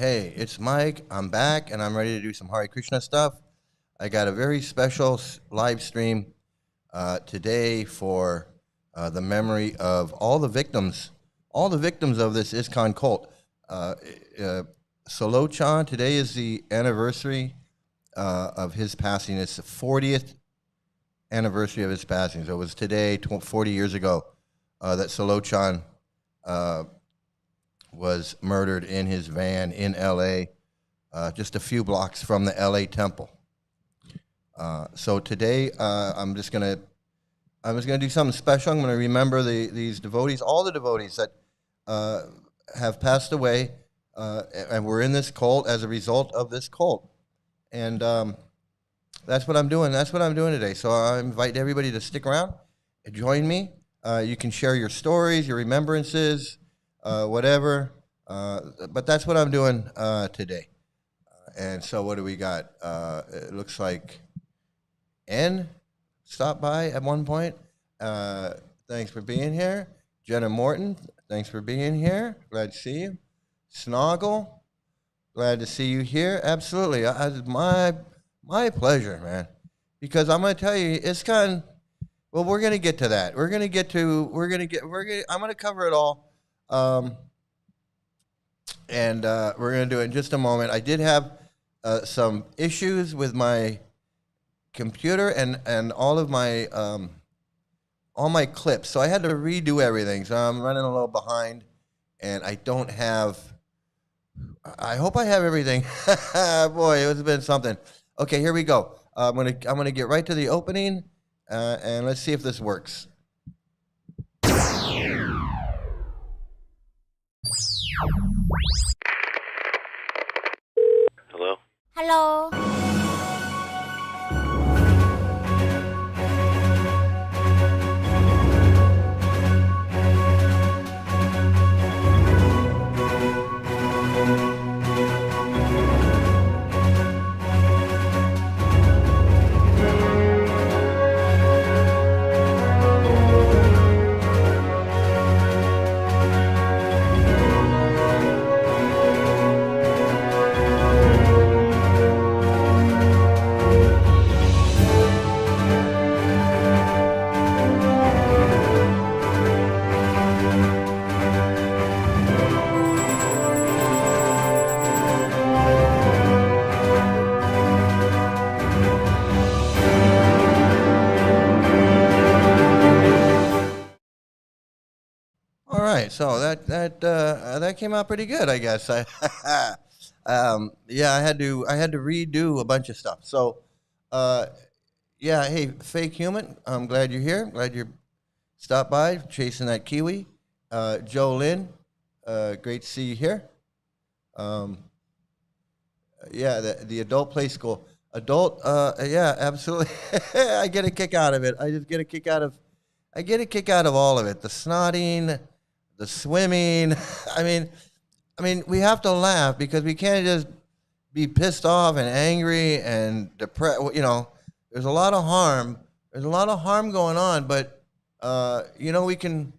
Hey, it's Mike. I'm back and I'm ready to do some Hare Krishna stuff. I got a very special live stream today for the memory of all the victims of this ISKCON cult. Sulochan, today is the anniversary of his passing. It's the 40th anniversary of his passing. So it was today, 40 years ago, that Sulochan was murdered in his van in LA, just a few blocks from the LA temple. So today, I'm just gonna do something special. I'm gonna remember these devotees, all the devotees that have passed away and were in this cult as a result of this cult. And that's what I'm doing. That's what I'm doing today. So I invite everybody to stick around, join me. You can share your stories, your remembrances, whatever. But that's what I'm doing today. And so what do we got? It looks like N stopped by at one point. Thanks for being here. Jenna Morton, thanks for being here. Glad to see you. Snoggle, glad to see you here. Absolutely. It's my pleasure, man. Because I'm going to tell you, ISKCON, well, we're going to get to that. I'm going to cover it all. And we're going to do it in just a moment. I did have some issues with my computer and all my clips. So I had to redo everything. So I'm running a little behind, and I don't have. I hope I have everything. Boy, it's been something. Okay, here we go. I'm gonna get right to the opening, and let's see if this works. Hello? Hello. So that came out pretty good, I guess. Yeah, I had to redo a bunch of stuff. So, yeah, hey, fake human, I'm glad you're here. Glad you stopped by, chasing that kiwi. Joe Lynn, great to see you here. Yeah, the adult play school. Yeah, absolutely. I get a kick out of it. I get a kick out of all of it. The snotting, the swimming. I mean, we have to laugh because we can't just be pissed off and angry and depressed. You know, there's a lot of harm. There's a lot of harm going on, but you know, we can.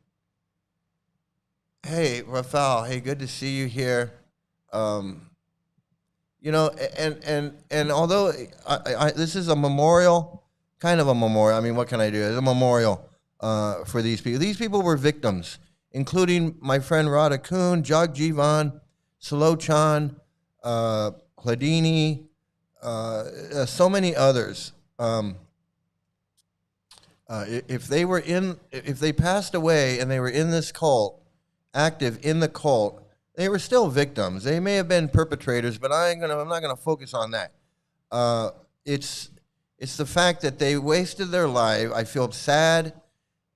Hey, Rafael. Hey, good to see you here. You know, and although this is a memorial, kind of a memorial. I mean, what can I do? It's a memorial for these people. These people were victims, including my friend Radha Kuhn, Jagjivan, Sulochan, Hladini, so many others. If they passed away and they were in this cult, active in the cult, they were still victims. They may have been perpetrators, but I'm not gonna focus on that. It's the fact that they wasted their life. I feel sad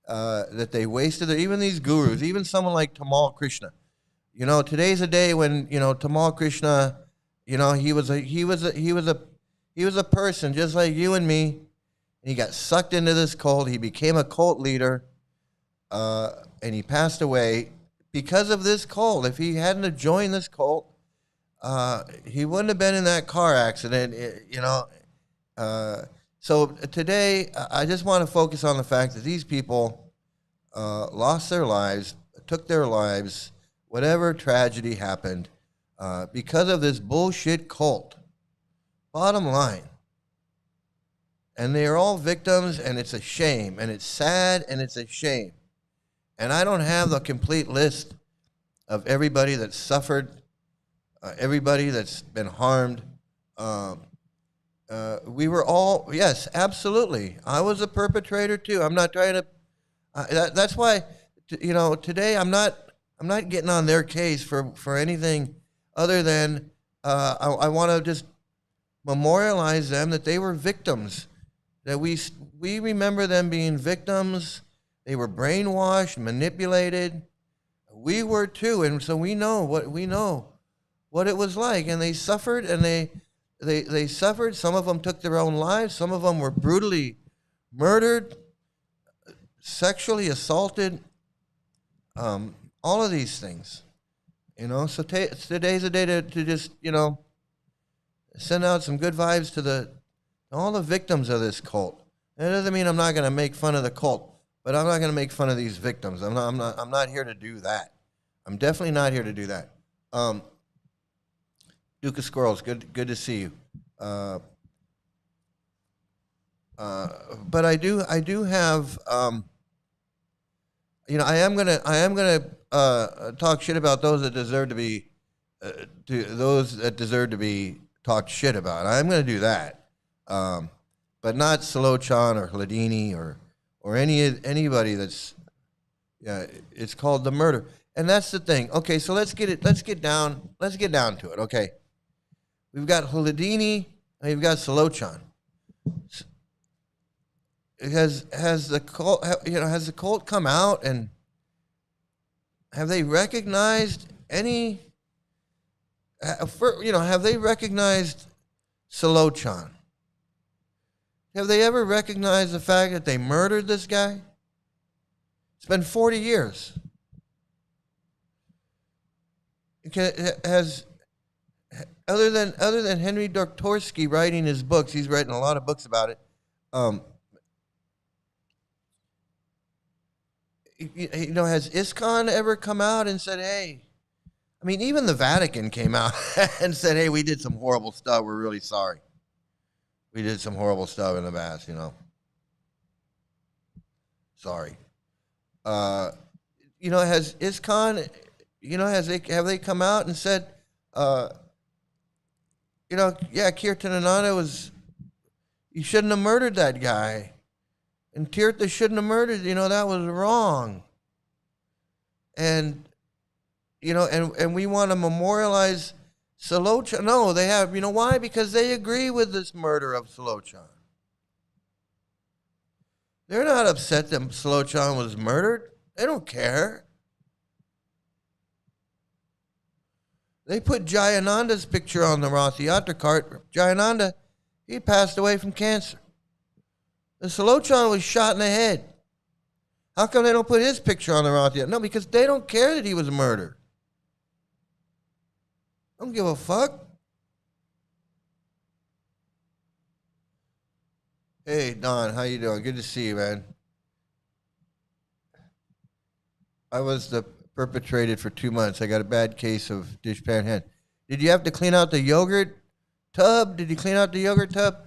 that they wasted even these gurus, even someone like Tamal Krishna. You know, today's a day when, you know, Tamal Krishna, you know, he was a person just like you and me, and he got sucked into this cult. He became a cult leader, and he passed away because of this cult. If he hadn't have joined this cult, he wouldn't have been in that car accident, you know. So today, I just want to focus on the fact that these people lost their lives, took their lives, whatever tragedy happened. because of this bullshit cult. Bottom line. And they are all victims, and it's a shame, and it's sad, and it's a shame. And I don't have the complete list of everybody that's suffered, everybody that's been harmed. We were all, yes, absolutely. I was a perpetrator too. I'm not trying to. That's why, today I'm not getting on their case for anything other than I want to just memorialize them that they were victims. That we remember them being victims. They were brainwashed, manipulated. We were too, and so we know what it was like. And they suffered, and they suffered. Some of them took their own lives. Some of them were brutally murdered, sexually assaulted. All of these things, So today's a day to just send out some good vibes to all the victims of this cult. That doesn't mean I'm not going to make fun of the cult, but I'm not going to make fun of these victims. I'm not here to do that. I'm definitely not here to do that. Duke of Squirrels, good to see you. But I do have I am gonna talk shit about those that deserve to be talked shit about. I'm gonna do that. But not Sulochan or Hladini or anybody that's, it's called the murder. And that's the thing. Okay, so let's get down to it. Okay. We've got Hladini and we've got Sulochan. Has the cult come out and have they recognized any have they recognized Sulochan? Have they ever recognized the fact that they murdered this guy? It's been 40 years. Other than Henry Doktorsky writing his books, he's written a lot of books about it. Has ISKCON ever come out and said, hey, I mean, even the Vatican came out and said, hey, we did some horrible stuff. We're really sorry. We did some horrible stuff in the past, Sorry. Has ISKCON, have they come out and said, Kirtanananda you shouldn't have murdered that guy. And Tirtha shouldn't have murdered, that was wrong. And, and we want to memorialize Sulochan. No, they have. You know why? Because they agree with this murder of Sulochan. They're not upset that Sulochan was murdered. They don't care. They put Jayananda's picture on the Rath Yatra cart. Jayananda, he passed away from cancer. And Sulochan was shot in the head. How come they don't put his picture on the Rath Yatra? No, because they don't care that he was murdered. Don't give a fuck. Hey, Don, how you doing? Good to see you, man. I was perpetrated for 2 months. I got a bad case of dishpan head. Did you have to clean out the yogurt tub? Did you clean out the yogurt tub?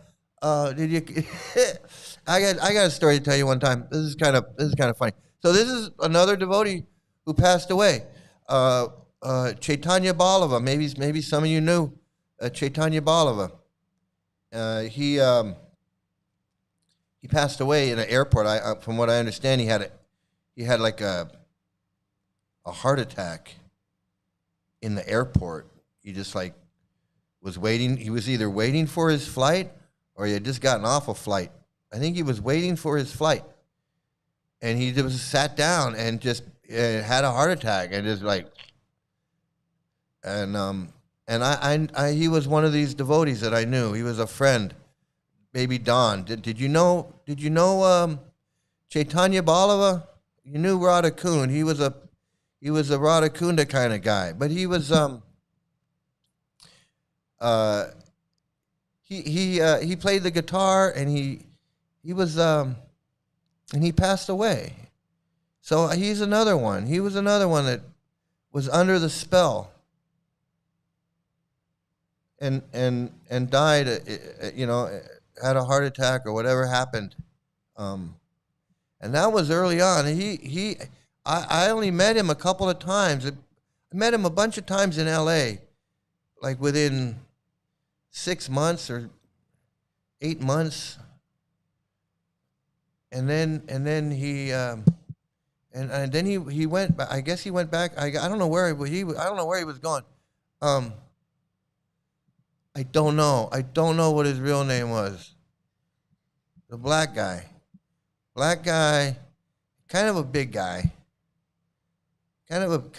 Did you? I got a story to tell you one time. This is kind of funny. So this is another devotee who passed away. Chaitanya Ballava. Maybe some of you knew Chaitanya Ballava. He passed away in an airport. From what I understand, he had like a heart attack in the airport. He just was waiting. He was either waiting for his flight or he had just gotten off a flight. I think he was waiting for his flight, and he just sat down and just had a heart attack and just he was one of these devotees that I knew. He was a friend. Baby Don. Did you know Chaitanya Ballava? You knew Radha Kund. He was a Radha Kunda kind of guy. But he was he played the guitar and he passed away. So he's another one. He was another one that was under the spell and died, had a heart attack or whatever happened. And that was early on. I only met him a couple of times. I met him a bunch of times in L.A., like within 6 months or 8 months. And then he and then he went. I guess he went back. I don't know where I don't know where he was going. I don't know. I don't know what his real name was. The black guy, kind of a big guy, kind of a big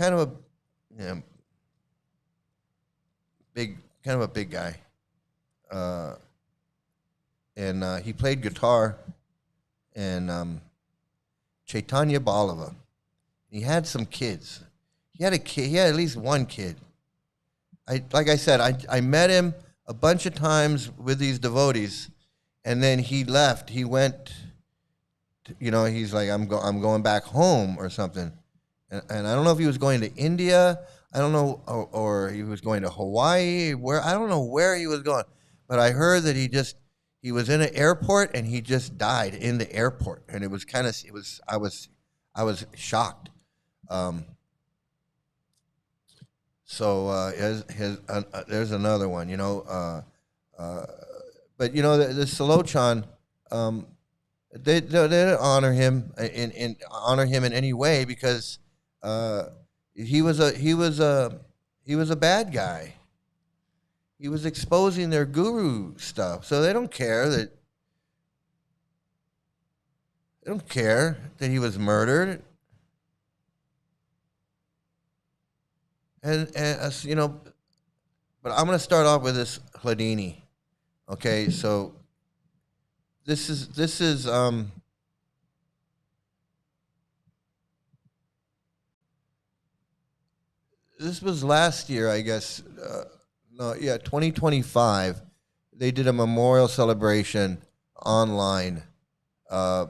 kind of a big guy. And he played guitar, and Chaitanya Balava. He had some kids. He had a kid. He had at least one kid. Like I said, I met him a bunch of times with these devotees, and then he left. He went, he's like, I'm going back home or something, and I don't know if he was going to India. I don't know, or he was going to Hawaii. I don't know where he was going, but I heard that he was in an airport and he just died in the airport, and I was shocked. So there's another one, but the Sulochan, they didn't honor him in any way, because he was a bad guy. He was exposing their guru stuff, so they don't care that he was murdered. And but I'm going to start off with this Hladini. Okay, so this is this was last year, I guess. 2025. They did a memorial celebration online. I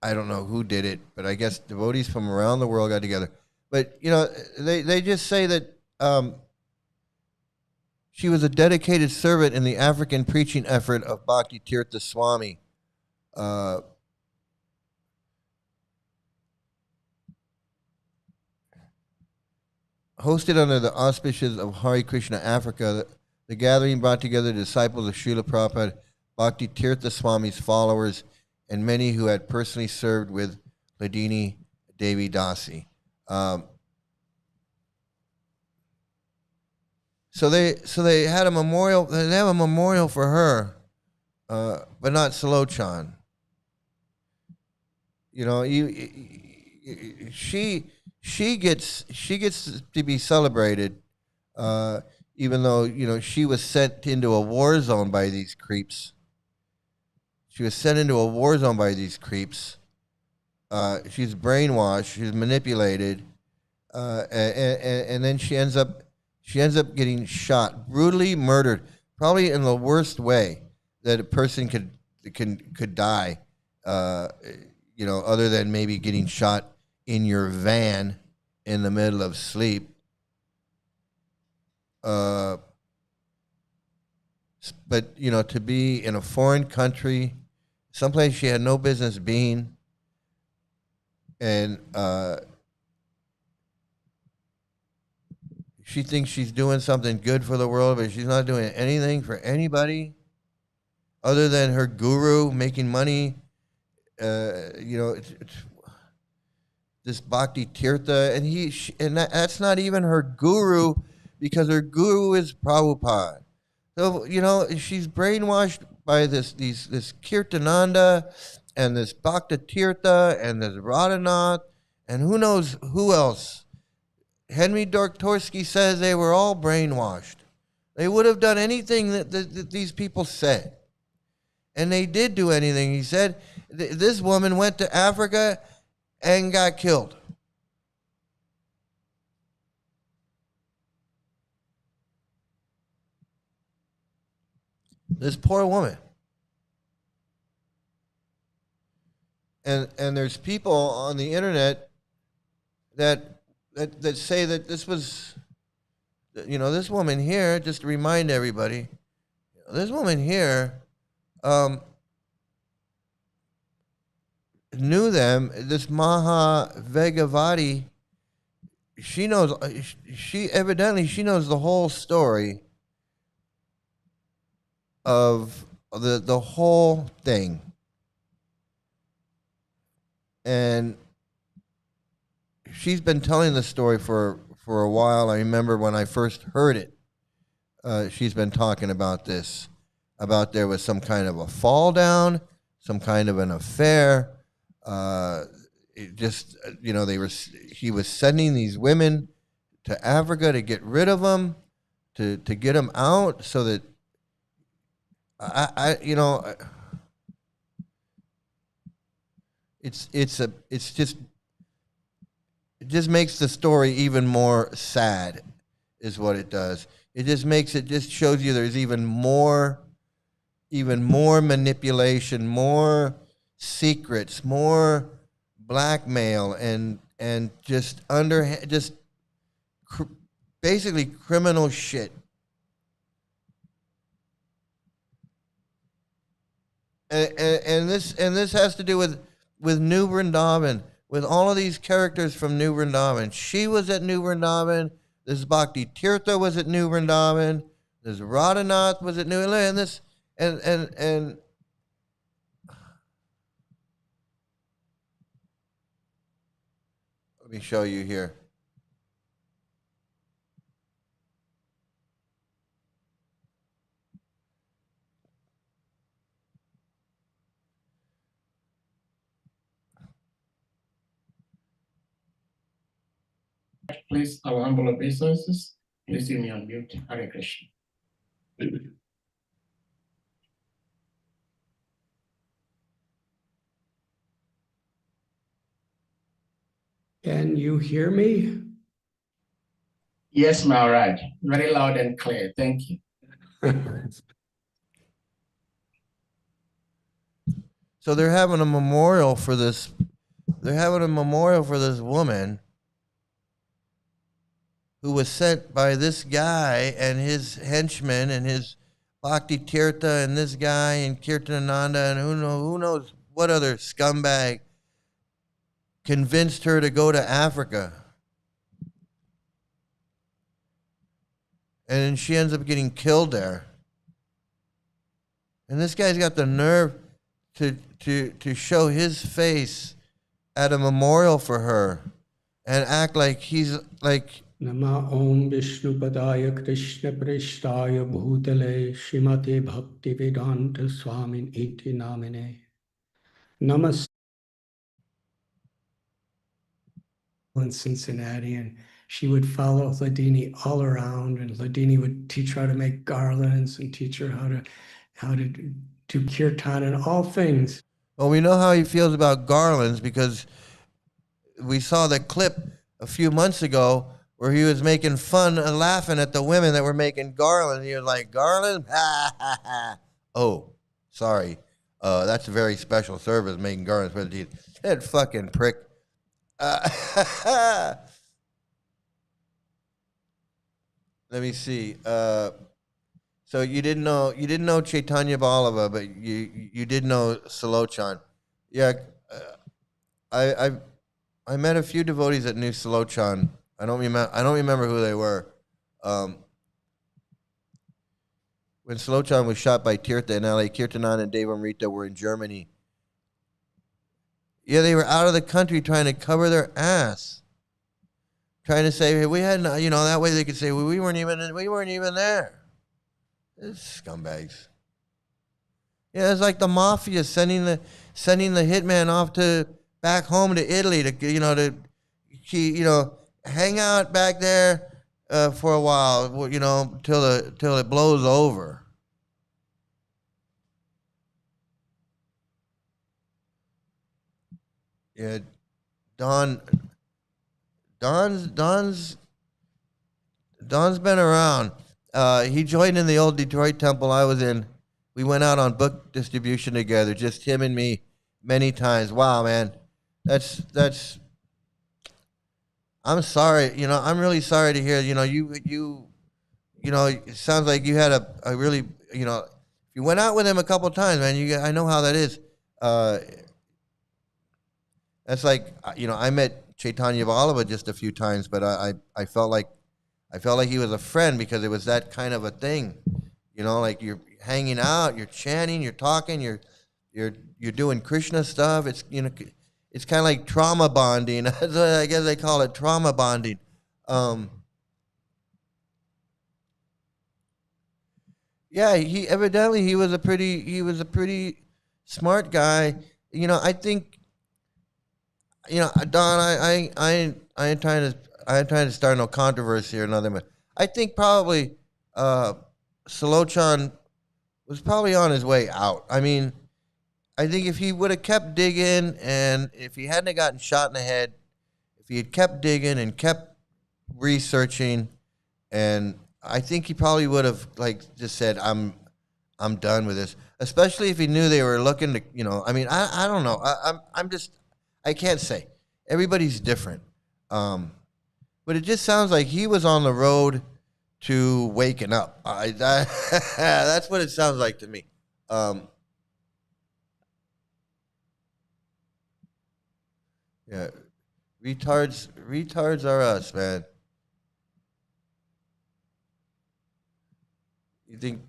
don't know who did it, but I guess devotees from around the world got together. But they just say that she was a dedicated servant in the African preaching effort of Bhakti Tirtha Swami. Hosted under the auspices of Hare Krishna Africa, the gathering brought together disciples of Srila Prabhupada, Bhakti Tirtha Swami's followers, and many who had personally served with Hladini Devi Dasi. So they had a memorial. They have a memorial for her, but not Sulochan. She gets to be celebrated, even though she was sent into a war zone by these creeps. She's brainwashed. She's manipulated, and then she ends up getting shot, brutally murdered, probably in the worst way that a person could die. Other than maybe getting shot in your van in the middle of sleep. But to be in a foreign country, someplace she had no business being, and she thinks she's doing something good for the world, but she's not doing anything for anybody other than her guru making money. This Bhakti Tirtha, and that's not even her guru, because her guru is Prabhupada. So she's brainwashed by this Kirtananda and this Bhakti Tirtha and this Radhanath and who knows who else. Henry Dorktorsky says they were all brainwashed. They would have done anything that these people said, and they did do anything. He said this woman went to Africa and got killed. This poor woman. And there's people on the internet that say that this was this woman here, just to remind everybody, this woman here um, knew them. This Maha Vegavati, she knows. She evidently she knows the whole story of the whole thing, and she's been telling the story for a while. I remember when I first heard it. She's been talking about this, about there was some kind of a fall down, some kind of an affair. It just he was sending these women to Africa to get rid of them, to get them out, so that it's just it just makes the story even more sad, is what it does. It just shows you there's even more manipulation, more secrets, more blackmail, and just basically criminal shit. And this has to do with New Vrindavan, with all of these characters from New Vrindavan. She was at New Vrindavan. This Bhakti Tirtha was at New Vrindavan. This Radhanath was at New Vrindavan. And let me show you here. Please, our humble obeisances. Please leave me on mute. Hare Krishna. Can you hear me? Yes, Maharaj. Very loud and clear. Thank you. So they're having a memorial for this. They're having a memorial for this woman who was sent by this guy and his henchmen and his Bhakti Tirtha and this guy and Kirtananda and who knows what other scumbag convinced her to go to Africa. And then she ends up getting killed there. And this guy's got the nerve to show his face at a memorial for her and act like he's like Nama Om Vishnu Padaya Krishna Prishtaya Bhutale Shrimate Bhakti Vedanta Swamin Iti Namine. Namaste. In Cincinnati, and she would follow Hladini all around, and Hladini would teach her how to make garlands and teach her how to do kirtan and all things. Well, we know how he feels about garlands because we saw the clip a few months ago where he was making fun and laughing at the women that were making garlands. He was like, garland? Ha, ha, ha. Oh, sorry. That's a very special service, making garlands for the teeth. That fucking prick. Let me see. So you didn't know Chaitanya Ballava, but you did know Sulochan. Yeah, I met a few devotees that knew Sulochan. I don't remember who they were. When Sulochan was shot by Tirtha in L.A., Kirtananda and Devamrita were in Germany. Yeah, they were out of the country trying to cover their ass, trying to say, hey, we had, that way they could say, well, we weren't even there. It's scumbags. Yeah, it's like the mafia sending the hitman off back home to Italy to hang out back there for a while, till it blows over. Yeah, Don's been around. He joined in the old Detroit temple I was in. We went out on book distribution together, just him and me, many times. Wow, man, that's. I'm sorry, I'm really sorry to hear. You it sounds like you had a really, you went out with him a couple of times, man. I know how that is. That's like, I met Chaitanya Vallabha just a few times, but I felt like he was a friend because it was that kind of a thing. Like you're hanging out, you're chanting, you're talking, you're doing Krishna stuff. It's it's kind of like trauma bonding. I guess they call it trauma bonding. Yeah, he was a pretty smart guy. I think, Don, I ain't trying to start no controversy or nothing, but I think probably Sulochan was probably on his way out. I mean, I think if he would have kept digging, and if he hadn't gotten shot in the head, if he had kept digging and kept researching, and I think he probably would have just said, I'm done with this. Especially if he knew they were looking to, I mean, I don't know. I can't say. Everybody's different. But it just sounds like he was on the road to waking up. That's what it sounds like to me. Yeah, retards are us, man. You think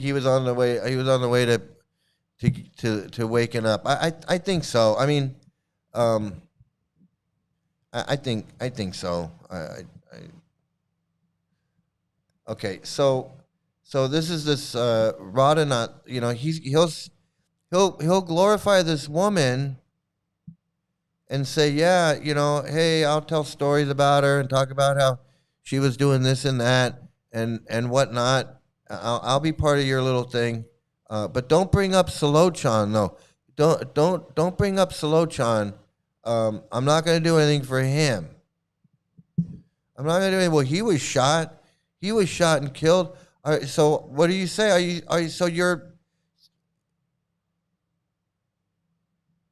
he was on the way? He was on the way to waking up. I think so. I mean, I think so. Okay, so this is this Radhanath. He'll glorify this woman and say, yeah, hey, I'll tell stories about her and talk about how she was doing this and that and whatnot. I'll be part of your little thing, but don't bring up Sulochan. No, don't bring up Sulochan. I'm not going to do anything for him. I'm not going to do anything. Well, he was shot. He was shot and killed. All right, so what do you say?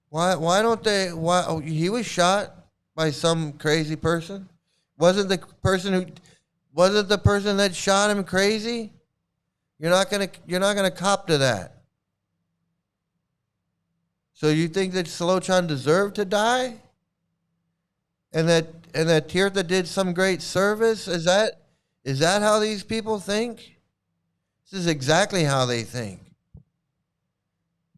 Why don't they? Why he was shot by some crazy person? Wasn't the person that shot him crazy? You're not gonna cop to that. So you think that Sulochan deserved to die? And that Tirtha did some great service? Is that how these people think? This is exactly how they think.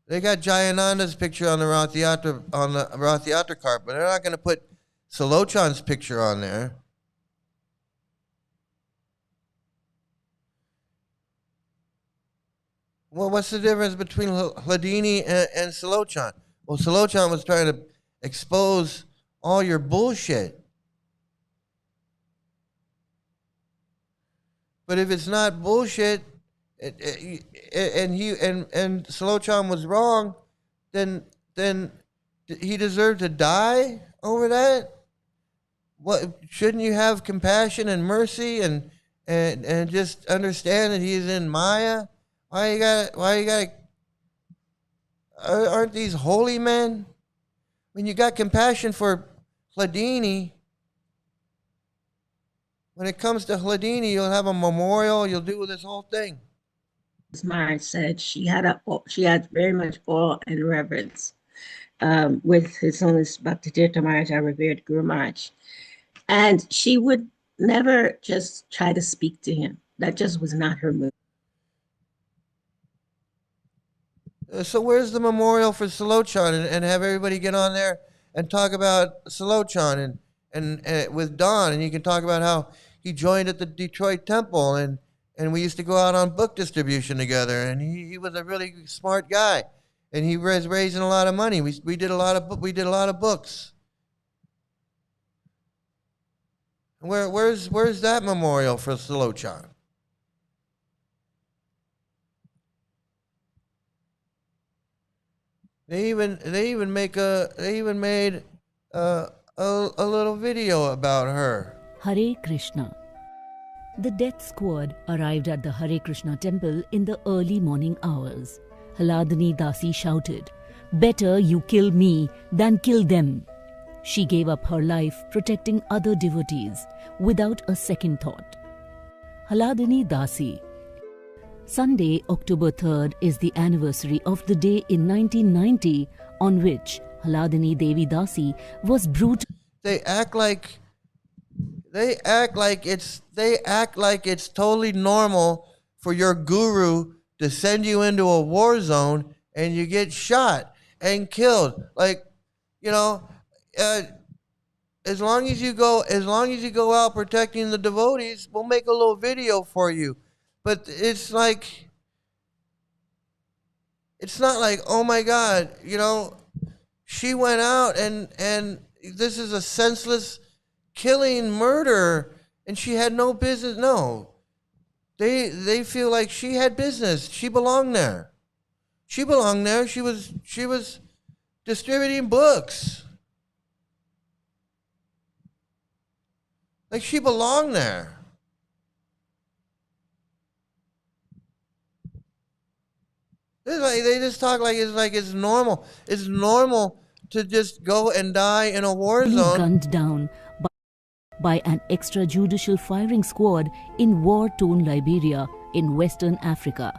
They got Jayananda's picture on the Rath Yatra cart, but they're not going to put Sulochan's picture on there. Well, what's the difference between Hladini and Sulochan? Well, Sulochan was trying to expose all your bullshit. But if it's not bullshit, and Sulochan was wrong, then he deserved to die over that? What, shouldn't you have compassion and mercy and just understand that he's in Maya? Why you got aren't these holy men? When you got compassion for Hladini, when it comes to Hladini, you'll have a memorial, you'll do this whole thing. As Maharaj said, she had very much awe and reverence with His Holiness Bhakti Tirtha Maharaj, our revered Guru Maharaj. And she would never just try to speak to him. That just was not her move. So where's the memorial for Sulochan and have everybody get on there and talk about Sulochan and with Don, and you can talk about how he joined at the Detroit Temple and we used to go out on book distribution together, and he was a really smart guy, and he was raising a lot of money. We did a lot of books. Where's that memorial for Sulochan? They even made a little video about her. Hare Krishna. The death squad arrived at the Hare Krishna temple in the early morning hours. Hladini Dasi shouted, "Better you kill me than kill them." She gave up her life protecting other devotees without a second thought. Hladini Dasi. Sunday, October 3rd is the anniversary of the day in 1990 on which Hladini Devi Dasi was brutally They act like it's totally normal for your guru to send you into a war zone and you get shot and killed. Like, you know, as long as you go out protecting the devotees, we'll make a little video for you. But it's not like, oh my God, you know, she went out and this is a senseless killing, murder, and she had no business. No, they feel like she had business. She belonged there. She belonged there. She was distributing books. Like she belonged there. They just talk like it's normal. It's normal to just go and die in a war zone. gunned down by an extrajudicial firing squad in war-torn Liberia in Western Africa.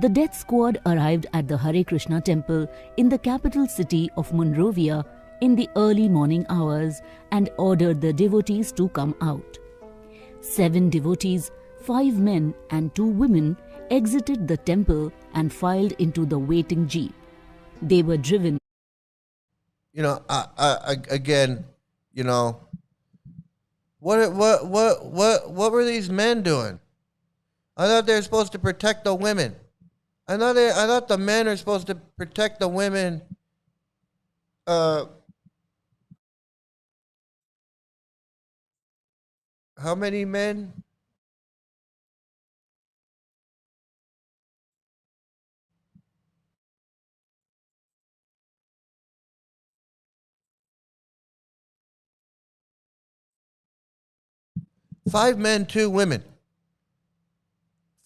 The death squad arrived at the Hare Krishna temple in the capital city of Monrovia in the early morning hours and ordered the devotees to come out. 7 devotees, 5 men and 2 women exited the temple and filed into the waiting jeep. They were driven. You know, again, you know, what were these men doing? I thought they were supposed to protect the women. I thought the men are supposed to protect the women. How many men? Five men, 2 women.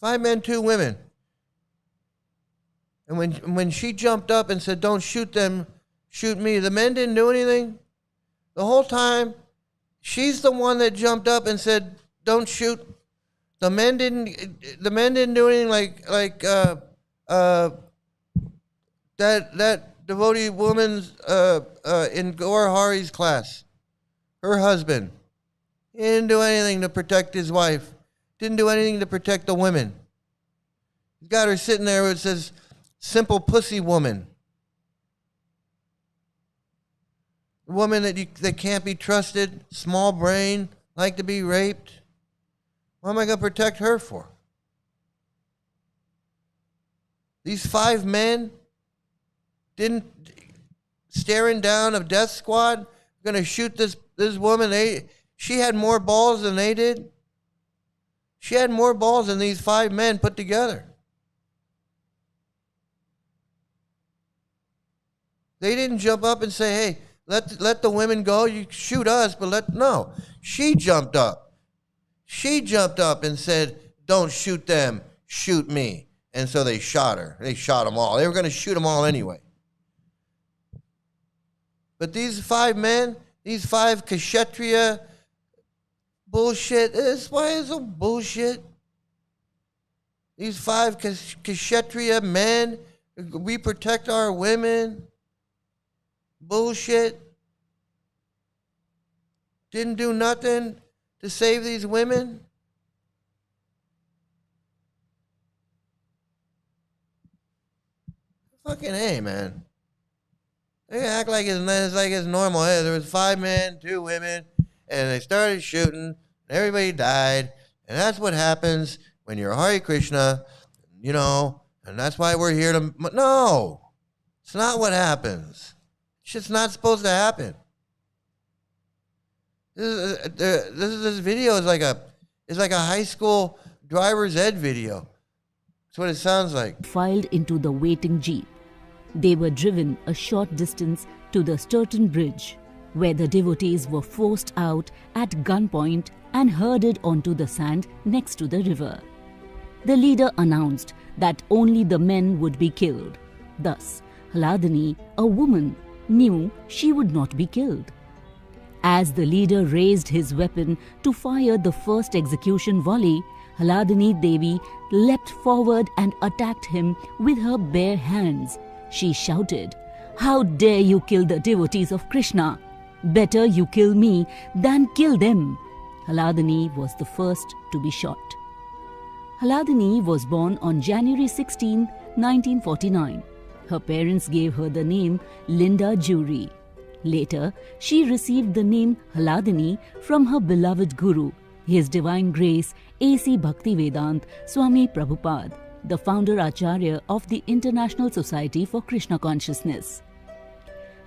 5 men, 2 women. And when she jumped up and said, "Don't shoot them, shoot me," the men didn't do anything. The whole time, she's the one that jumped up and said, "Don't shoot." The men didn't do anything like that devotee woman's in Gaur Hari's class. Her husband. He didn't do anything to protect his wife. Didn't do anything to protect the women. He's got her sitting there where it says, "Simple pussy woman." A woman that can't be trusted, small brain, like to be raped. What am I going to protect her for? These 5 men didn't staring down a death squad, going to shoot this woman. She had more balls than they did. She had more balls than these 5 men put together. They didn't jump up and say, "Hey, let the women go. You shoot us, but no." She jumped up. She jumped up and said, "Don't shoot them, shoot me." And so they shot her. They shot them all. They were going to shoot them all anyway. But these 5 men, these 5 kshatriya bullshit. Why is so bullshit? These 5 kshatriya men, we protect our women. Bullshit. Didn't do nothing to save these women. Fucking hey, man. They act like it's normal. Hey, there was 5 men, 2 women, and they started shooting, and everybody died. And that's what happens when you're Hare Krishna, you know, and that's why we're here to... No, it's not what happens. Shit's not supposed to happen. This video is like a high school driver's ed video. That's what it sounds like. Filed into the waiting jeep. They were driven a short distance to the Sturton Bridge, where the devotees were forced out at gunpoint and herded onto the sand next to the river. The leader announced that only the men would be killed. Thus, Hladini, a woman, knew she would not be killed. As the leader raised his weapon to fire the first execution volley, Hladini Devi leapt forward and attacked him with her bare hands. She shouted, "How dare you kill the devotees of Krishna? Better you kill me than kill them." Hladini was the first to be shot. Hladini was born on January 16, 1949. Her parents gave her the name Linda Jury. Later, she received the name Hladini from her beloved Guru, His Divine Grace A.C. Bhaktivedant Swami Prabhupada, the founder Acharya of the International Society for Krishna Consciousness.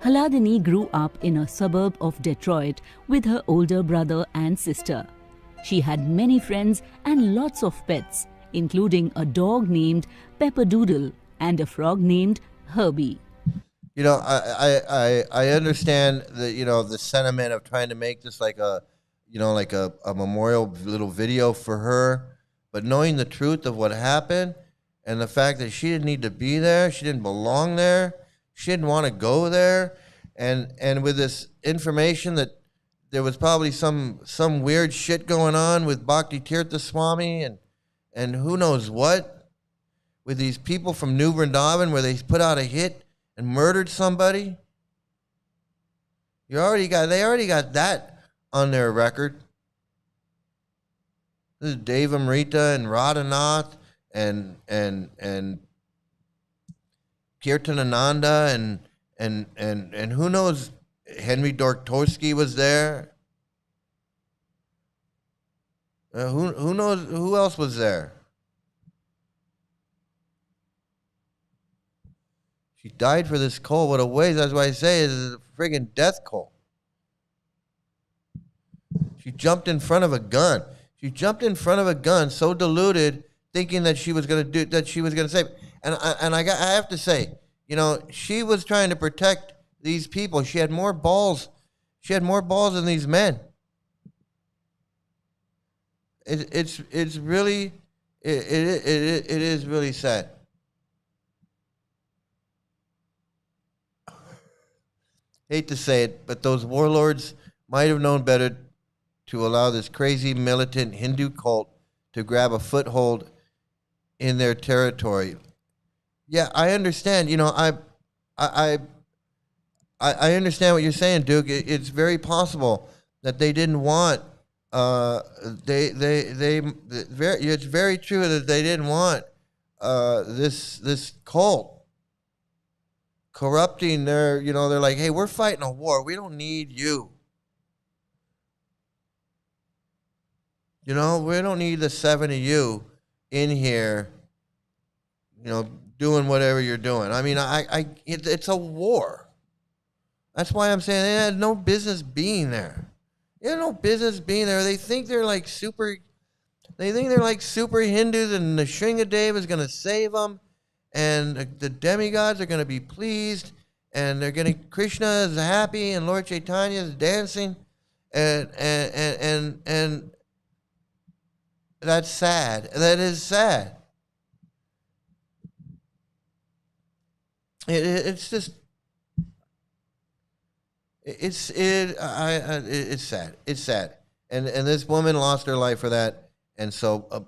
Hladini grew up in a suburb of Detroit with her older brother and sister. She had many friends and lots of pets, including a dog named Pepperdoodle and a frog named Herbie. You know, I understand the sentiment of trying to make this like a memorial little video for her, but knowing the truth of what happened and the fact that she didn't need to be there, she didn't belong there, she didn't want to go there, and with this information that there was probably some weird shit going on with Bhakti Tirtha Swami and who knows what with these people from New Vrindavan where they put out a hit and murdered somebody. They already got that on their record. This is Dave Amrita and Radhanath and Kirtanananda and who knows, Henry Dorktorsky was there. Who knows who else was there? She died for this cult. What a waste. That's why I say it's a friggin' death cult. She jumped in front of a gun. She jumped in front of a gun, so deluded, thinking that she was gonna save. And I have to say, she was trying to protect these people. She had more balls. She had more balls than these men. It's really it is really sad. Hate to say it, but those warlords might have known better to allow this crazy militant Hindu cult to grab a foothold in their territory. Yeah, I understand. I understand what you're saying, Duke. It's very possible that they didn't want. It's very true that they didn't want this cult corrupting their. They're like, hey, we're fighting a war. We don't need you. We don't need the 7 of you in here. Doing whatever you're doing. I mean, it's a war. That's why I'm saying they had no business being there. They had no business being there. They think they're like super. They think they're like super Hindus, and the Shringadev is going to save them, and the demigods are going to be pleased, and Krishna is happy, and Lord Chaitanya is dancing, and that's sad. That is sad. It's just. It's sad. It's sad, and this woman lost her life for that, and so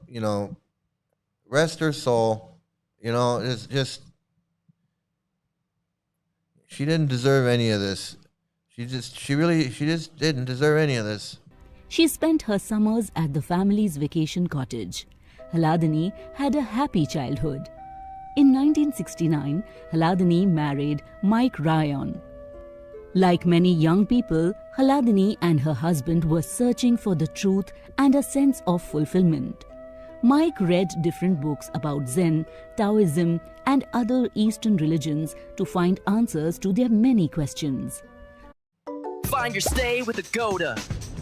rest her soul. It's just she didn't deserve any of this. She just didn't deserve any of this. She spent her summers at the family's vacation cottage. Hladini had a happy childhood. In 1969, Hladini married Mike Ryan. Like many young people, Hladini and her husband were searching for the truth and a sense of fulfillment. Mike read different books about Zen, Taoism, and other Eastern religions to find answers to their many questions. Find your stay with a Goda.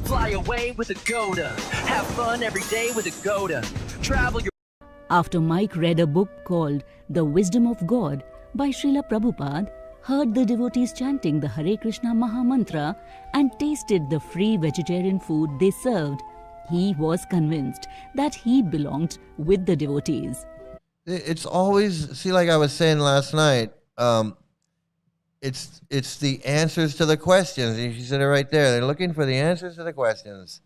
Fly away with a Goda. Have fun every day with a Goda. Travel your... After Mike read a book called The Wisdom of God by Srila Prabhupada, heard the devotees chanting the Hare Krishna Mahamantra, and tasted the free vegetarian food they served, he was convinced that he belonged with the devotees. It's always, like I was saying last night, it's the answers to the questions. You said it right there. They're looking for the answers to the questions,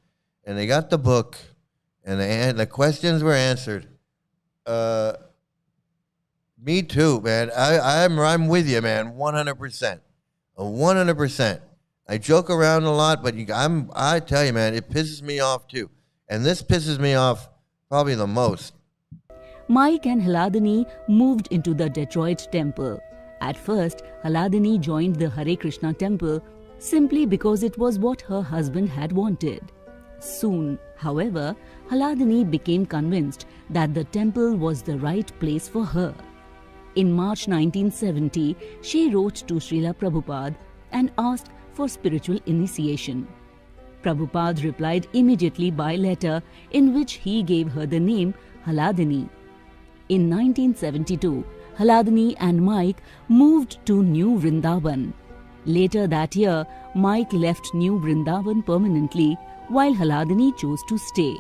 and they got the book, and the questions were answered. Me too, man. I'm with you, man. 100%. 100%. I joke around a lot, but I tell you, man, it pisses me off too. And this pisses me off probably the most. Mike and Hladini moved into the Detroit temple. At first, Hladini joined the Hare Krishna temple simply because it was what her husband had wanted. Soon, however, Hladini became convinced that the temple was the right place for her. In March 1970, she wrote to Srila Prabhupada and asked for spiritual initiation. Prabhupada replied immediately by letter, in which he gave her the name Hladini. In 1972, Hladini and Mike moved to New Vrindavan. Later that year, Mike left New Vrindavan permanently, while Hladini chose to stay.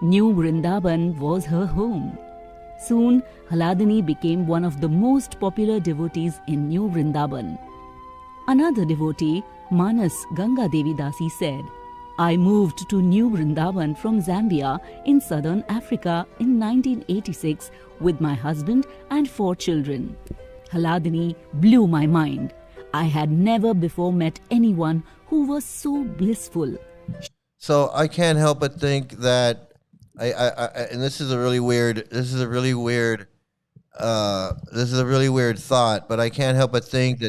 New Vrindavan was her home. Soon, Hladini became one of the most popular devotees in New Vrindavan. Another devotee, Manas Ganga Devi Dasi, said, I moved to New Vrindavan from Zambia in southern Africa in 1986 with my husband and 4 children. Hladini blew my mind. I had never before met anyone who was so blissful. So I can't help but think that and this is a really weird thought, but I can't help but think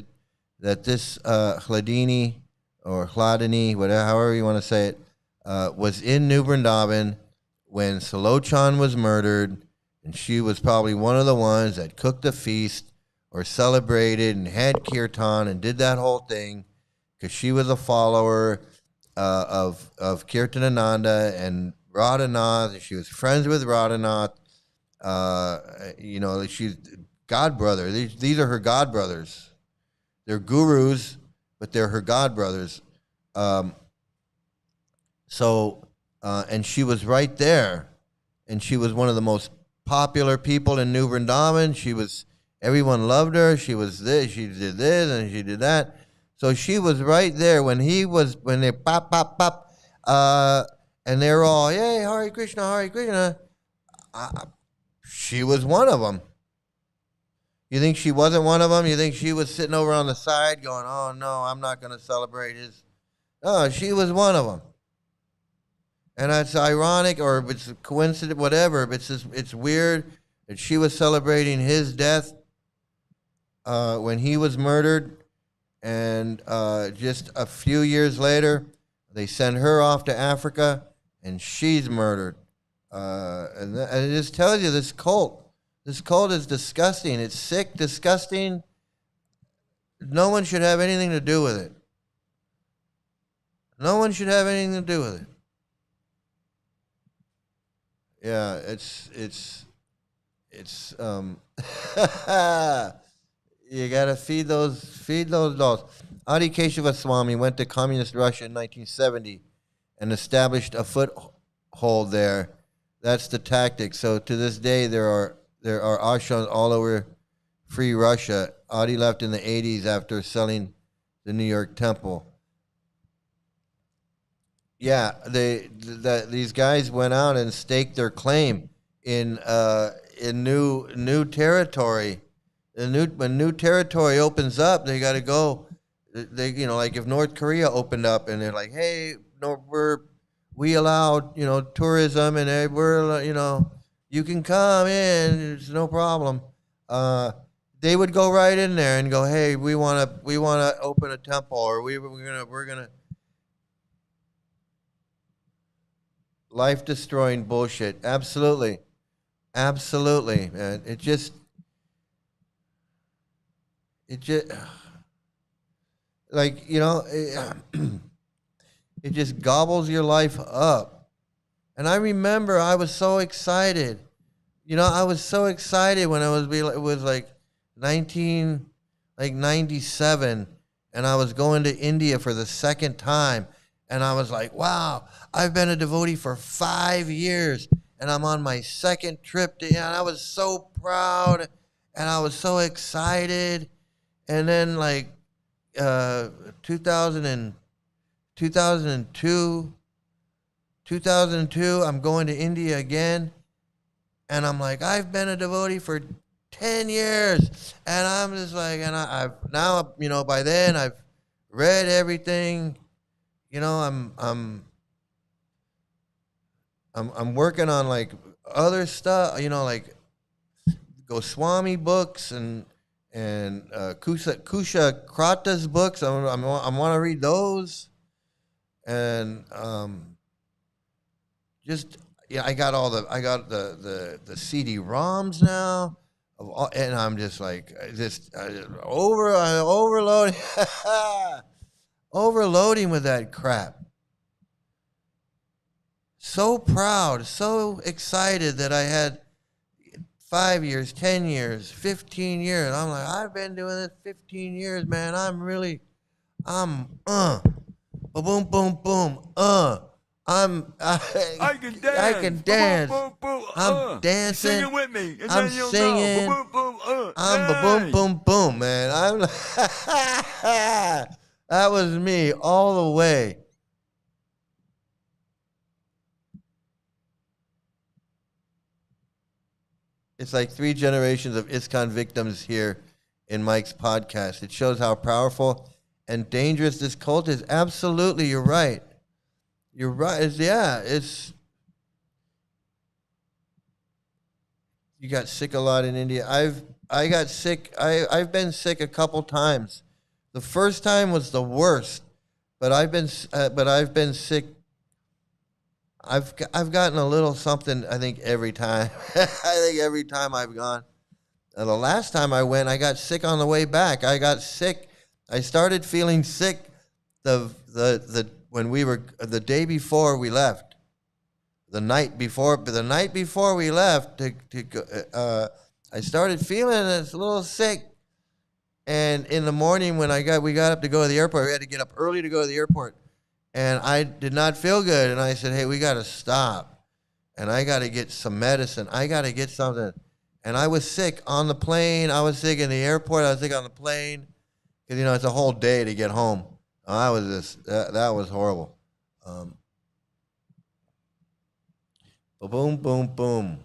that this Hladini or Hladini, whatever, however you want to say it, was in New Vrindavan when Sulochan was murdered, and she was probably one of the ones that cooked the feast or celebrated and had kirtan and did that whole thing because she was a follower of Kirtanananda and Radhanath. She was friends with Radhanath. She's god brother. These are her god brothers. They're gurus, but they're her god brothers. And she was right there, and she was one of the most popular people in New Vrindavan. Everyone loved her. She was this, she did this, and she did that. So she was right there when they pop, and they're all, yay, Hare Krishna, Hare Krishna. She was one of them. You think she wasn't one of them? You think she was sitting over on the side going, oh, no, I'm not going to celebrate his. No, she was one of them. And it's ironic, or if it's a coincidence, whatever, but it's weird that she was celebrating his death when he was murdered. And just a few years later, they send her off to Africa, and she's murdered. And it just tells you this cult is disgusting. It's sick, disgusting. No one should have anything to do with it. No one should have anything to do with it. Yeah, it's you gotta feed those dolls. Adi Keshava Swami went to communist Russia in 1970 and established a foothold there. That's the tactic. So to this day, there are ashrams all over free Russia. Adi left in the 80s after selling the New York temple. Yeah, these guys went out and staked their claim in new territory. When new territory opens up, they got to go. Like if North Korea opened up and they're like, hey, no, we allowed tourism and we're you can come in, it's no problem. They would go right in there and go, hey, we want to open a temple, or we're gonna. Life-destroying bullshit. Absolutely. Absolutely, man. It just like, it just gobbles your life up. And I remember I was so excited. I was so excited when it was like 97, and I was going to India for the second time. And I was like, wow, I've been a devotee for 5 years, and I'm on my second trip and I was so proud, and I was so excited. And then 2002, 2002, I'm going to India again. And I'm like, I've been a devotee for 10 years. And I'm just like, and I've now, you know, by then I've read everything. You know, I'm working on like other stuff, you know, like Goswami books and Kusha Krata's books. I want to read those. And just, yeah, I got the CD-ROMs now, and I'm just like overloading, overloading with that crap. So proud, so excited that I had 5 years, 10 years, 15 years. I'm like, I've been doing this 15 years, man. Boom, boom, boom, I can dance. Boom, boom, boom, I'm dancing. Sing it with me. And I'm then you'll singing. know. Boom, boom, I'm yay. boom, boom, boom, man. I'm that was me all the way. It's like 3 generations of ISKCON victims here in Mike's podcast. It shows how powerful and dangerous this cult is. Absolutely, you're right. You're right. It's you got sick a lot in India. I got sick. I've been sick a couple times. The first time was the worst, but I've been sick. I've gotten a little something, I think, every time. I think every time I've gone. And the last time I went, I got sick on the way back. I got sick. I started feeling sick the day before we left. The night before we left I started feeling a little sick. And in the morning when we got up to go to the airport, we had to get up early to go to the airport. And I did not feel good. And I said, hey, we got to stop. And I got to get some medicine. I got to get something. And I was sick on the plane. I was sick in the airport. I was sick on the plane. Because, you know, it's a whole day to get home. That was horrible. Boom, boom, boom.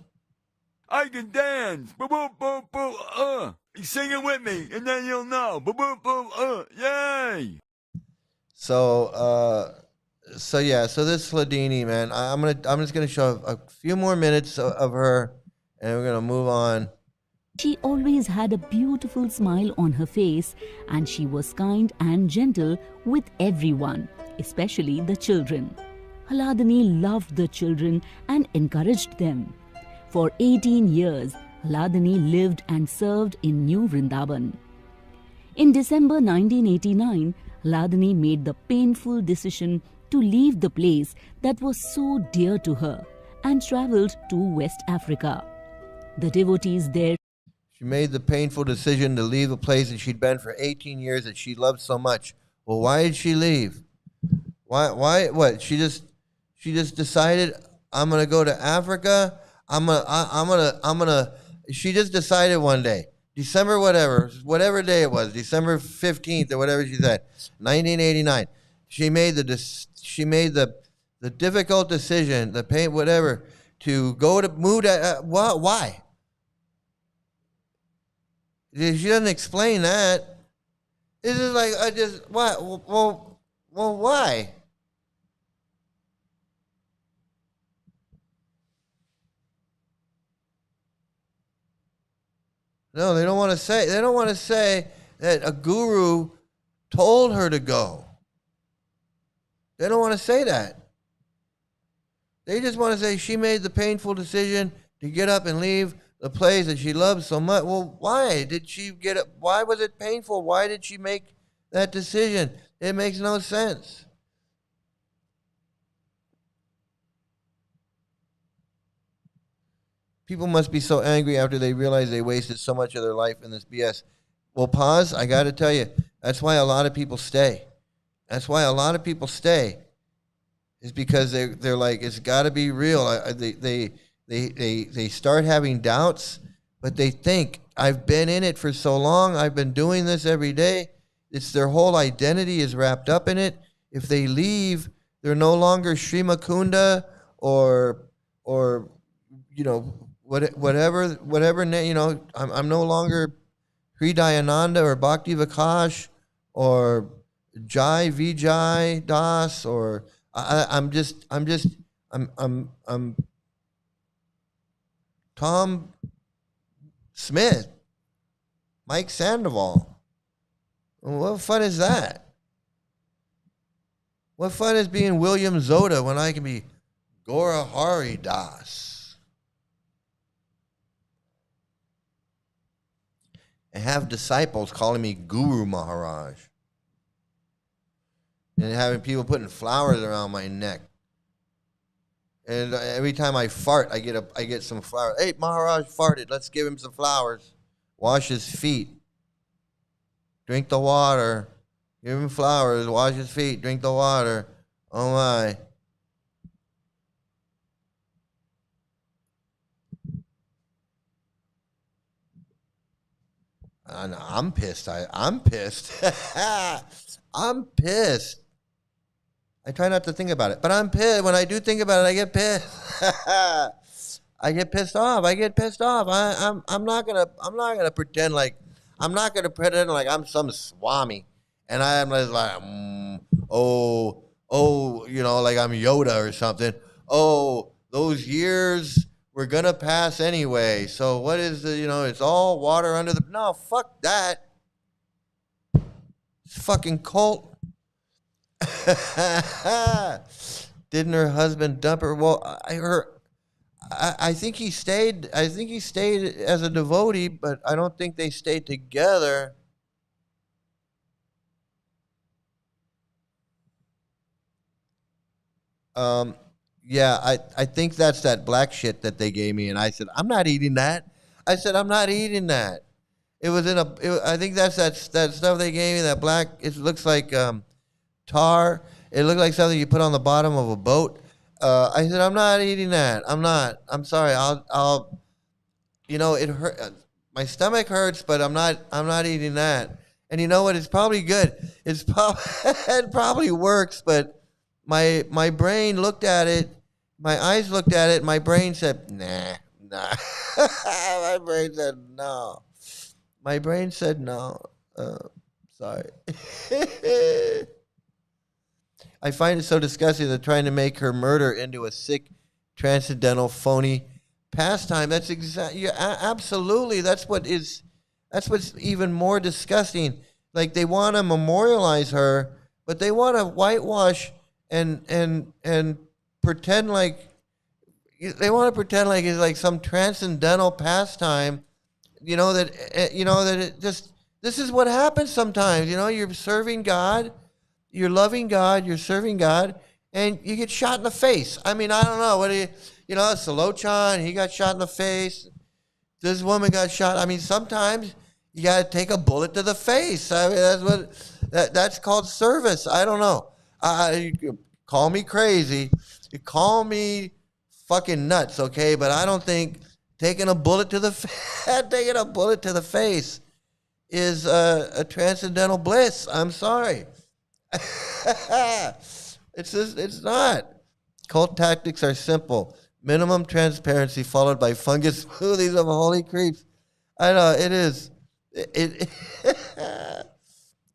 I can dance. Boom, boom, boom, boom, Sing it with me, and then you'll know. Boom, boom, boom, yay. So this Hladini, man, I'm just gonna show a few more minutes of her, and we're gonna move on. She always had a beautiful smile on her face, and she was kind and gentle with everyone, especially the children. Hladini loved the children and encouraged them. For 18 years, Hladini lived and served in New Vrindavan. In December 1989, Hladini made the painful decision to leave the place that was so dear to her and travelled to West Africa. The devotees there. She made the painful decision to leave a place that she'd been for 18 years that she loved so much. Well, why did she leave? Why? What? She just decided, I'm gonna go to Africa. She just decided one day, December whatever day it was, December 15th or whatever she said, 1989. She made the difficult decision, the pain, whatever, to move to why? She doesn't explain that. It's just like what? Well, why? No, they don't want to say. They don't want to say that a guru told her to go. They don't want to say that. They just want to say she made the painful decision to get up and leave the place that she loves so much. Well, why did she get up? Why was it painful? Why did she make that decision? It makes no sense. People must be so angry after they realize they wasted so much of their life in this BS. Well, pause. I got to tell you, that's why a lot of people stay. That's why a lot of people stay. Is because they're like, it's got to be real. They start having doubts, but they think, I've been in it for so long. I've been doing this every day. It's their whole identity is wrapped up in it. If they leave, They're no longer Sri Mukunda or whatever I'm no longer Sri Dayananda or Bhakti Vikash or Jai Vijay Das or I'm Tom Smith, Mike Sandoval. What fun is that? What fun is being William Zoda when I can be Gora Hari Das? And have disciples calling me Guru Maharaj. And having people putting flowers around my neck. And every time I fart, I get some flowers. Hey, Maharaj farted. Let's give him some flowers. Wash his feet. Drink the water. Give him flowers. Wash his feet. Drink the water. Oh my. I'm pissed. I'm pissed. I'm pissed. I try not to think about it, but I'm pissed. When I do think about it, I get pissed. I get pissed off. I'm not gonna pretend like I'm some swami, and I'm just like, like I'm Yoda or something. Oh, those years were gonna pass anyway. So what is it's all water under the. No, fuck that. It's fucking cult. Didn't her husband dump her? Well, I think he stayed. I think he stayed as a devotee, but I don't think they stayed together. Yeah, I think that's that black shit that they gave me, and I said I'm not eating that. I'm not eating that. It was I think that's that stuff they gave me. That black. It looks like tar. It looked like something you put on the bottom of a boat. I said, I'm not eating that. I'm not. I'm sorry. I'll. It hurt. My stomach hurts, but I'm not eating that. And you know what? It's probably good. It probably works. But my brain looked at it. My eyes looked at it. My brain said, nah. My brain said no. My brain said no. Sorry. I find it so disgusting that trying to make her murder into a sick, transcendental, phony pastime. That's absolutely. That's what's even more disgusting. Like they want to memorialize her, but they want to whitewash and pretend like it's like some transcendental pastime. That it just. This is what happens sometimes. You're serving God. You're loving God, you're serving God, and you get shot in the face. I mean, I don't know. Sulochan, he got shot in the face. This woman got shot. I mean, sometimes you got to take a bullet to the face. I mean, that's called service. I don't know. You call me crazy. You call me fucking nuts, okay? But I don't think taking a bullet to the face is a transcendental bliss. I'm sorry. It's not. Cult tactics are simple. Minimum transparency followed by fungus smoothies of holy creeps. I know it is.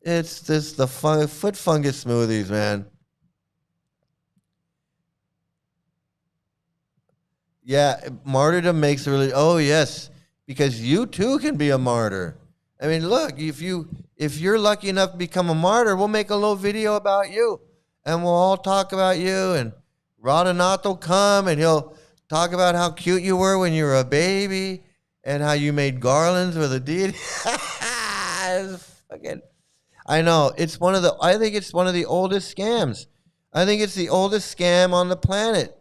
It's just the foot fungus smoothies, man. Yeah, martyrdom makes really. Oh yes, because you too can be a martyr. I mean, look, if you're lucky enough to become a martyr, we'll make a little video about you, and we'll all talk about you. And Radhanath will come, and he'll talk about how cute you were when you were a baby, and how you made garlands with a deity. I know it's I think it's one of the oldest scams. I think it's the oldest scam on the planet.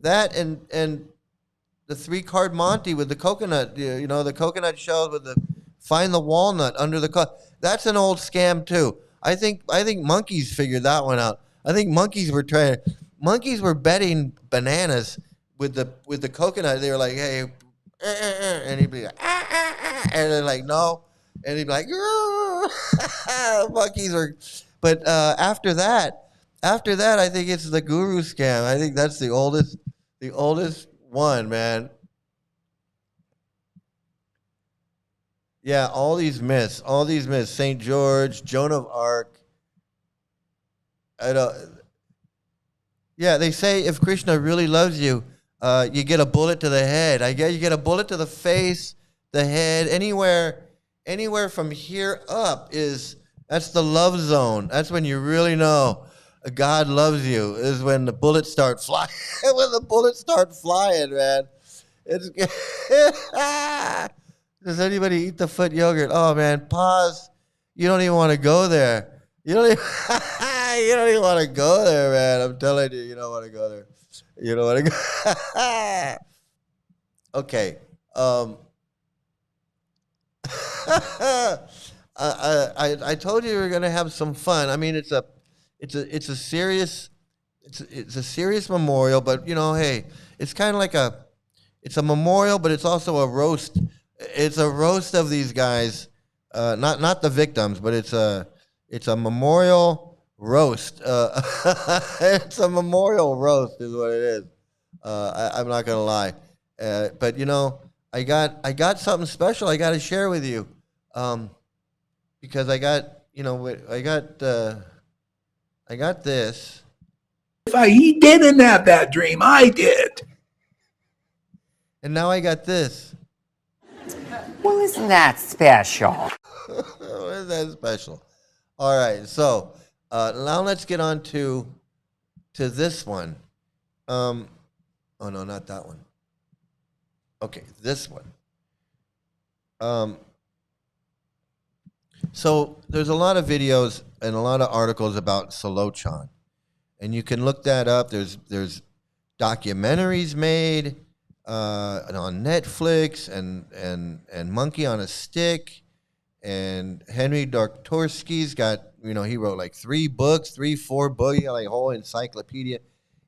That and the 3-card Monty with the coconut, the coconut shells with the. Find the walnut under the cup. That's an old scam too. I think monkeys figured that one out. I think monkeys were betting bananas with the coconut. They were like, hey, and he'd be like, and they're like, no, and he'd be like, monkeys are. But after that, After that, I think it's the guru scam. I think that's the oldest one, man. Yeah, all these myths. St. George, Joan of Arc. I don't. Yeah, they say if Krishna really loves you, you get a bullet to the head. I guess you get a bullet to the face, the head, anywhere from here up that's the love zone. That's when you really know God loves you. Is when the bullets start flying. When the bullets start flying, man. It's Does anybody eat the foot yogurt? Oh man, pause. You don't even want to go there. You don't even want to go there, man. I'm telling you, you don't want to go there. You don't want to go. Okay. I told you we were gonna have some fun. I mean, it's a serious memorial, but hey, it's kind of like it's a memorial, but it's also a roast. It's a roast of these guys, not the victims, but it's a memorial roast. It's a memorial roast, is what it is. I'm not gonna lie, but I got something special I got to share with you, because I got this. He didn't have that dream. I did. And now I got this. Well, isn't that special? What is that special? All right, so now let's get on to this one. Oh no, not that one. Okay, this one. So there's a lot of videos and a lot of articles about Sulochan, and you can look that up. There's documentaries made on Netflix and Monkey on a Stick, and Henry Dortorsky's got he wrote like 4 books, he got like a whole encyclopedia,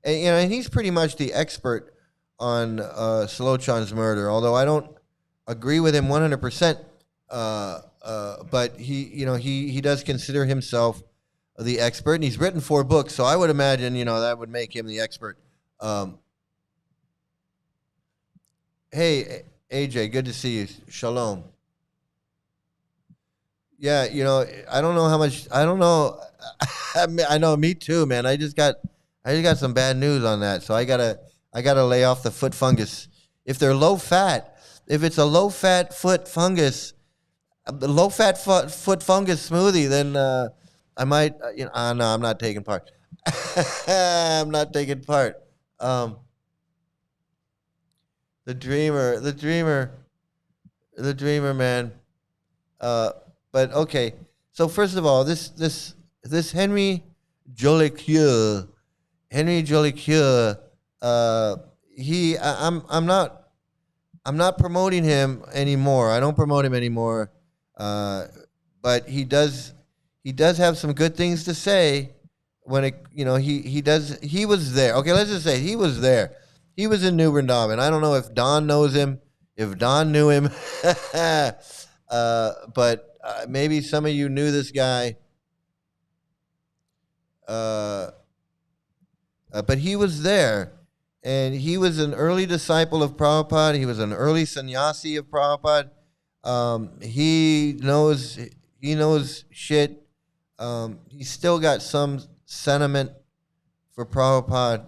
and he's pretty much the expert on Sulochan's murder. Although I don't agree with him 100%, but he does consider himself the expert, and he's written 4 books. So I would imagine that would make him the expert. Hey, AJ, good to see you. Shalom. Yeah, I don't know how much. I don't know. I know, me too, man. I just got some bad news on that. So I gotta lay off the foot fungus. If they're low fat, if it's a low fat foot fungus, the low fat foot fungus smoothie, then I might. No, I'm not taking part. I'm not taking part. The dreamer, man. But okay. So first of all, this Henry Jolicoeur, I'm not promoting him anymore. I don't promote him anymore. But he does have some good things to say when he was there. Okay, let's just say he was there. He was in New Vrindavan. I don't know if Don knows him, if Don knew him, but maybe some of you knew this guy. But he was there, and he was an early disciple of Prabhupada. He was an early sannyasi of Prabhupada. He knows shit. He's still got some sentiment for Prabhupada.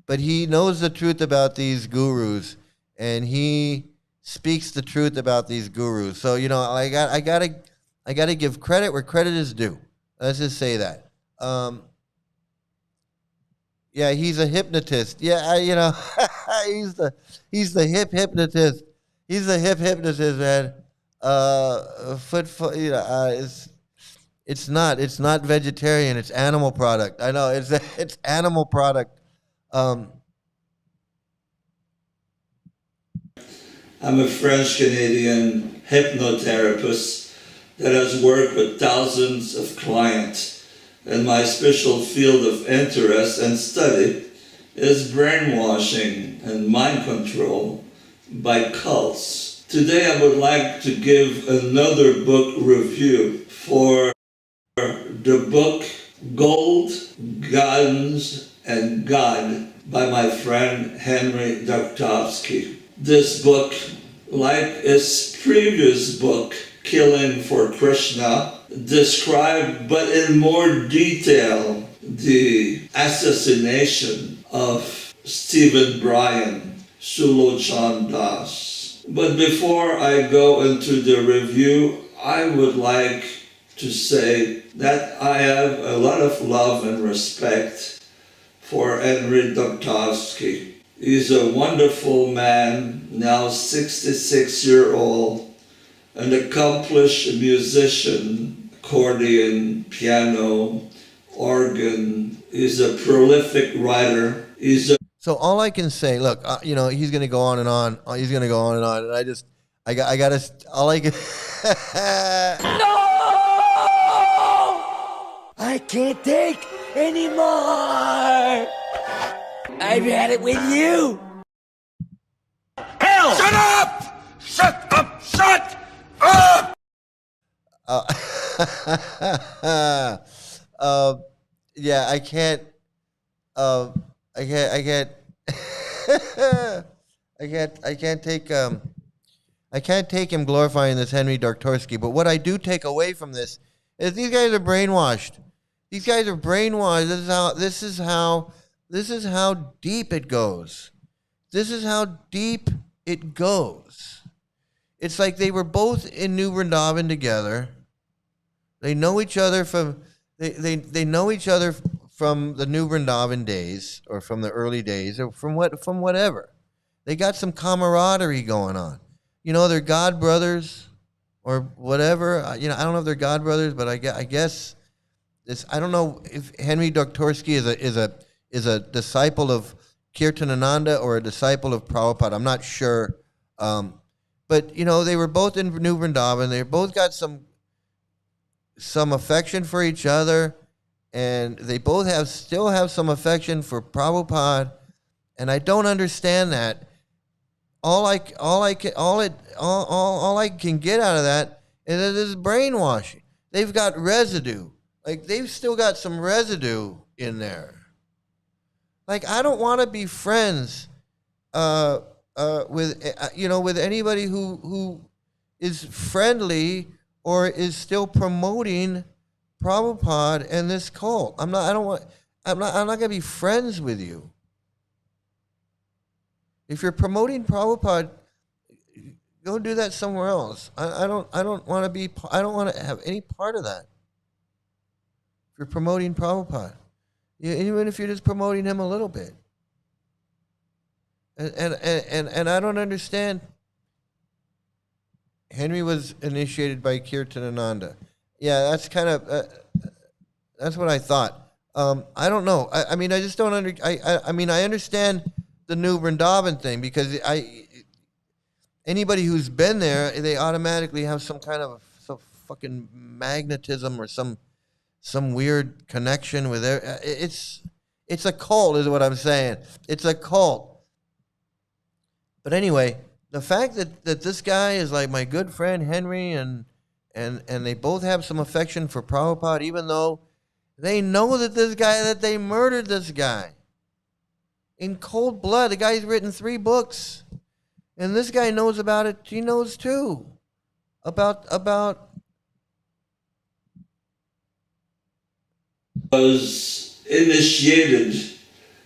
But he knows the truth about these gurus, and he speaks the truth about these gurus. So I gotta give credit where credit is due. Let's just say that. Yeah, he's a hypnotist. Yeah, he's the hip hypnotist. He's the hip hypnotist, man. It's not vegetarian. It's animal product. I know it's animal product. I'm a French-Canadian hypnotherapist that has worked with thousands of clients, and my special field of interest and study is brainwashing and mind control by cults. Today I would like to give another book review for the book Gold, Guns, and God by my friend Henry Darkovsky. This book, like his previous book, Killing for Krishna, described but in more detail the assassination of Stephen Bryan, Sulochan Das. But before I go into the review, I would like to say that I have a lot of love and respect for Henry Darkovsky. He's a wonderful man, now 66-year-old, an accomplished musician, accordion, piano, organ. He's a prolific writer. So all I can say, look, you know, he's going to go on and on. He's going to go on and on. And I got to, all I can. No! I can't take anymore! I've had it with you! Hell! Shut up! Shut up! Shut up! Yeah, I can't. I can't take him glorifying this Henry Darkovsky. But what I do take away from this is these guys are brainwashed. These guys are brainwashed. This is how deep it goes. This is how deep it goes. It's like they were both in New Vrindavan together. They know each other from they know each other from the New Vrindavan days, or from the early days, or from whatever. They got some camaraderie going on. You know, they're god brothers or whatever. You know, I don't know if they're god brothers, but I guess this. I don't know if Henry Darkovsky is a disciple of Kirtanananda or a disciple of Prabhupada. I'm not sure. But you know, they were both in New Vrindavan. They both got some affection for each other, and they both still have some affection for Prabhupada. And I don't understand that. All I can get out of that is that this is brainwashing. They've got residue. Like, they've still got some residue in there. Like, I don't want to be friends with anybody who is friendly or is still promoting Prabhupada and this cult. I'm not going to be friends with you. If you're promoting Prabhupada, go do that somewhere else. I don't want to have any part of that. If you're promoting Prabhupada, even if you're just promoting him a little bit. And I don't understand. Henry was initiated by Kirtanananda. Yeah, that's kind of that's what I thought. I don't know. I mean, I just don't I mean, I understand the New Vrindavan thing, because anybody who's been there, they automatically have some kind of some fucking magnetism or some weird connection with their. It's a cult, is what I'm saying. It's a cult. But anyway, the fact that this guy is like my good friend Henry, and they both have some affection for Prabhupada, even though they know that they murdered this guy in cold blood. The guy's written 3 books, and this guy knows about it. He knows too about. Was initiated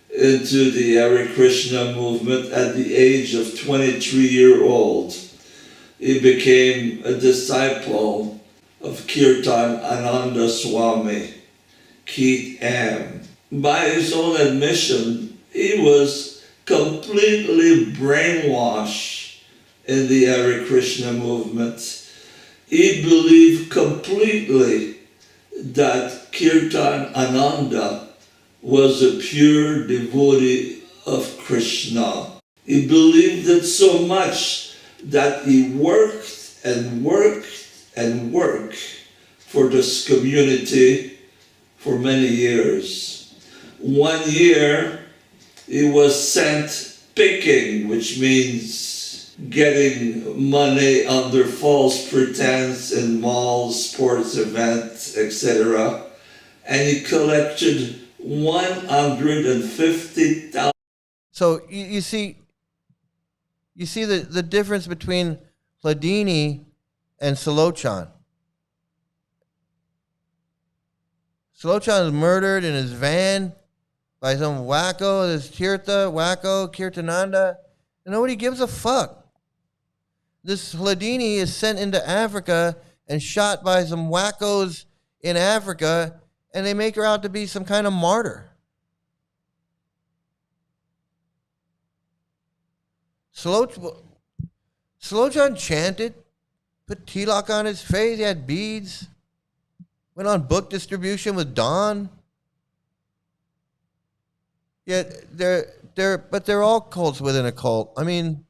into the Hare Krishna movement at the age of 23-year-old. He became a disciple of Kirtan Ananda Swami, Keat Am. By his own admission, he was completely brainwashed in the Hare Krishna movement. He believed completely that Kirtan Ananda was a pure devotee of Krishna. He believed it so much that he worked and worked and worked for this community for many years. One year, he was sent picking, which means getting money under false pretense in malls, sports events, etc. and he collected 150,000. So you see the difference between Hladini and Sulochan. Sulochan is murdered in his van by some wacko, this Kirtananda, and nobody gives a fuck. This Hladini is sent into Africa and shot by some wackos in Africa, and they make her out to be some kind of martyr. Sulochan chanted, put tilak on his face, he had beads, went on book distribution with Don. Yet they're all cults within a cult. I mean,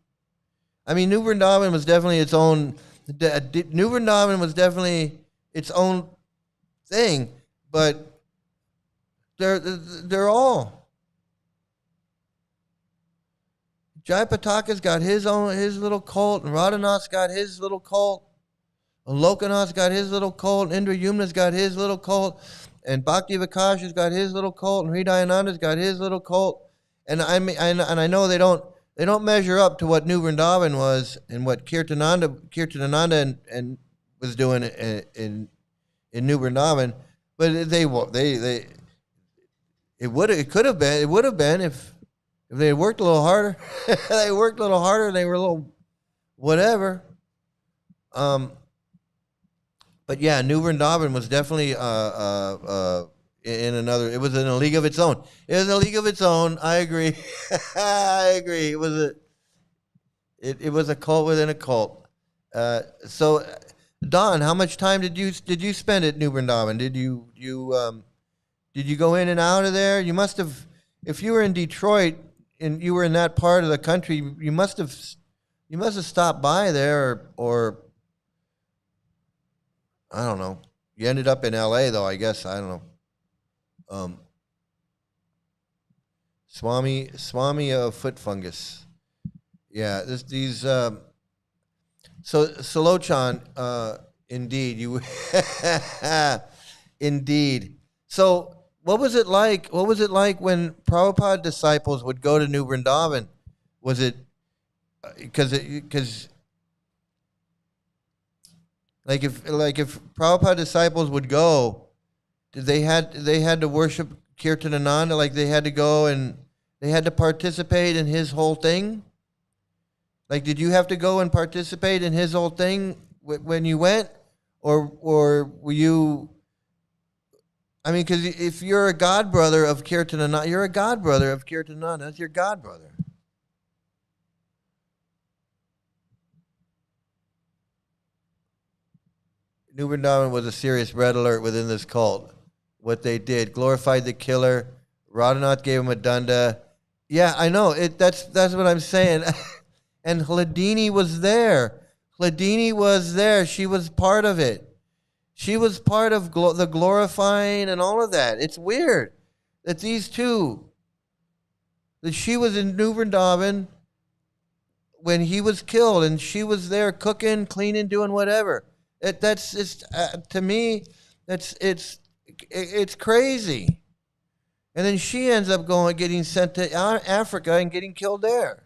New Vrindavan was definitely its own. New Vrindavan was definitely its own thing, but they're all. Jai Pataka's got his little cult, and Radhanath's got his little cult, and Lokanath's got his little cult, and Indra Yumna's got his little cult, and Bhakti Vikasha's got his little cult, and Hridayananda's got his little cult, and I know they don't measure up to what New Vrindavan was and what Kirtananda and was doing in New Vrindavan, but it would have been if they had worked a little harder. They worked a little harder. They were a little whatever. But yeah, New Vrindavan was definitely in another. It was in a league of its own. It was a league of its own. I agree. I agree. It was a cult within a cult. So, Don, how much time did you spend at New Vrindavan? Did you go in and out of there? You must have. If you were in Detroit and you were in that part of the country, you must have stopped by there, or I don't know. You ended up in L.A. though, I guess. I don't know. Swami of foot fungus. Yeah, so Sulochan, indeed, you indeed. So what was it like? What was it like when Prabhupada disciples would go to New Vrindavan? Was it because like if Prabhupada disciples would go, they had to worship Kirtanananda, like they had to go and they had to participate in his whole thing? Like, did you have to go and participate in his whole thing when you went? Or were you, I mean, because if you're a god brother of Kirtanananda, you're a god brother of Kirtanananda. That's your god brother. New Vrindavan was a serious red alert within this cult. What they did, glorified the killer. Radhanath gave him a dunda. Yeah, I know. That's what I'm saying. And Hladini was there. Hladini was there. She was part of it. She was part of the glorifying and all of that. It's weird that these two, that she was in New Vrindavan when he was killed, and she was there cooking, cleaning, doing whatever. That's just to me. It's crazy. And then she ends up getting sent to Africa and getting killed there.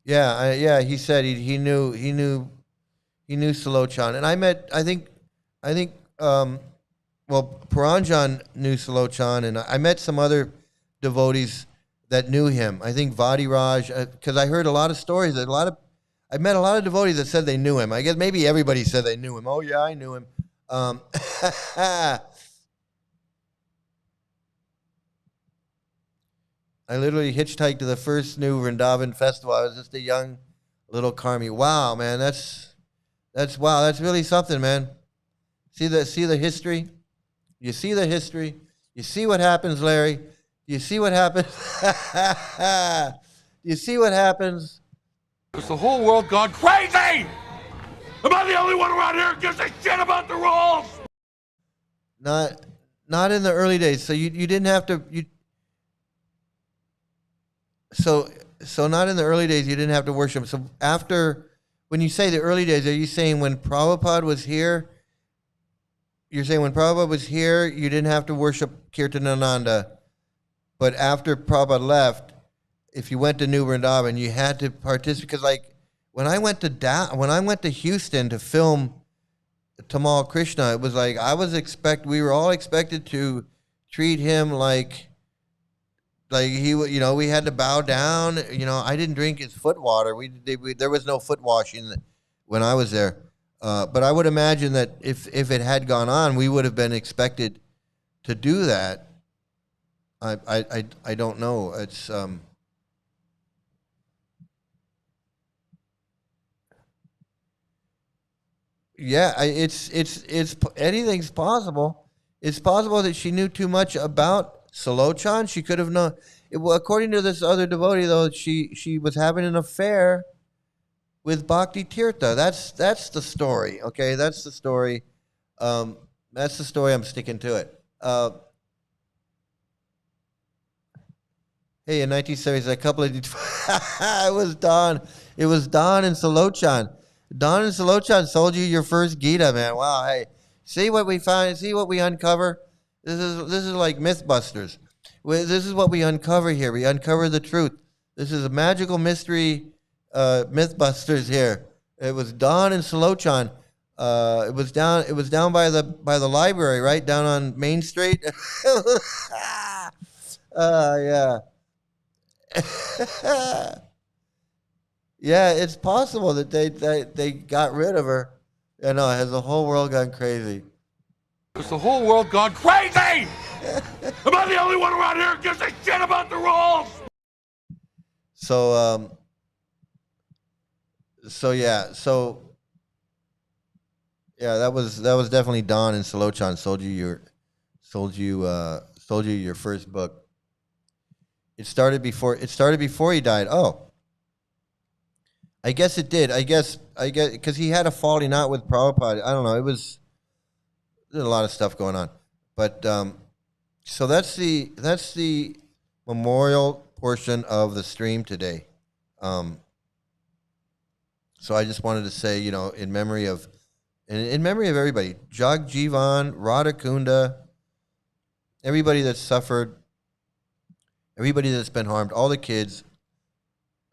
Yeah. He said he knew Sulochan, and I think Paranjan knew Sulochan, and I met some other devotees that knew him. I think Vadiraj, because I heard a lot of stories that I met a lot of devotees that said they knew him. I guess maybe everybody said they knew him. Oh yeah, I knew him. I literally hitchhiked to the first New Vrindavan festival. I was just a young little Karmi. Wow, man, that's wow. That's really something, man. See the history. You see the history. You see what happens, Larry. You see what happens. You see what happens. Has the whole world gone crazy? Am I the only one around here who gives a shit about the rules? Not in the early days. So you didn't have to. so not in the early days, you didn't have to worship. So after, when you say the early days, are you saying when Prabhupada was here? You're saying when Prabhupada was here, you didn't have to worship Kirtanananda, but after Prabhupada left, if you went to New Vrindavan, you had to participate. Because like when I went to Houston to film Tamal Krishna, it was like we were all expected to treat him like he, we had to bow down. I didn't drink his foot water. There was no foot washing when I was there. But I would imagine that if it had gone on, we would have been expected to do that. I don't know. It's yeah. It's anything's possible. It's possible that she knew too much about Sulochan. She could have known. Well, according to this other devotee, though, she was having an affair with Bhakti Tirtha. That's the story. Okay, that's the story. That's the story. I'm sticking to it. Hey, in 1970s, a couple of it was Don. It was Don and Sulochan. Don and Sulochan sold you your first Gita, man. Wow. Hey, see what we find. See what we uncover. This is like MythBusters. This is what we uncover here. We uncover the truth. This is a magical mystery. MythBusters here. It was Don and Sulochan. It was down by the library, right down on Main Street. Yeah. Yeah, it's possible that they got rid of her. Yeah, no, has the whole world gone crazy? Has the whole world gone crazy? Am I the only one around here who gives a shit about the rules? So that was definitely Don and Sulochan sold you your first book. It started before he died. Oh, I guess it did. I guess because he had a falling out with Prabhupada. I don't know. There's a lot of stuff going on, but so that's the memorial portion of the stream today. So I just wanted to say, in memory of everybody, Jag Jivan, Radhakunda, everybody that's suffered, everybody that's been harmed, all the kids.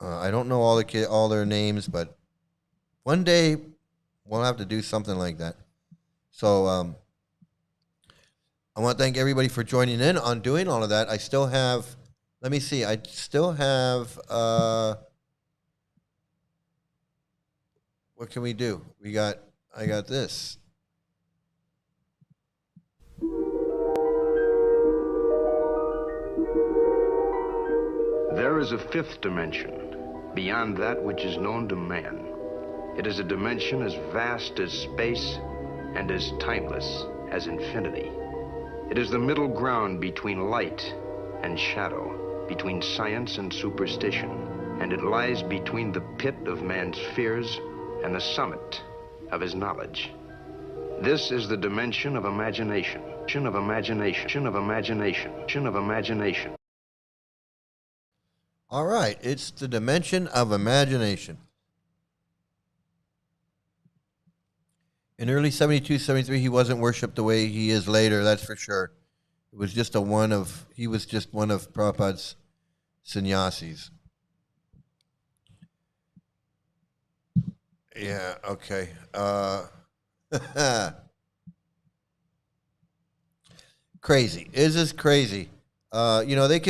I don't know all their names, but one day we'll have to do something like that. So I want to thank everybody for joining in on doing all of that. I still have, let me see, I still have, what can we do? I got this. There is a fifth dimension, beyond that which is known to man. It is a dimension as vast as space and as timeless as infinity. It is the middle ground between light and shadow, between science and superstition, and it lies between the pit of man's fears and the summit of his knowledge. This is the dimension of imagination, of imagination, of imagination, of imagination. All right, it's the dimension of imagination. In early 72, 73, he wasn't worshipped the way he is later, that's for sure. It was just he was just one of Prabhupada's sannyasis. Yeah, okay. Crazy. Is this crazy? They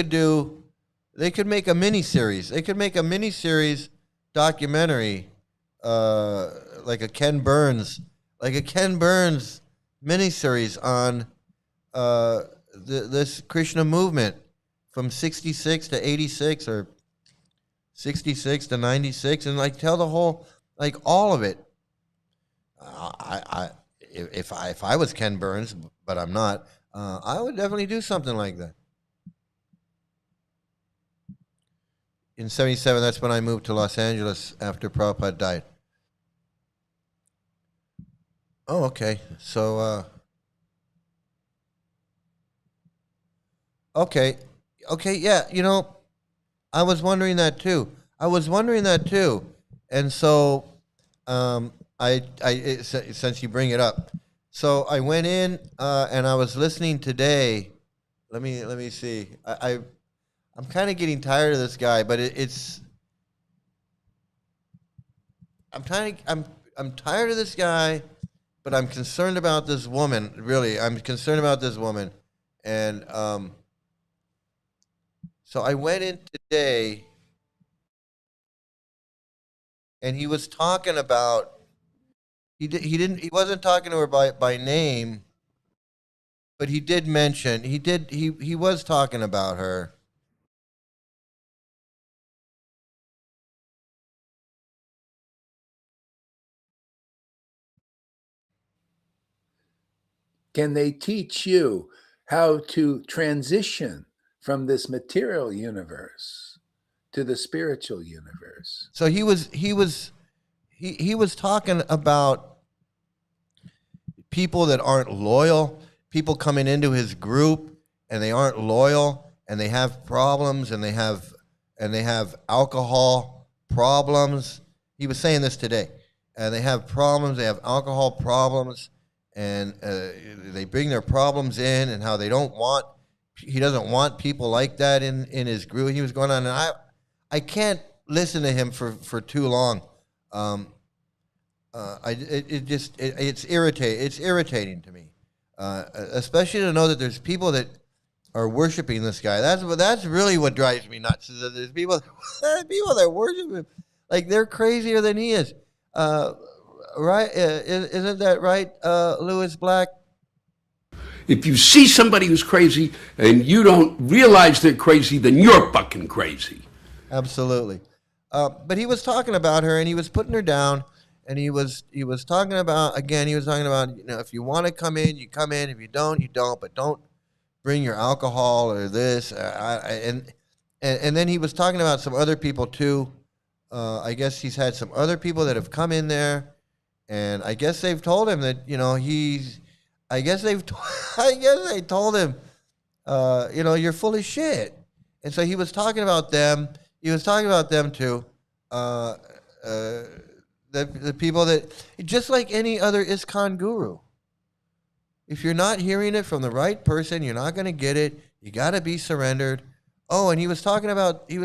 could make a mini-series. They could make a mini-series documentary, like a Ken Burns mini-series on this Krishna movement from 66 to 86 or 66 to 96, and like tell the whole, like all of it. If I was Ken Burns, but I'm not, I would definitely do something like that. In 77, that's when I moved to Los Angeles after Prabhupada died. Oh, okay. So, okay, yeah, I was wondering that too. And so, since you bring it up, so I went in and I was listening today. Let me see. I'm kind of getting tired of this guy, but I'm tired of this guy, but I'm concerned about this woman. Really, I'm concerned about this woman, and so I went in today, and he was talking about he wasn't talking to her by name, but he did mention he was talking about her. Can they teach you how to transition from this material universe to the spiritual universe? So he was talking about people that aren't loyal, people coming into his group and they aren't loyal and they have problems and they have alcohol problems. He was saying this today. They have problems, they have alcohol problems, and they bring their problems in, and how he doesn't want people like that in his group. He was going on, and I can't listen to him for too long. It's irritating to me, especially to know that there's people that are worshiping this guy. That's really what drives me nuts. Is that there's people that worship him like they're crazier than he is. Right? Isn't that right, Lewis Black? If you see somebody who's crazy and you don't realize they're crazy, then you're fucking crazy. Absolutely. But he was talking about her, and he was putting her down, and he was talking about, if you want to come in, you come in. If you don't, you don't. But don't bring your alcohol or this. And then he was talking about some other people too. I guess he's had some other people that have come in there, and I guess they've told him that I guess they told him, you're full of shit. And so he was talking about them. He was talking about them too. The people that, just like any other ISKCON guru, if you're not hearing it from the right person, you're not going to get it. You got to be surrendered. Oh, and he was talking about you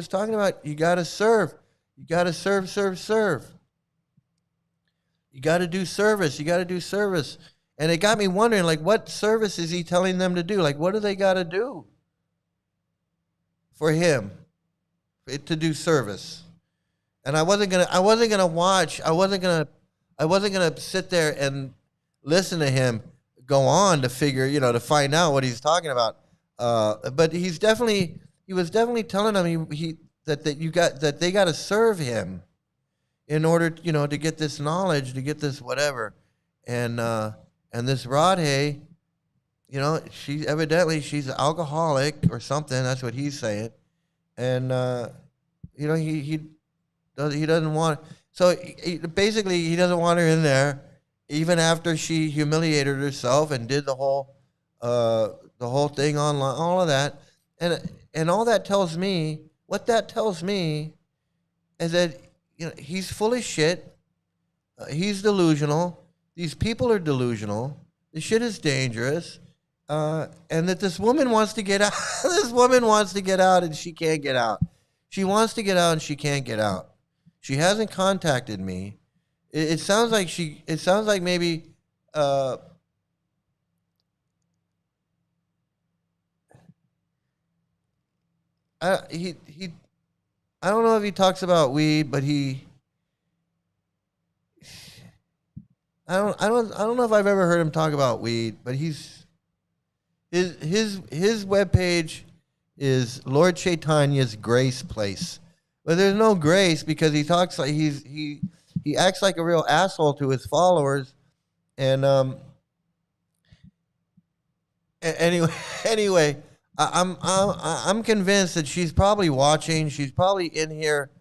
got to serve. You got to serve. You got to do service. And it got me wondering, like, what service is he telling them to do? Like, what do they got to do for him to do service? And I wasn't gonna sit there and listen to him go on to figure, to find out what he's talking about. But he was definitely telling them that they got to serve him in order, to get this knowledge, to get this whatever. And this Radhe, she's an alcoholic or something. That's what he's saying. And he doesn't want. So basically, he doesn't want her in there, even after she humiliated herself and did the whole thing online, all of that, and all that tells me. What that tells me is that he's full of shit. He's delusional. These people are delusional. This shit is dangerous, and that this woman wants to get out. This woman wants to get out, and she can't get out. She wants to get out, and she can't get out. She hasn't contacted me. It sounds like maybe. I don't know if he talks about weed, but I don't know if I've ever heard him talk about weed, but his webpage is Lord Chaitanya's Grace Place. But there's no grace, because he talks like he acts like a real asshole to his followers, and anyway, I'm convinced that she's probably watching. She's probably in here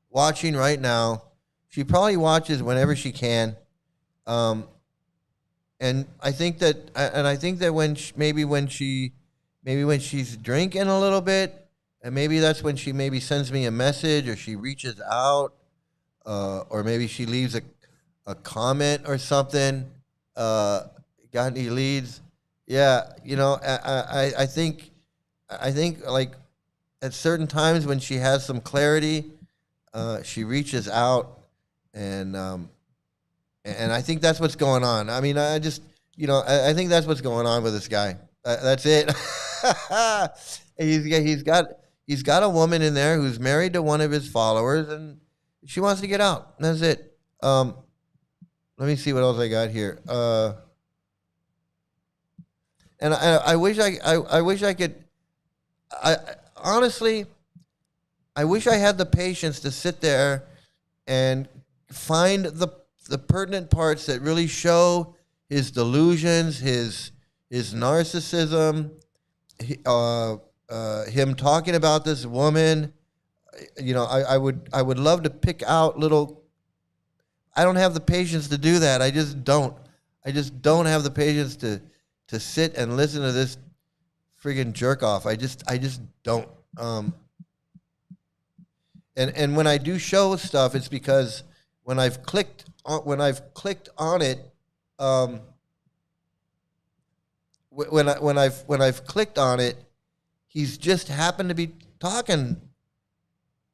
watching right now. She probably watches whenever she can, and I think that when she's drinking a little bit, And maybe that's when she maybe sends me a message, or she reaches out, or maybe she leaves a comment or something. Got any leads? Yeah, you know, I think like at certain times when she has some clarity, she reaches out, and I think that's what's going on. I mean, I just, you know, I think that's what's going on with this guy. That's it. He's got a woman in there who's married to one of his followers, and she wants to get out. That's it. Let me see what else I got here. And I wish I could. Honestly, I wish I had the patience to sit there and find the pertinent parts that really show his delusions, his narcissism, him talking about this woman. You know, I would love to pick out little. I don't have the patience to do that. I just don't have the patience to sit and listen to this friggin' jerk off. I just don't. And when I do show stuff, it's because when I've clicked on it, when I've clicked on it, he's just happened to be talking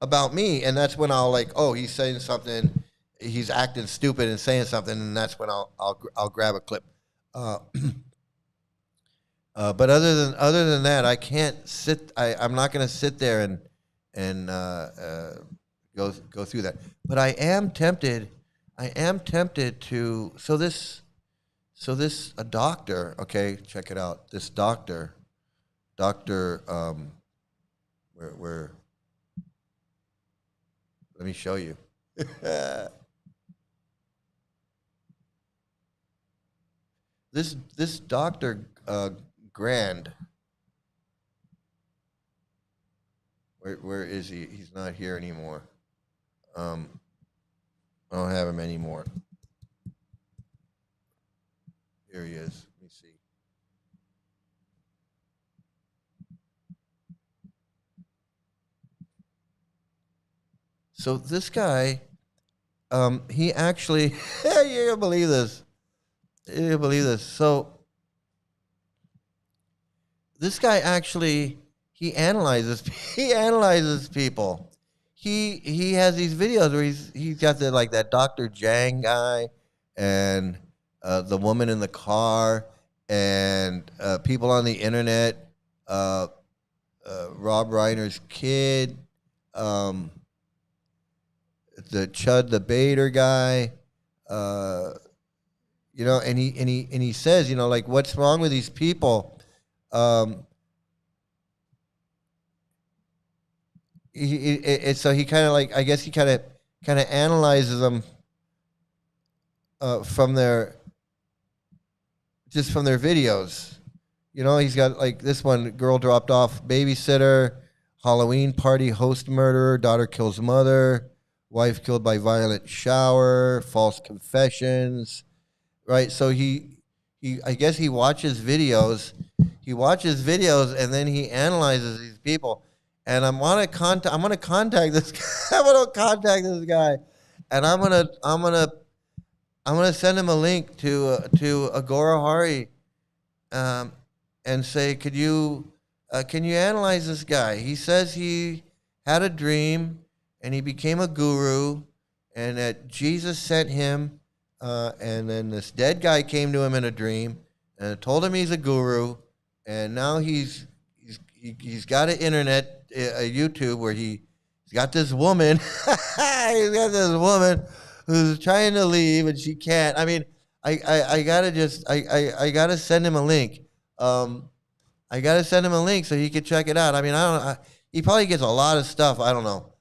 about me, and that's when I'll like, oh, he's saying something, he's acting stupid and saying something, and that's when I'll grab a clip. But other than that, I can't sit. I'm not going to sit there and go through that. But I am tempted. To. So this a doctor. Okay, check it out. This doctor. Where? Let me show you. This Dr. Grand. Where is he? He's not here anymore. I don't have him anymore. Here he is. Let me see. So this guy, he actually, you're gonna believe this. You're gonna believe this. So this guy actually, he analyzes people. He has these videos where he's got like that Dr. Jang guy, and the woman in the car, and people on the internet, Rob Reiner's kid, the Chud the Baiter guy, you know, and he says, you know, like, what's wrong with these people? So he kind of like, I guess he kind of analyzes them from their videos. You know, he's got like this one: girl dropped off babysitter, Halloween party host murderer, daughter kills mother, wife killed by violent shower, false confessions. Right. So I guess he watches videos. He watches videos and then he analyzes these people. And I'm gonna contact this guy. I'm gonna contact this guy, and I'm gonna send him a link to Agora Hari, and say, can you analyze this guy? He says he had a dream and he became a guru, and that Jesus sent him, and then this dead guy came to him in a dream and told him he's a guru, and now he's got an internet. A YouTube where he's got this woman, who's trying to leave and she can't. I mean, I gotta send him a link. I gotta send him a link so he can check it out. I mean, he probably gets a lot of stuff. I don't know.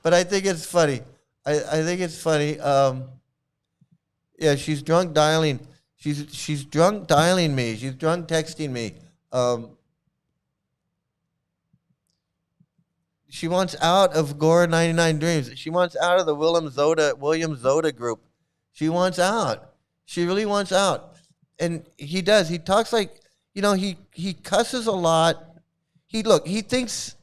But I think it's funny. I think it's funny. Yeah, she's drunk dialing. She's drunk dialing me. She's drunk texting me. She wants out of Gora 99 Dreams. She wants out of the William Zoda group. She wants out. She really wants out. And he does. He talks like he cusses a lot. He thinks,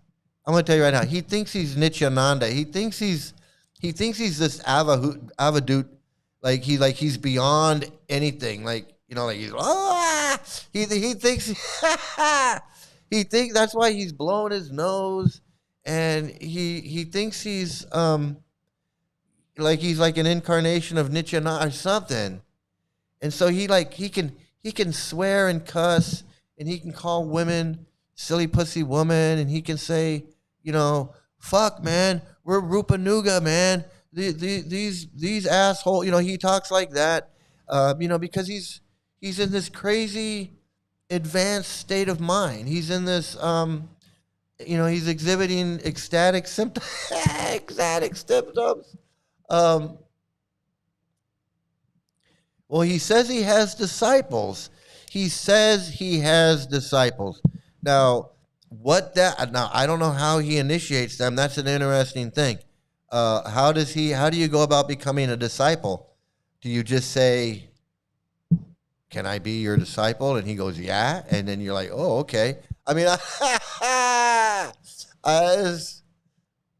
I'm going to tell you right now, he thinks he's Nityananda. He thinks he's this avadut, like he's beyond anything. Like, he thinks he thinks that's why he's blowing his nose, and he thinks he's he's like an incarnation of Nityananda or something. And so he can swear and cuss, and he can call women silly pussy woman, and he can say, fuck, man, we're Rupanuga, man. These asshole, he talks like that, because he's in this crazy advanced state of mind. He's in this, he's exhibiting ecstatic symptoms. Well, he says he has disciples. Now, I don't know how he initiates them. That's an interesting thing. How do you go about becoming a disciple? Do you just say, can I be your disciple? And he goes, yeah. And then you're like, oh, okay. I mean,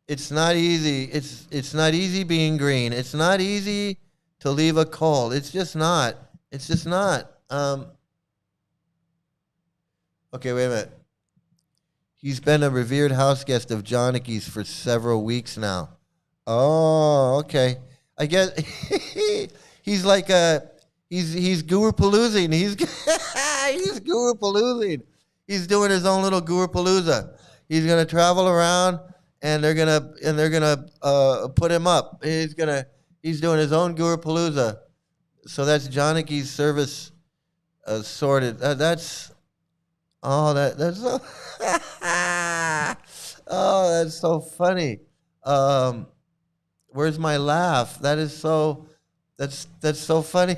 it's not easy. It's not easy being green. It's not easy to leave a cult. It's just not. Okay, wait a minute. He's been a revered house guest of Janaki's for several weeks now. Oh, okay. I guess he's like he's guru paloozing. He's guru paloozing. He's doing his own little guru palooza. He's gonna travel around, and they're gonna put him up. He's doing his own guru palooza. So that's Janaki's service sorted. That's so that's so funny. Where's my laugh? That's so funny.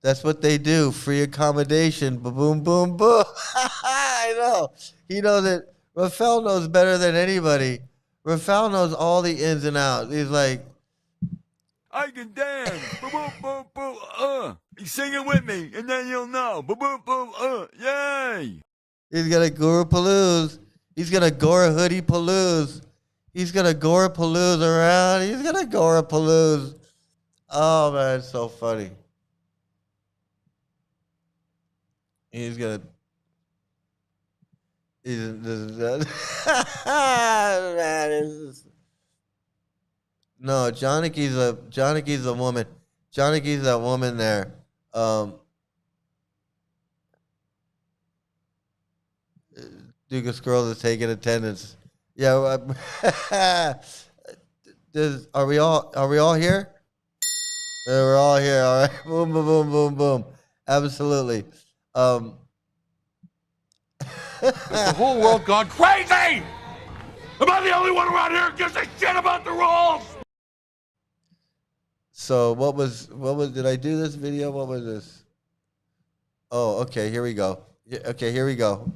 That's what they do. Free accommodation. Boom, boom, boom. I know. He knows it. Rafael knows better than anybody. Rafael knows all the ins and outs. He's like, I can dance. Boom, boom, boom, You sing it with me, and then you'll know. Boom, boom, boom, yay. He's gonna Gora Palooza. He's gonna Gora Hoodie Palooza. He's gonna Gora Palooza around. He's gonna Gora Palooza. Oh man, it's so funny. He's gonna. Man, no, Janaki's a woman. Janaki's that woman there. Duke Scrolls is taking attendance. Yeah. Are we all here? Yeah, we're all here. All right. Boom, boom, boom, boom, boom. Absolutely. Has the whole world gone crazy? Am I the only one around here who gives a shit about the rules? So what was, did I do this video? What was this? Oh, okay, here we go. Okay, here we go.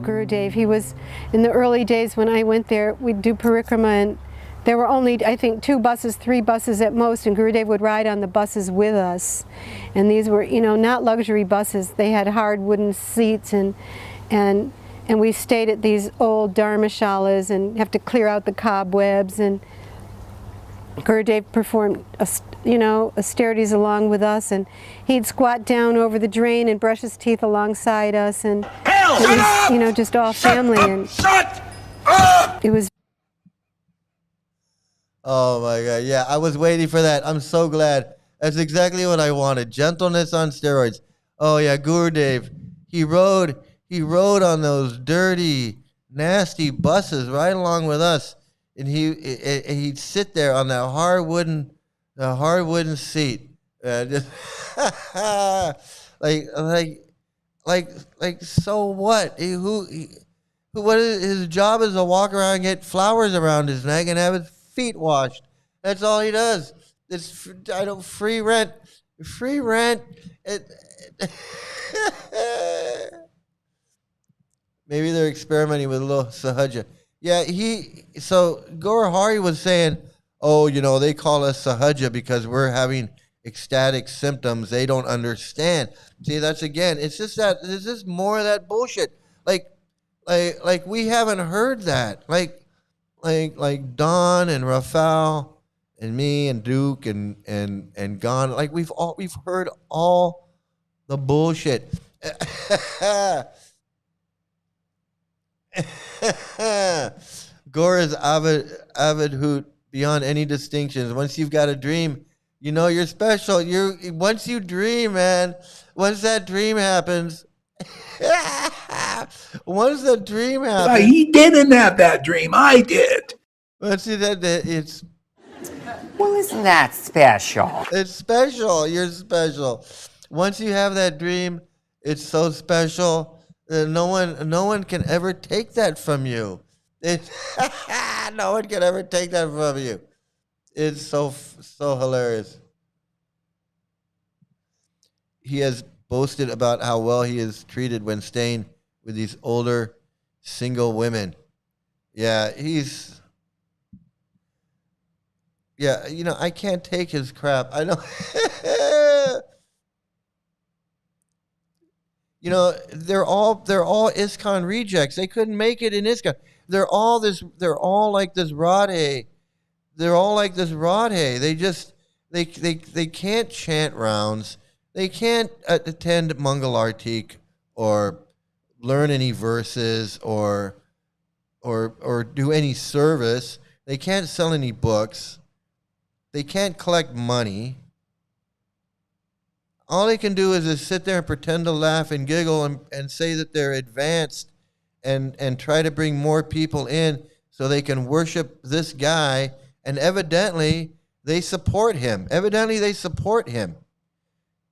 Gurudev, he was, in the early days when I went there, we'd do parikrama, and there were only, I think, 2 buses, 3 buses at most, and Gurudev would ride on the buses with us. And these were, not luxury buses. They had hard wooden seats, and we stayed at these old dharmashalas and have to clear out the cobwebs, and Gurudev performed, austerities along with us, and he'd squat down over the drain and brush his teeth alongside us, and it was, just all family, and it was. Oh my God! Yeah, I was waiting for that. I'm so glad. That's exactly what I wanted. Gentleness on steroids. Oh yeah, Gurudev. He rode on those dirty, nasty buses right along with us. and he'd sit there on that hard wooden seat, just like so what? What is his job is to walk around and get flowers around his neck and have his feet washed. That's all he does. It's free rent. Maybe they're experimenting with a little sahaja. Yeah, so Gaur Hari was saying, oh, they call us sahaja because we're having ecstatic symptoms. They don't understand. See, it's just more of that bullshit. Like we haven't heard that. Like Don and Rafael and me and Duke and Gon. Like we've heard all the bullshit. Gore is avid hoot beyond any distinctions. Once you've got a dream, you're special. Once you dream, man. Once that dream happens. Once the dream happens. He didn't have that dream. I did. Once it's. Well, isn't that special? It's special. You're special. Once you have that dream, it's so special. No one can ever take that from you. No one can ever take that from you. It's so hilarious. He has boasted about how well he is treated when staying with these older single women. Yeah, I can't take his crap. I know. They're all ISKCON rejects. They couldn't make it in ISKCON. They're all like this Radhe. They're all like this Radhe. They can't chant rounds. They can't attend Mangal Artik or learn any verses or do any service. They can't sell any books. They can't collect money. All they can do is just sit there and pretend to laugh and giggle and say that they're advanced and try to bring more people in so they can worship this guy. And evidently, they support him.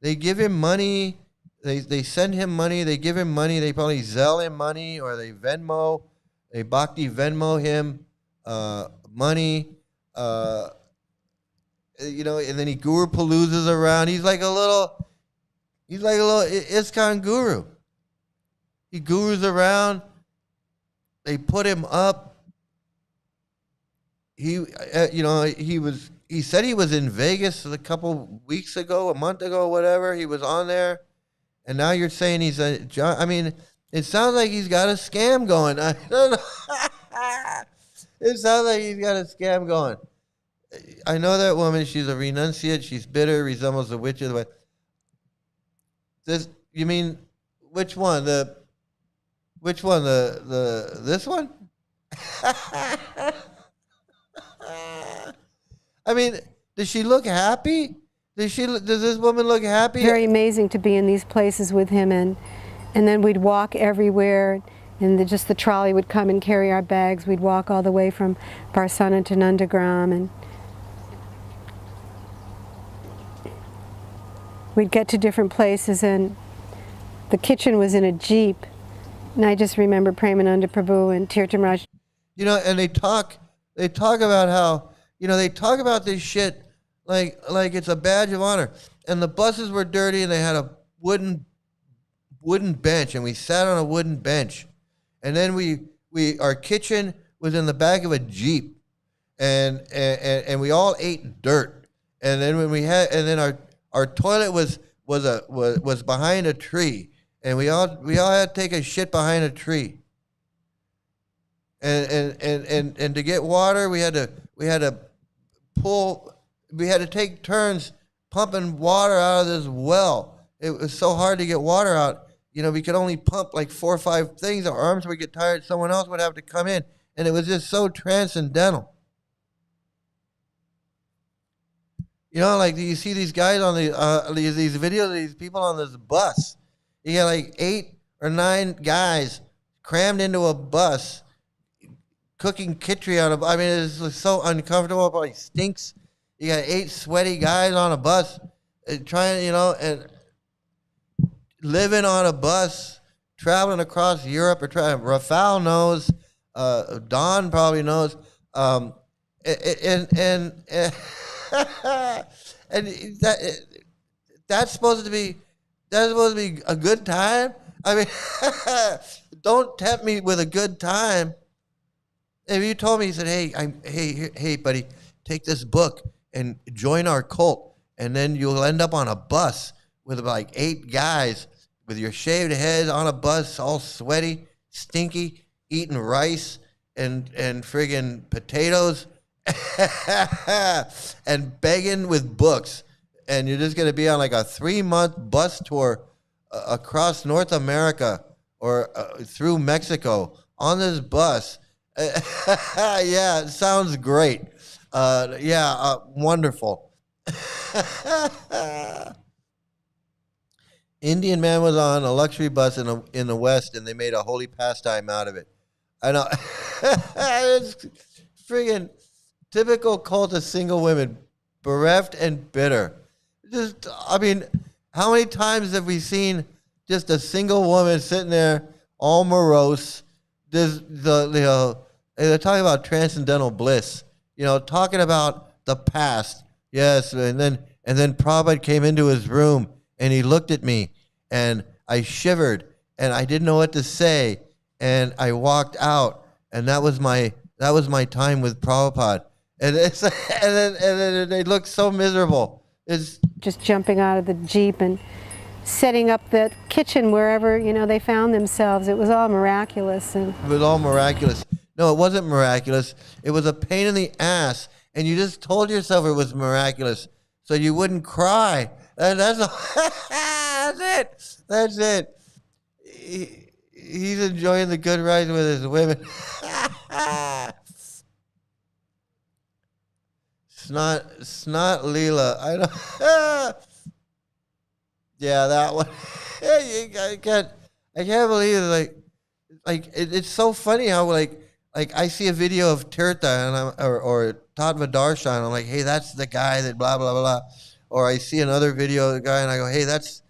They give him money. They send him money. They give him money. They probably Zelle him money or they Venmo. They Bhakti Venmo him money. And then he guru paloozas around. He's like a little ISKCON guru. He gurus around. They put him up. He said he was in Vegas a couple weeks ago, a month ago, whatever. He was on there, and now you're saying he's a John. I mean, it sounds like he's got a scam going. I don't know. It sounds like he's got a scam going. I know that woman. She's a renunciate. She's bitter. Resembles a witch. This, you mean which one? Which one? This one? I mean, does she look happy? Does this woman look happy? Very amazing to be in these places with him, and then we'd walk everywhere, and the trolley would come and carry our bags. We'd walk all the way from Barsana to Nandagram, and we'd get to different places, and the kitchen was in a Jeep. And I just remember Premananda Prabhu and Tirtha Maharaj. And they talk about how, they talk about this shit like it's a badge of honor. And the buses were dirty and they had a wooden bench, and we sat on a wooden bench. And then our kitchen was in the back of a Jeep. And we all ate dirt. And then our toilet was behind a tree, and we all had to take a shit behind a tree. And to get water, we had to take turns pumping water out of this well. It was so hard to get water out. We could only pump like 4 or 5 things. Our arms would get tired. Someone else would have to come in, and it was just so transcendental. Like you see these guys on these videos of these people on this bus. You got like 8 or 9 guys crammed into a bus, cooking khichdi on a. I mean, it's so uncomfortable. Probably stinks. You got 8 sweaty guys on a bus, trying, and living on a bus, traveling across Europe or trying. Rafal knows. Don probably knows. And that's supposed to be a good time. I mean, don't tempt me with a good time. If you told me, he said, hey, buddy, take this book and join our cult, and then you'll end up on a bus with like 8 guys with your shaved head on a bus, all sweaty, stinky, eating rice and friggin' potatoes and begging with books. And you're just going to be on like a 3-month bus tour across North America or through Mexico on this bus. Yeah, it sounds great. Wonderful. Indian man was on a luxury bus in the West, and they made a holy pastime out of it. I know. It's friggin' typical cult of single women, bereft and bitter. I mean, how many times have we seen just a single woman sitting there, all morose? They're talking about transcendental bliss, talking about the past. Yes, and then Prabhupada came into his room and he looked at me, and I shivered and I didn't know what to say, and I walked out, and that was my time with Prabhupada, and then they look so miserable. It's just jumping out of the Jeep and setting up the kitchen wherever, they found themselves. It was all miraculous. It was all miraculous. No, it wasn't miraculous. It was a pain in the ass, and you just told yourself it was miraculous so you wouldn't cry. And that's it. That's it. He's enjoying the good ride with his women. Snot Leela. I don't. Yeah, that one. I can't believe it. It's so funny how like I see a video of Tirtha and or Tattva Darshan, and I'm like, hey, that's the guy that blah blah blah. Or I see another video of the guy and I go, hey, that's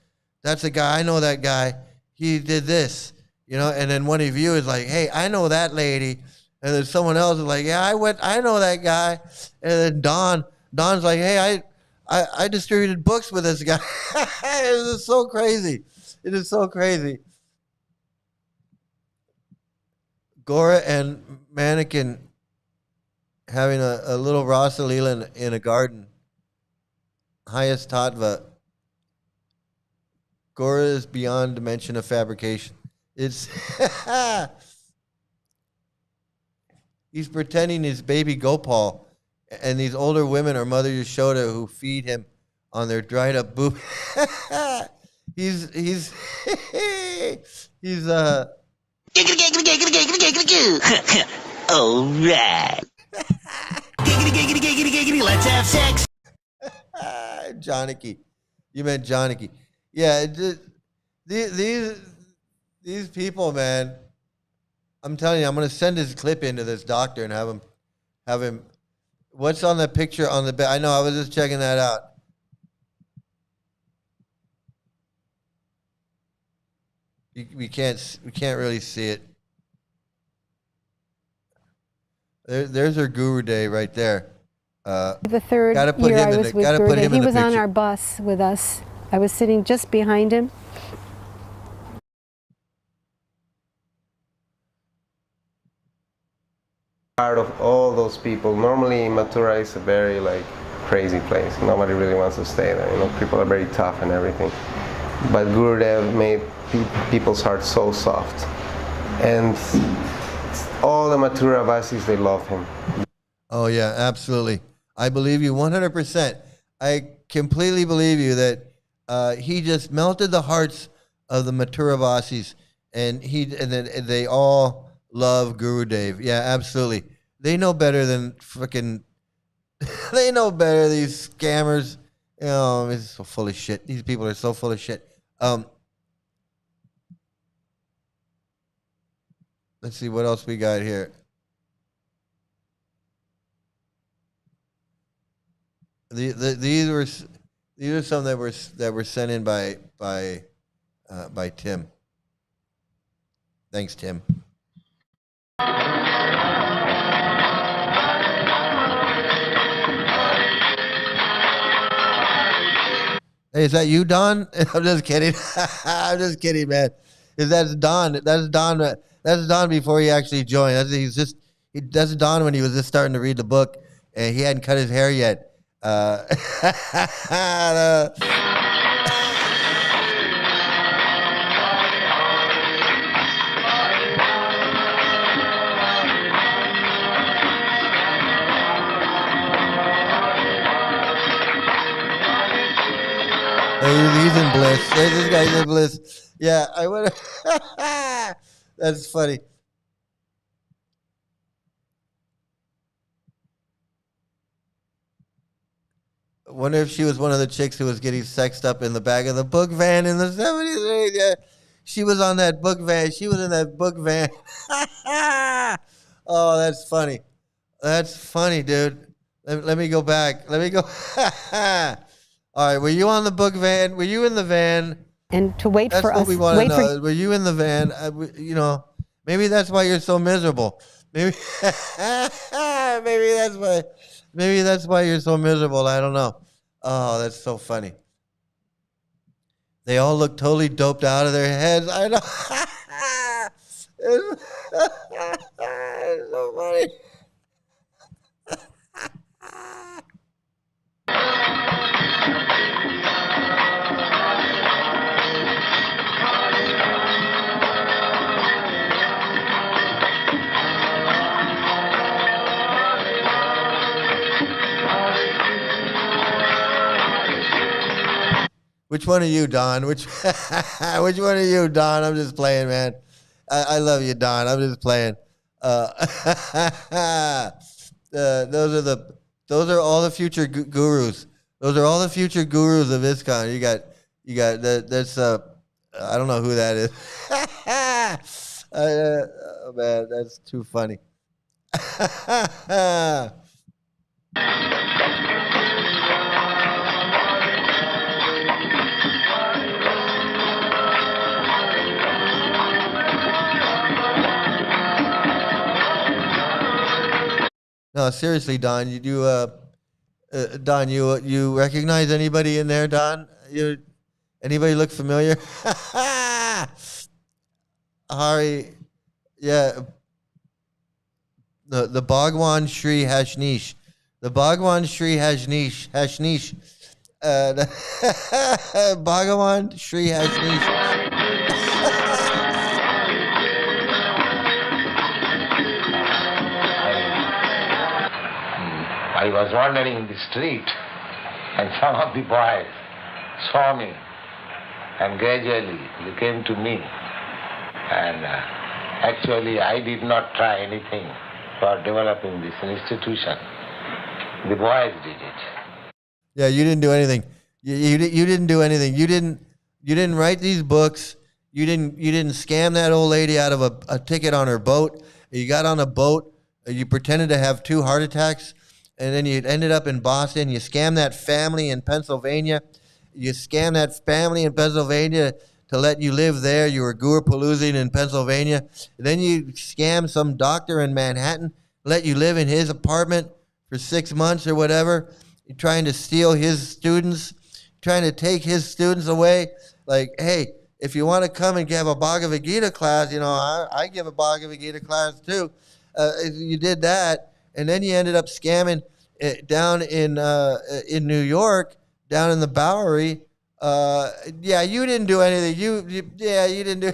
the guy. I know that guy. He did this, And then one of you is like, hey, I know that lady. And then someone else is like, yeah, I know that guy. And then Don's like, hey, I distributed books with this guy. It is so crazy. It is so crazy. Gora and Mannequin having a little Rasa Leela in a garden. Highest Tattva. Gora is beyond dimension of fabrication. It's he's pretending he's baby Gopal, and these older women are Mother Yashoda who feed him on their dried up boob. he's All right. Let's have sex. Janaki. You meant Janaki. Yeah, these people, man. I'm telling you, I'm going to send his clip into this doctor and have him. What's on the picture on the bed? I know, I was just checking that out. We can't really see it. There's our Guru Day right there. The third year I was with Guru, he was on our bus with us. I was sitting just behind him. Part of all those people. Normally Mathura is a very crazy place. Nobody really wants to stay there. People are very tough and everything. But Gurudev made people's hearts so soft. And all the Mathura Vasis, they love him. Oh yeah, absolutely. I believe you 100%. I completely believe you that he just melted the hearts of the Mathura Vasis, and they all love Gurudev. Yeah, absolutely. They know better than freaking. They know better. These scammers. It's so full of shit. These people are so full of shit. Let's see what else we got here. These are some that were sent in by Tim. Thanks, Tim. Hey, is that you, Don? I'm just kidding. I'm just kidding, man. That's Don. That's Don. That's Don before he actually joined. That's Don when he was just starting to read the book, and he hadn't cut his hair yet. He's in bliss. This guy's in bliss. Yeah, I would. That's funny. I wonder if she was one of the chicks who was getting sexed up in the back of the book van in the 70s. Yeah, she was on that book van. She was in that book van. Oh, that's funny. That's funny, dude. Let me go back. Let me go. All right, were you on the book van? Were you in the van? And to wait That's for what us. we want to Wait know. for, Were you in the van? You know, maybe that's why you're so miserable. Maybe, maybe that's why. Maybe that's why you're so miserable. I don't know. Oh, that's so funny. They all look totally doped out of their heads. I know. It's so funny. Which one are you, Don? Which one are you, Don? I'm just playing, man. I love you, Don. I'm just playing. Those are all the future gurus. Those are all the future gurus of ISKCON. You got that's I don't know who that is. Oh man, that's too funny. No, seriously, Don. You do, Don. You recognize anybody in there, Don? Anybody look familiar? Hare, yeah. The Bhagwan Shri Hashnish. The Bhagwan Shri Hashnish. Bhagwan Shri Hashnish. I was wandering in the street and some of the boys saw me and gradually they came to me and actually I did not try anything for developing this institution. The boys did it. Yeah, you didn't do anything. You didn't do anything. You didn't write these books. You didn't scam that old lady out of a ticket on her boat. You got on a boat. You pretended to have 2 heart attacks. And then you ended up in Boston. You scammed that family in Pennsylvania. You scammed that family in Pennsylvania to let you live there. You were guru-paloozing in Pennsylvania. And then you scammed some doctor in Manhattan, let you live in his apartment for 6 months or whatever. You're trying to steal his students, trying to take his students away. Like, hey, if you want to come and give a Bhagavad Gita class, you know, I give a Bhagavad Gita class too. You did that. And then you ended up scamming down in New York, down in the Bowery. Yeah, you didn't do anything. You didn't do.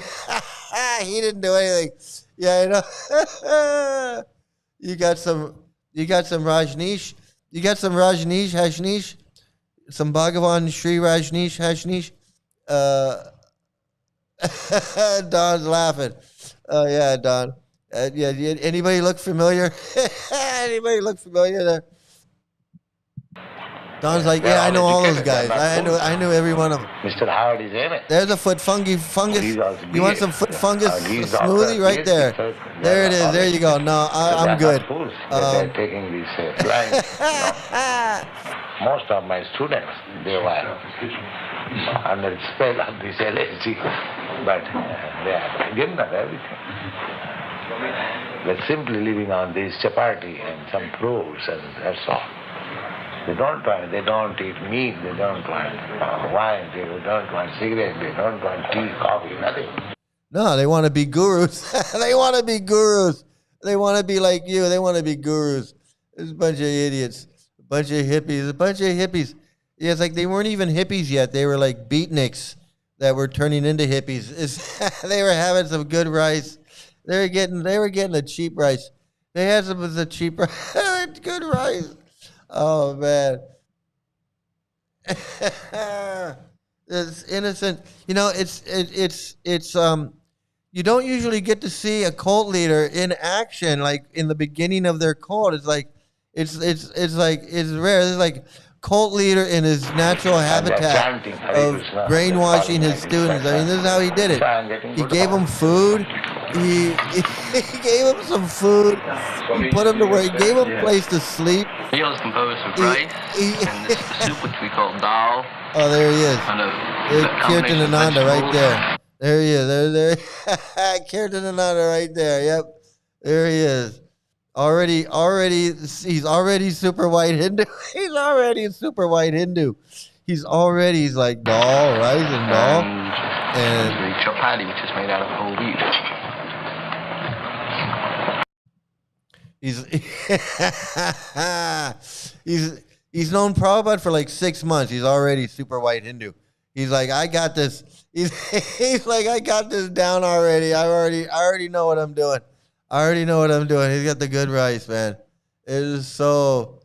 He didn't do anything. Yeah, I know. You got some Rajneesh. You got some Rajneesh Hashnish. Some Bhagavan Shri Rajneesh Hashnish. Don's laughing. Oh yeah, Don. Yeah, anybody look familiar? Anybody look familiar there? Don's like, yeah, I know all those guys. I knew every one of them. Mr. Howard is in it. There's a foot fungus. You want some foot fungus smoothie right there? There it is. There you go. No, I'm good. They're taking these clients. Most of my students, they were under the spell of this LSD, but they are given up everything. They're simply living on this chapati and some fruits, and that's all. They don't eat meat, they don't want wine, they don't want cigarettes, they don't want tea, coffee, nothing. No, they want to be gurus. They want to be gurus. They want to be like you. They want to be gurus. There's a bunch of idiots, a bunch of hippies. Yeah, it's like they weren't even hippies yet. They were like beatniks that were turning into hippies. They were having some good rice. They were getting a cheap rice. They had some of the cheap good rice. Oh man. It's innocent. You know, it's you don't usually get to see a cult leader in action like in the beginning of their cult. It's like it's rare. It's like cult leader in his natural habitat of brainwashing his students. I mean, this is how he did it. He gave them food. He gave them some food. He put them to work. He gave them a place to sleep. Meal is composed of rice and this soup, which we call dal. Oh, there he is. There's Kirtan Ananda right there. There he is. There. Kirtan Ananda right there. Yep. There he is. He's already super white Hindu. He's already super white Hindu. He's like dal, rice and dal. And the chapati, which is made out of whole wheat. He's known Prabhupada for like 6 months. He's already super white Hindu. He's like, I got this. He's like, I got this down already. I already know what I'm doing. He's got the good rice, man. It is so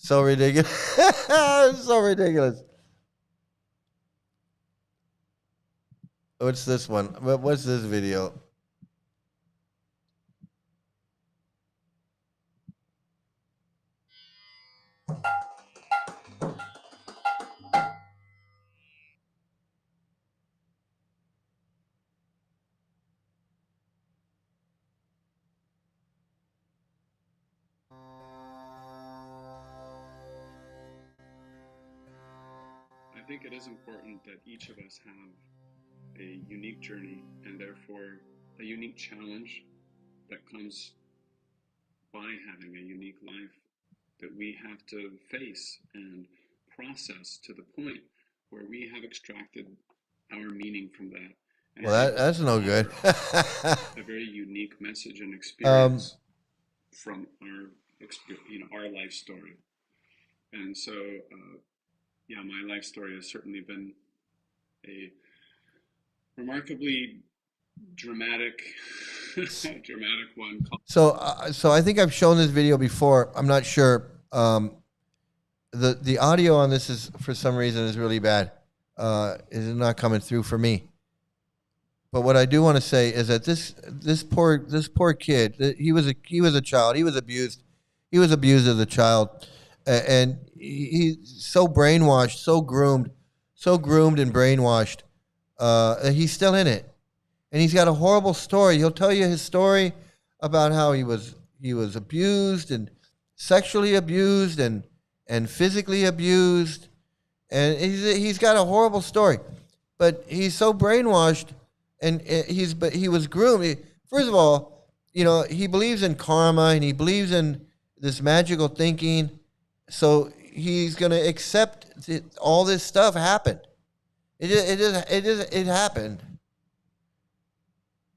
ridiculous. So ridiculous. What's this one? What's this video? I think it is important that each of us have a unique journey and therefore a unique challenge that comes by having a unique life that we have to face and process to the point where we have extracted our meaning from that. And well, that's no good. A very unique message and experience from our life story. And so, yeah, my life story has certainly been a remarkably dramatic one. So I think I've shown this video before. I'm not sure. The audio on this is for some reason is really bad. Is not coming through for me. But what I do want to say is that this poor kid, he was a child. He was abused. He was abused as a child, and he's so brainwashed, so groomed and brainwashed. He's still in it, and he's got a horrible story. He'll tell you his story about how he was abused and sexually abused and physically abused, and he's got a horrible story. But he's so brainwashed, and he was groomed. First of all, he believes in karma and he believes in this magical thinking, so he's going to accept that all this stuff happened. It happened,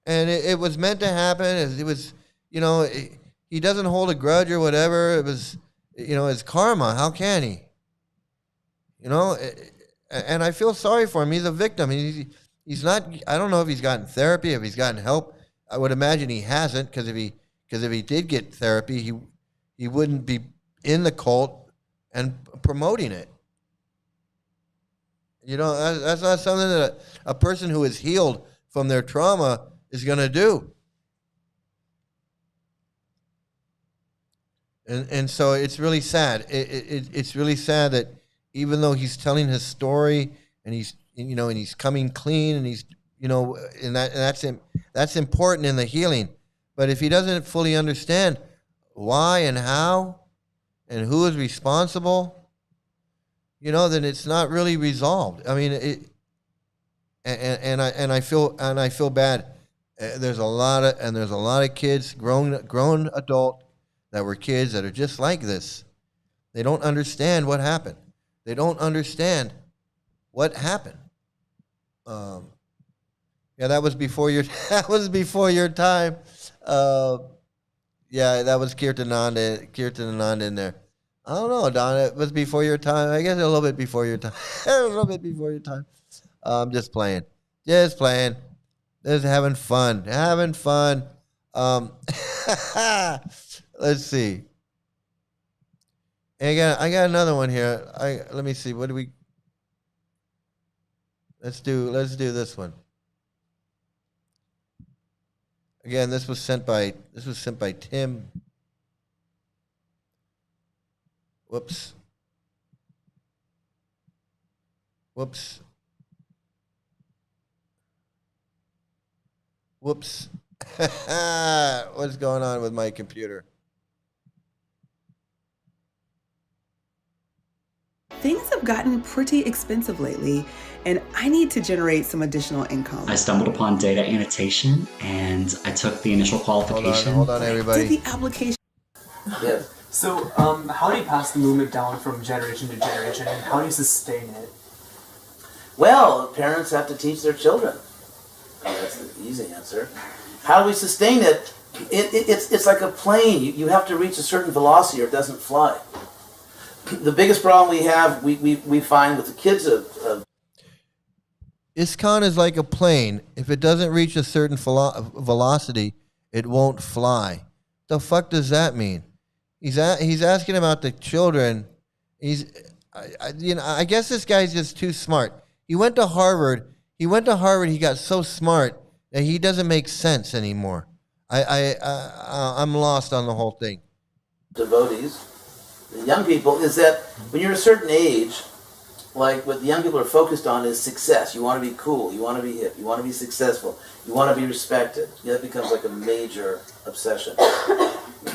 and it was meant to happen. It was, he doesn't hold a grudge or whatever. It was, it's karma. How can he? And I feel sorry for him. He's a victim. He's not. I don't know if he's gotten therapy, if he's gotten help. I would imagine he hasn't, because if he did get therapy, he wouldn't be in the cult and promoting it. That's not something that a person who is healed from their trauma is going to do. And so it's really sad. It's really sad that, even though he's telling his story and he's coming clean and he's that's important in the healing. But if he doesn't fully understand why and how and who is responsible, then it's not really resolved. I mean, I feel bad. There's a lot of kids, grown adult, that were kids that are just like this. They don't understand what happened. They don't understand what happened. That was before your time. That was Kirtananda in there. I don't know, Don. It was before your time. I guess a little bit before your time. A little bit before your time. I'm just playing. Just having fun. Let's see. And I got another one here. Let me see. What do we? Let's do this one. Again, this was sent by Tim. Whoops. What's going on with my computer? Things have gotten pretty expensive lately, and I need to generate some additional income. I stumbled upon data annotation, and I took the initial qualification. Hold on, everybody. Did the application? Yes. So, how do you pass the movement down from generation to generation, and how do you sustain it? Well, parents have to teach their children. That's the easy answer. How do we sustain it? It's like a plane. You have to reach a certain velocity or it doesn't fly. The biggest problem we find with the kids of ISKCON is like a plane. If it doesn't reach a certain velocity, it won't fly. The fuck does that mean? He's asking about the children. I guess this guy's just too smart. He went to Harvard. He got so smart that he doesn't make sense anymore. I'm lost on the whole thing. Devotees, the young people, is that when you're a certain age, like what the young people are focused on is success. You want to be cool. You want to be hip. You want to be successful. You want to be respected. That becomes like a major obsession.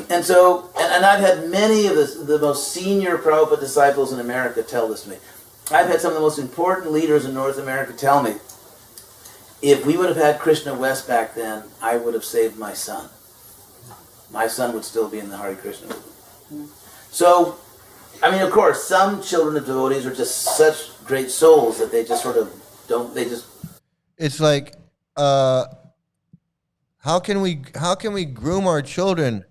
And so, and I've had many of the most senior Prabhupada disciples in America tell this to me. I've had some of the most important leaders in North America tell me, if we would have had Krishna West back then, I would have saved my son. My son would still be in the Hare Krishna movement. So, I mean, of course, some children of devotees are just such great souls that they just sort of don't, they just... It's like, how can we groom our children?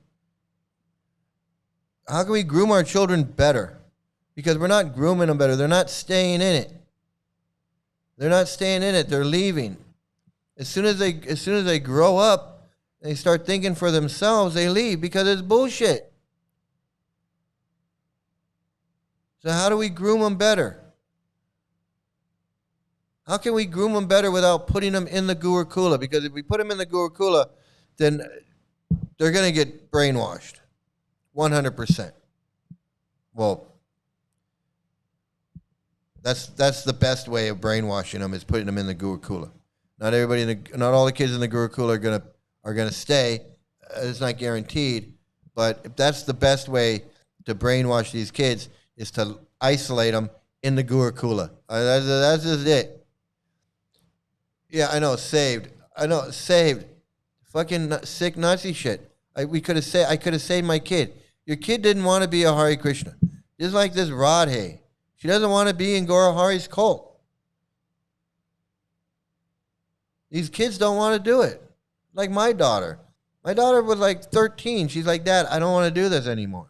How can we groom our children better? Because we're not grooming them better. They're not staying in it. They're leaving. As soon as they grow up, they start thinking for themselves, they leave because it's bullshit. So how do we groom them better? How can we groom them better without putting them in the Gurukula? Because if we put them in the Gurukula, then they're going to get brainwashed. 100%. Well, that's the best way of brainwashing them, is putting them in the Gurukula. Not all the kids in the Gurukula are gonna stay. It's not guaranteed, but if that's the best way to brainwash these kids, is to isolate them in the Gurukula. That's just it. Yeah, I know, saved. Fucking sick Nazi shit. I could have saved my kid. Your kid didn't want to be a Hare Krishna. Just like this Radhe. She doesn't want to be in Gora Hari's cult. These kids don't want to do it. Like my daughter. My daughter was like 13. She's like, Dad, I don't want to do this anymore.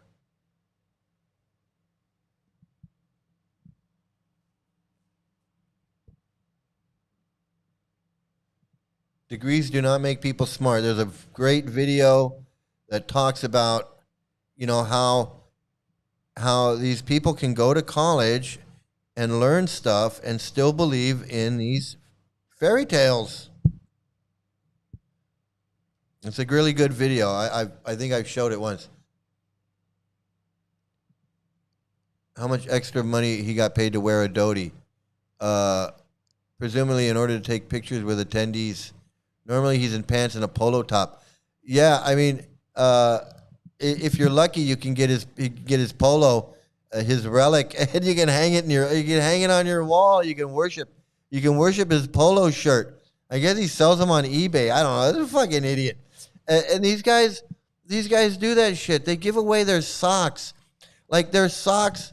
Degrees do not make people smart. There's a great video that talks about, how these people can go to college and learn stuff and still believe in these fairy tales. It's a really good video. I think I've showed it once. extra money he got paid to wear a dhoti. Presumably in order to take pictures with attendees. Normally he's in pants and a polo top. Yeah, I mean, if you're lucky, you can get his polo, his relic, and you can hang it on your wall. You can worship his polo shirt. I guess he sells them on eBay. I don't know. This is a fucking idiot. And these guys do that shit. They give away their socks, like their socks.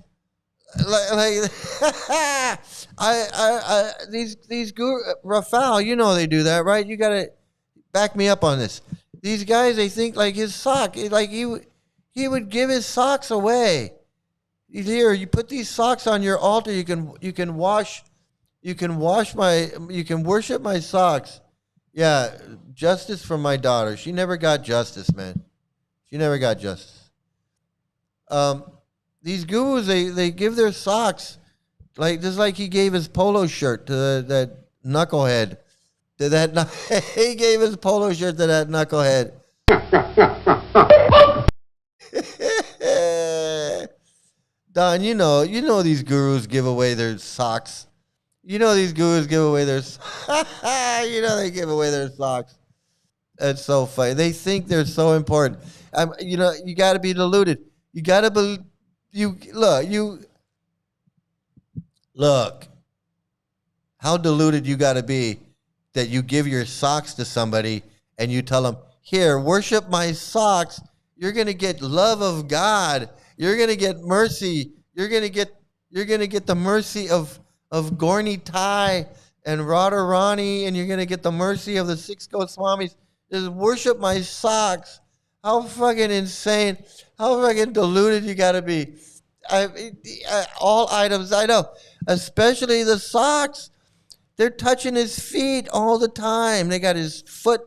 Like these guru Rafal, you know they do that, right? You gotta back me up on this. These guys, they think like his sock, like he would give his socks away. Here, you put these socks on your altar. You can worship my socks. Yeah, justice for my daughter. She never got justice, man. She never got justice. These gurus, they give their socks, like just like he gave his polo shirt to that knucklehead. He gave his polo shirt to that knucklehead. Don, you know these gurus give away their socks. You know these gurus give away their they give away their socks. That's so funny. They think they're so important. You got to be deluded. You got to believe. Look. How deluded you got to be that you give your socks to somebody and you tell them, "Here, worship my socks. You're going to get love of God. You're going to get mercy. You're going to get the mercy of Gorni Tai and Radharani, and you're going to get the mercy of the Six Goswamis. Just worship my socks." How fucking insane. How fucking deluded you got to be. All items, I know. Especially the socks. They're touching his feet all the time. They got his foot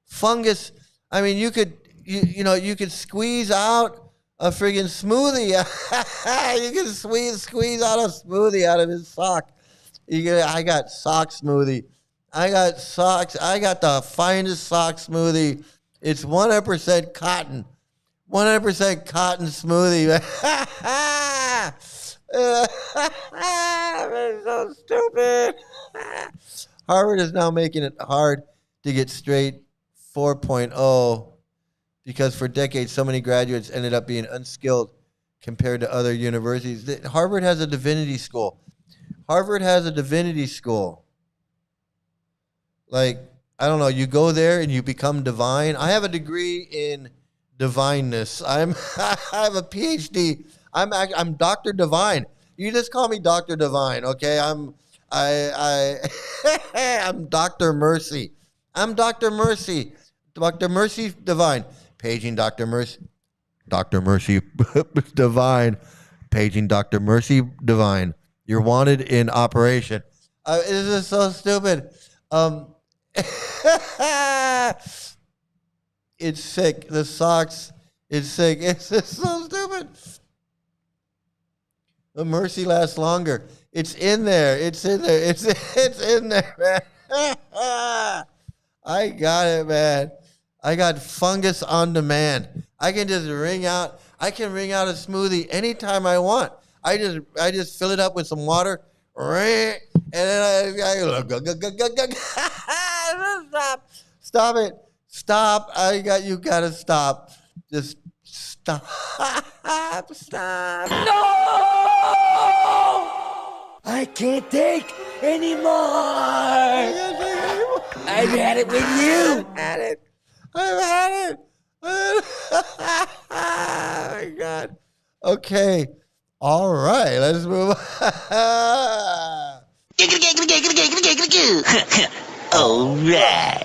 fungus. I mean, you could squeeze out a friggin' smoothie. You can squeeze out a smoothie out of his sock. I got sock smoothie. I got socks. I got the finest sock smoothie. It's 100% cotton. 100% cotton smoothie. It's so stupid. Harvard is now making it hard to get straight 4.0 because for decades so many graduates ended up being unskilled compared to other universities. Harvard has a divinity school. Harvard has a divinity school. Like, I don't know, you go there and you become divine. I have a degree in divineness. I have a PhD. I'm Dr. Divine. You just call me Dr. Divine, okay? I'm Dr. Mercy. I'm Dr. Mercy. Dr. Mercy Divine. Paging Dr. Mercy. Dr. Mercy Divine. Paging Dr. Mercy Divine. You're wanted in operation. This is so stupid. It's sick. The socks. It's sick. It's just so stupid. The mercy lasts longer. It's in there. It's in there. It's in there, man. I got it, man. I got fungus on demand. I can just wring out a smoothie anytime I want. I just fill it up with some water, and then I stop it. Stop. You gotta stop. Just stop. Stop. No! I can't take anymore. I've had it with you. I've had it. Oh my God. Okay. All right. Let's move on. All right.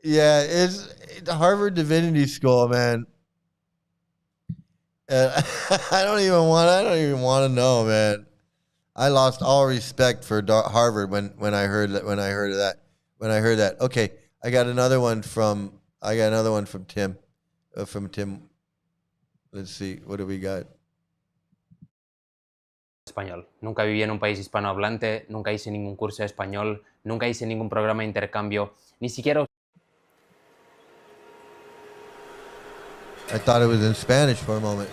Yeah, it's Harvard Divinity School, man. I don't even want to know, man. I lost all respect for Harvard when I heard that. Okay, I got another one from Tim. Let's see, what do we got? Español. Nunca viví en un país hispanohablante, nunca hice ningún curso de español, nunca hice ningún programa de intercambio, ni siquiera. I thought it was in Spanish for a moment.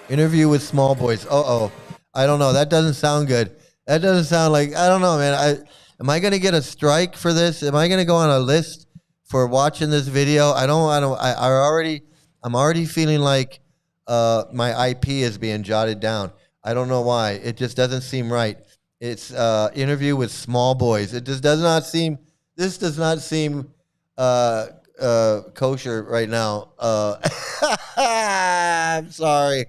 Interview with small boys. Uh-oh. I don't know. That doesn't sound good. That doesn't sound like, I don't know, man. Am I going to get a strike for this? Am I going to go on a list for watching this video? I'm already feeling like my IP is being jotted down. I don't know why. It just doesn't seem right. It's interview with small boys. It just does not seem, this does not seem kosher right now. I'm sorry.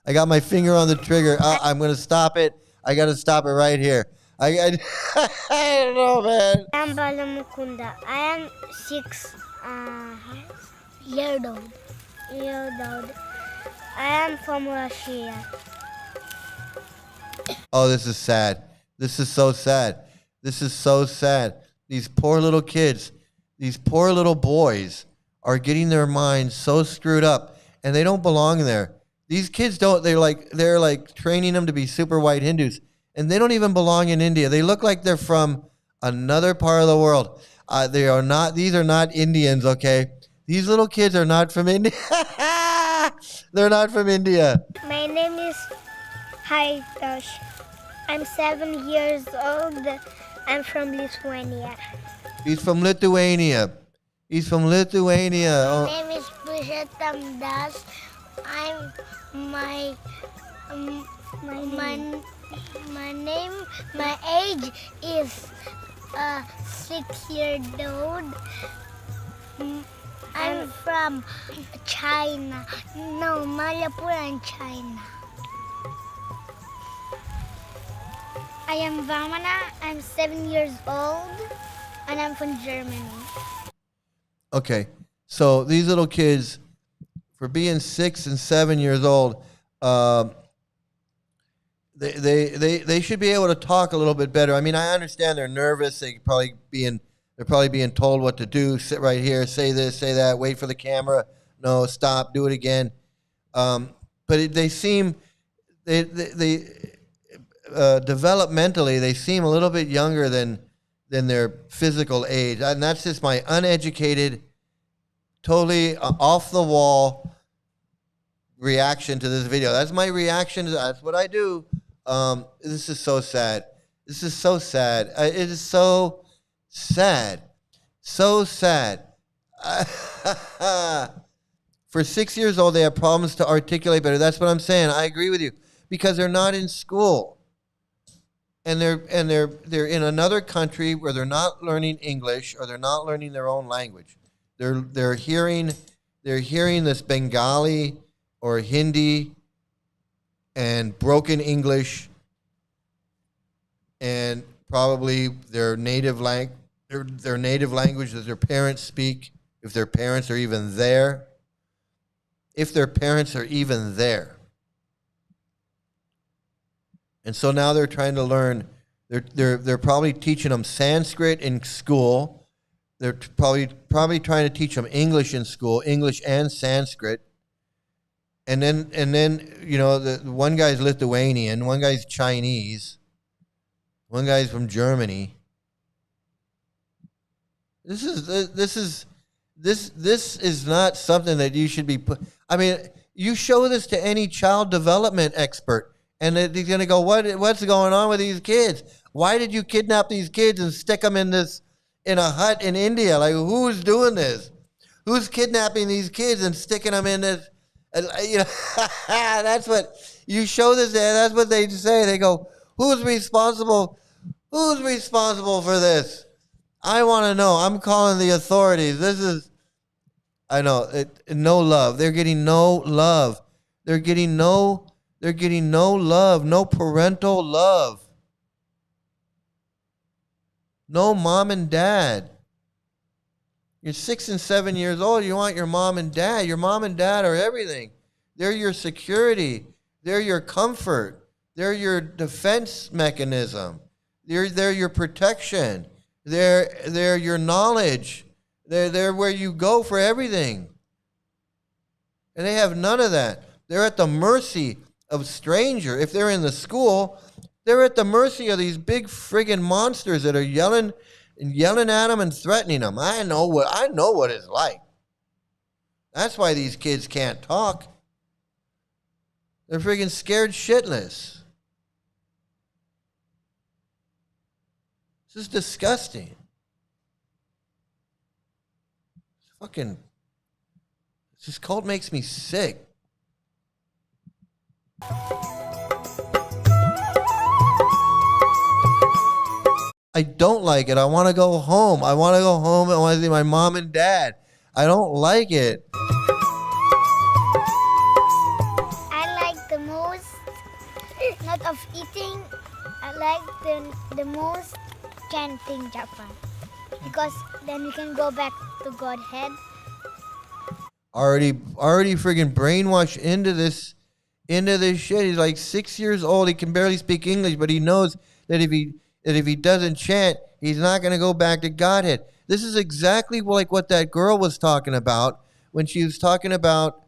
I got my finger on the trigger. I'm going to stop it. I got to stop it right here. I don't know, man. I am Balamukunda. I am 6 years old. I am from Russia. Oh, this is sad. This is so sad. This is so sad. These poor little kids, these poor little boys are getting their minds so screwed up, and they don't belong there. These kids don't, they're like training them to be super white Hindus, and they don't even belong in India. They look like they're from another part of the world. These are not Indians, okay? These little kids are not from India. They're not from India. My name is Hare Krishna. I'm 7 years old. I'm from Lithuania. He's from Lithuania. Oh. My name is Pushottam Das. My age is 6 years old. I'm from China. No, Malapura in China. I am Vamana. I'm 7 years old, and I'm from Germany. Okay, so these little kids, for being 6 and 7 years old, they should be able to talk a little bit better. I mean, I understand they're nervous. They're probably being told what to do. Sit right here, say this, say that, wait for the camera. No, stop, do it again. But they seem developmentally, they seem a little bit younger than their physical age. And that's just my uneducated, totally off the wall reaction to this video. That's my reaction. That's what I do. This is so sad. This is so sad. It is so sad. So sad. For 6 years old, they have problems to articulate better. That's what I'm saying. I agree with you. Because they're not in school. And they're in another country where they're not learning English, or they're not learning their own language. They're hearing this Bengali or Hindi and broken English, and probably their native language that their parents speak, if their parents are even there. And so now they're trying to learn. They're probably teaching them Sanskrit in school. They're probably trying to teach them English in school, English and Sanskrit. And then you know, the one guy's Lithuanian, one guy's Chinese, one guy's from Germany. This is not something that you should be put. I mean, you show this to any child development expert, and he's going to go, what's going on with these kids? Why did you kidnap these kids and stick them in a hut in India? Like, who's doing this? Who's kidnapping these kids and sticking them in this? You know, that's what you show this. That's what they say. They go, who's responsible? Who's responsible for this? I want to know. I'm calling the authorities. I know, no love. They're getting no love. They're getting no love, no parental love. No mom and dad. You're 6 and 7 years old. You want your mom and dad. Your mom and dad are everything. They're your security. They're your comfort. They're your defense mechanism. They're your protection. They're your knowledge. They're where you go for everything. And they have none of that. They're at the mercy of stranger. If they're in the school, they're at the mercy of these big friggin' monsters that are yelling at them and threatening them. I know what it's like. That's why these kids can't talk. They're freaking scared shitless. This is disgusting. This cult makes me sick. I don't like it. I want to go home. I want to go home. I want to see my mom and dad. I don't like it. I like the most, not of eating, I like the most chanting japa. Because then we can go back to Godhead. Already friggin' brainwashed into this shit. He's like 6 years old. He can barely speak English, but he knows that if he doesn't chant, he's not going to go back to Godhead. This is exactly like what that girl was talking about when she was talking about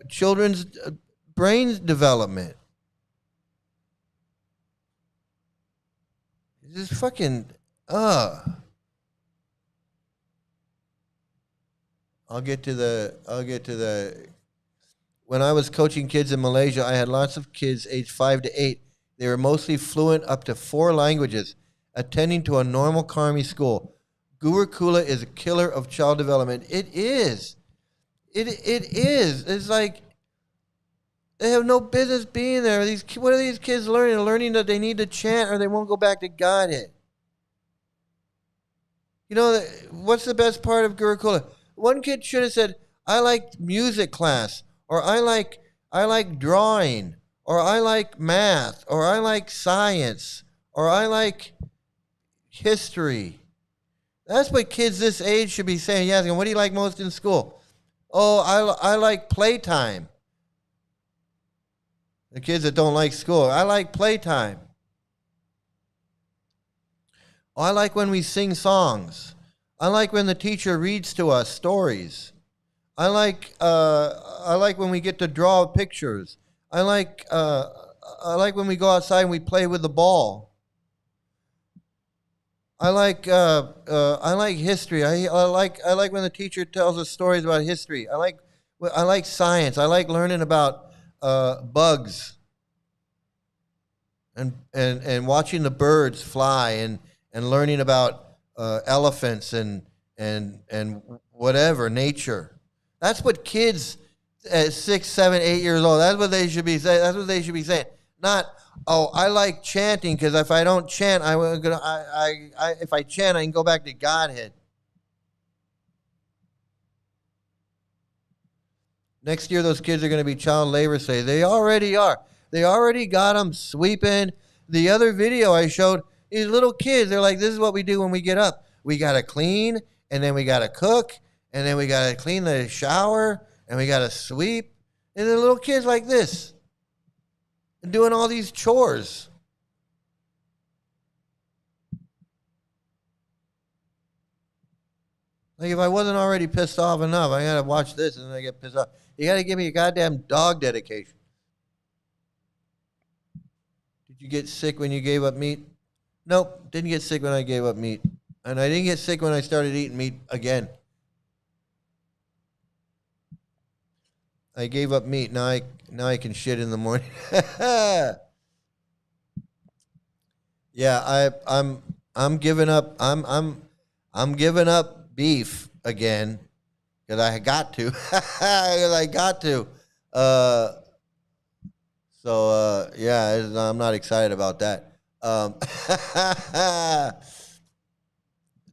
children's brain development. This is fucking I'll get to the when I was coaching kids in Malaysia, I had lots of kids aged 5 to 8. They were mostly fluent up to 4 languages, attending to a normal Karmi school. Gurukula is a killer of child development. It is. It is. It's like they have no business being there. What are these kids learning? They're learning that they need to chant or they won't go back to Godhead. You know, what's the best part of Gurukula? One kid should have said, I like music class, or I like drawing, or I like math, or I like science, or I like history. That's what kids this age should be saying. You ask them, what do you like most in school? Oh, I like playtime. The kids that don't like school, I like playtime. Oh, I like when we sing songs. I like when the teacher reads to us stories. I like when we get to draw pictures. I like when we go outside and we play with the ball. I like history. I like when the teacher tells us stories about history. I like science. I like learning about bugs and watching the birds fly and learning about elephants and whatever, nature. That's what kids at 6, 7, 8 years old, that's what they should be saying. That's what they should be saying. Not, oh, I like chanting because if I don't chant, if I chant, I can go back to Godhead. Next year, those kids are going to be child labor slaves. They already are. They already got them sweeping. The other video I showed, these little kids, they're like, this is what we do when we get up. We got to clean, and then we got to cook, and then we got to clean the shower, and we got to sweep. And they're little kids like this, and doing all these chores. Like, if I wasn't already pissed off enough, I got to watch this, and then I get pissed off. You got to give me a goddamn dog dedication. Did you get sick when you gave up meat? Nope, didn't get sick when I gave up meat. And I didn't get sick when I started eating meat again. I gave up meat. Now I can shit in the morning. Yeah, I'm giving up. I'm giving up beef again because I got to. Because I got to. Yeah, I'm not excited about that.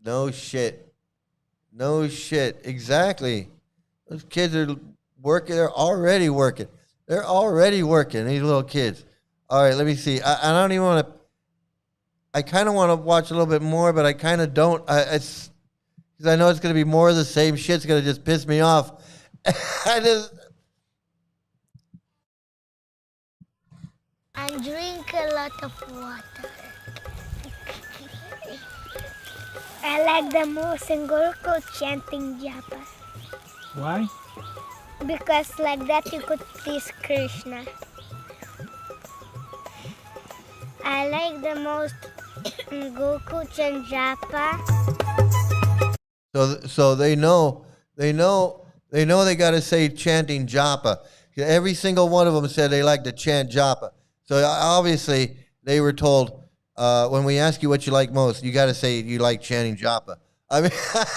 No shit. Exactly. Those kids are working. They're already working. These little kids. All right, let me see. I don't even want to. I kind of want to watch a little bit more, but I kind of don't. Because I know it's going to be more of the same shit. It's going to just piss me off. And drink a lot of water. I like the most in Gurukul chanting japa. Why? Because like that you could please Krishna. I like the most in Gurukul chant japa. So they know They know they got to say chanting japa. Every single one of them said they like to chant japa. So obviously they were told, when we ask you what you like most, you got to say you like chanting japa. I mean,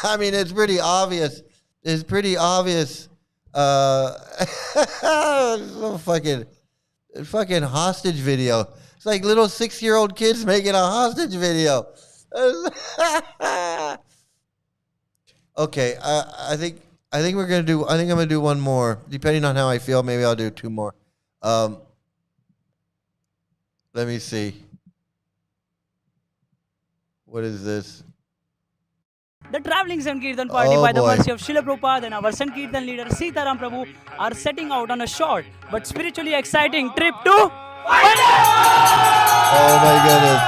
I mean, it's pretty obvious. It's pretty obvious. So fucking hostage video. It's like little 6-year-old kids making a hostage video. Okay, I think we're gonna do. I think I'm gonna do one more. Depending on how I feel, maybe I'll do 2 more. Let me see. What is this? The traveling Sankirtan party by the mercy of Srila Prabhupada and our Sankirtan leader Sitaram Prabhu are setting out on a short but spiritually exciting trip to Oh my goodness.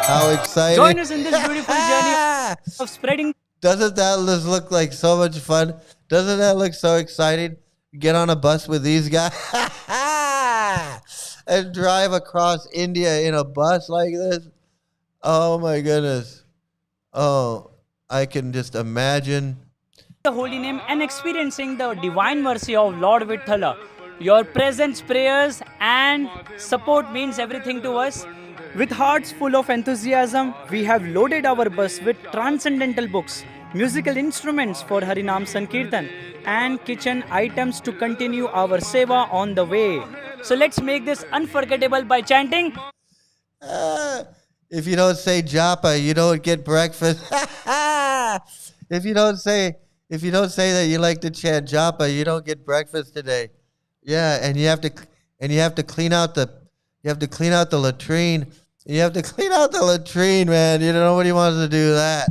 How exciting. Join us in this beautiful journey of spreading. Doesn't that look like so much fun? Doesn't that look so exciting? Get on a bus with these guys and drive across India in a bus like this. Oh my goodness. Oh, I can just imagine The holy name and experiencing the divine mercy of Lord Vithala. Your presence, prayers and support means everything to us. With hearts full of enthusiasm, we have loaded our bus with transcendental books, musical instruments for Harinam Sankirtan, and kitchen items to continue our seva on the way. So let's make this unforgettable by chanting. if you don't say japa, you don't get breakfast. If you don't say that you like to chant japa, you don't get breakfast today. Yeah, and you have to clean out the latrine. You have to clean out the latrine, man. You know, nobody wants to do that.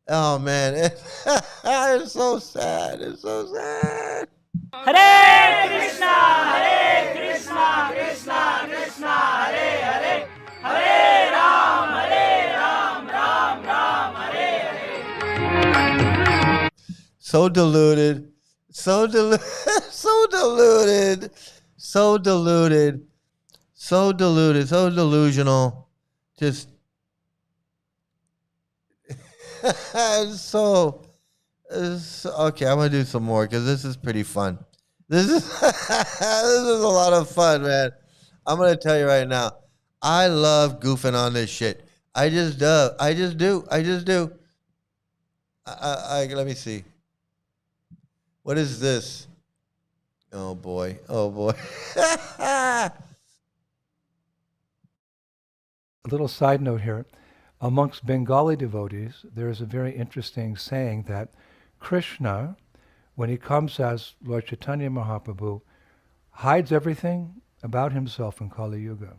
Oh man, it's so sad. It's so sad. Hare Krishna, Hare Krishna, Krishna Krishna, Hare Hare, Hare Ram, Ram Ram, Hare Hare. So deluded, so deluded, so delusional. Just it's okay. I'm gonna do some more because this is pretty fun. This is a lot of fun, man. I'm gonna tell you right now. I love goofing on this shit. I just do. Let me see. What is this? Oh boy. A little side note here. Amongst Bengali devotees, there is a very interesting saying that Krishna, when he comes as Lord Chaitanya Mahaprabhu, hides everything about himself in Kali Yuga.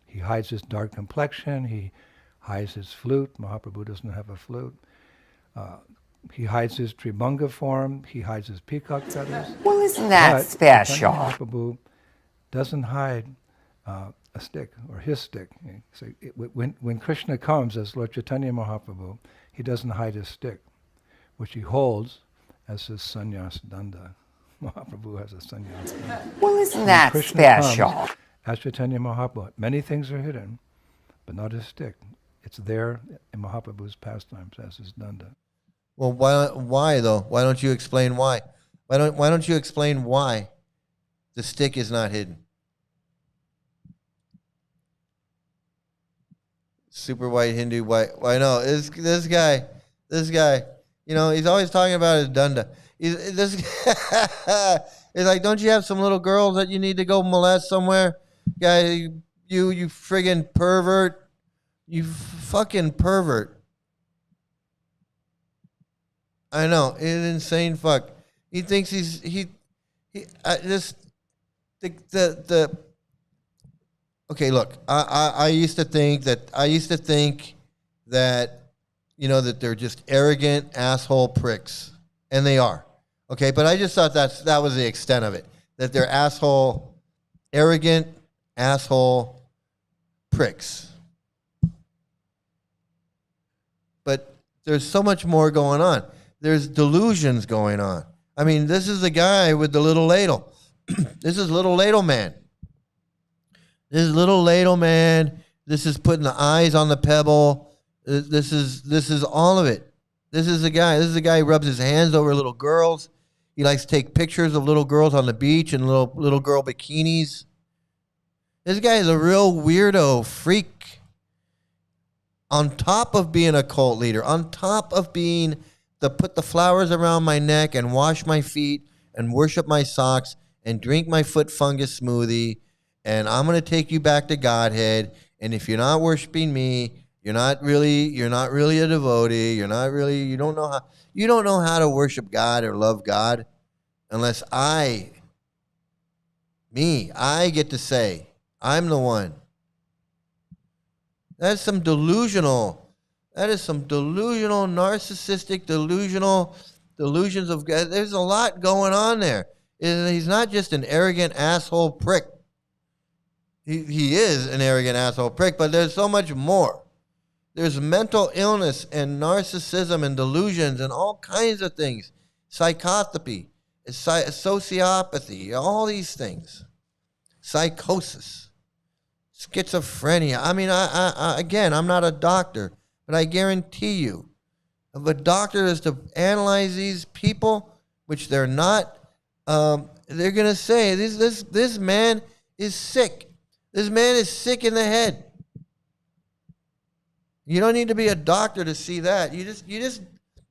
He hides his dark complexion, he hides his flute. Mahaprabhu doesn't have a flute. He hides his Tribhanga form, he hides his peacock feathers. Well, isn't that special? Mahaprabhu doesn't hide a stick or his stick. So when Krishna comes as Lord Chaitanya Mahaprabhu, he doesn't hide his stick, which he holds as his sannyas danda. Mahaprabhu has a sannyas danda. Well, isn't that special? As Chaitanya Mahaprabhu, many things are hidden, but not his stick. It's there in Mahaprabhu's pastimes as his danda. Well, why though? Why don't you explain why? Why don't you explain why the stick is not hidden? Super white Hindu white. Why no? This guy. You know, he's always talking about his dunda. It's like, don't you have some little girls that you need to go molest somewhere? Guy, you friggin' pervert. You fucking pervert. I know, he's an insane fuck. He thinks okay, look, I used to think that you know, that they're just arrogant asshole pricks, and they are. Okay, but I just thought that was the extent of it. That they're arrogant asshole pricks. But there's so much more going on. There's delusions going on. I mean, this is the guy with the little ladle. This is little ladle man. This is little ladle man. This is putting the eyes on the pebble. This is all of it. This is the guy who rubs his hands over little girls. He likes to take pictures of little girls on the beach and little girl bikinis. This guy is a real weirdo freak. On top of being a cult leader, on top of being put the flowers around my neck and wash my feet and worship my socks and drink my foot fungus smoothie, and I'm going to take you back to Godhead, and if you're not worshiping me, you're not really a devotee, you don't know how to worship God or love God unless I get to say, I'm the one. That is some delusional, narcissistic, delusions of God. There's a lot going on there. He's not just an arrogant asshole prick. He is an arrogant asshole prick, but there's so much more. There's mental illness and narcissism and delusions and all kinds of things. Psychopathy, sociopathy, all these things. Psychosis, schizophrenia. I mean, again, I'm not a doctor, but I guarantee you, if a doctor is to analyze these people, which they're not, they're going to say, this man is sick. This man is sick in the head. You don't need to be a doctor to see that. You